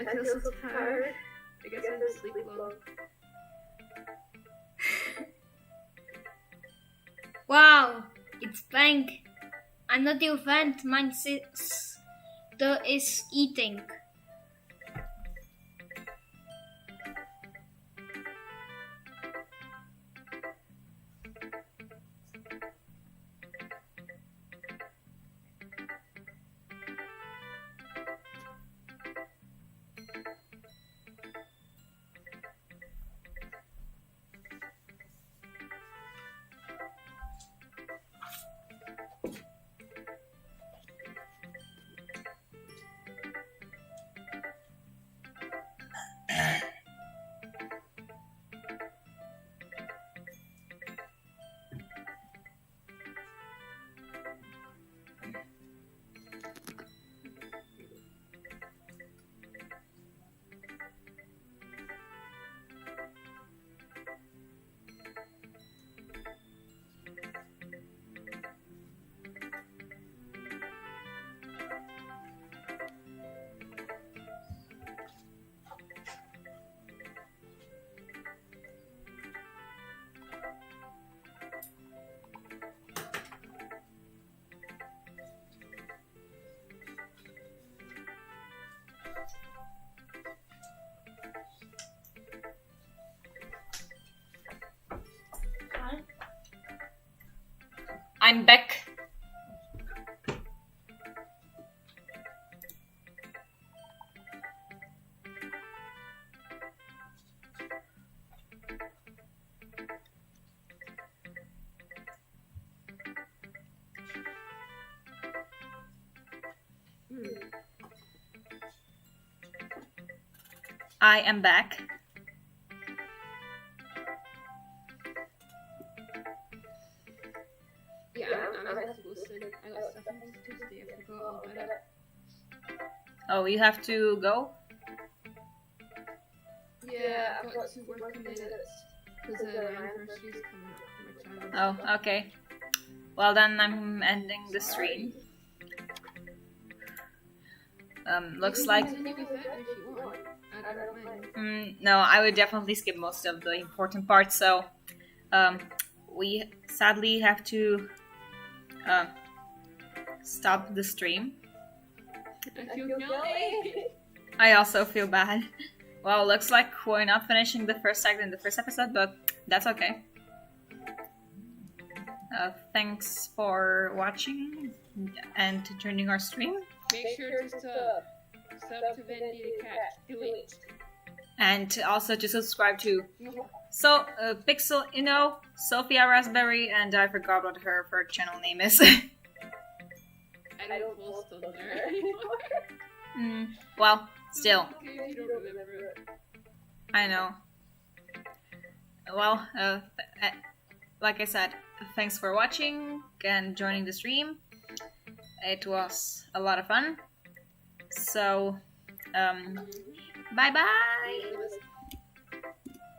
I feel so tired. I guess I have to sleep long. Wow, it's blank. I'm not the event. Mine is eating. I'm back. I am back. Yeah, I have to go sleep. I got stuff on Tuesday. I forgot all about it. Oh, you have to go? Yeah, I've got to work in minutes because the anniversary's coming up for my channel. Oh, okay. Well, then I'm ending the stream. Looks like... Continue with it if you want. I don't mind. No, I would definitely skip most of the important parts, so... we sadly have to... stop the stream. I feel guilty. I also feel bad. Well, looks like we're not finishing the first act in the first episode, but that's okay. Thanks for watching and joining our stream. Make sure to sub to Vendy the Cat. Do it. And also to subscribe to Pixel Inoue, Sophia Raspberry, and I forgot what her channel name is. I don't post on there anymore. Well, still. Okay, if you don't remember it. I know. Well, like I said, thanks for watching and joining the stream. It was a lot of fun. So, bye-bye!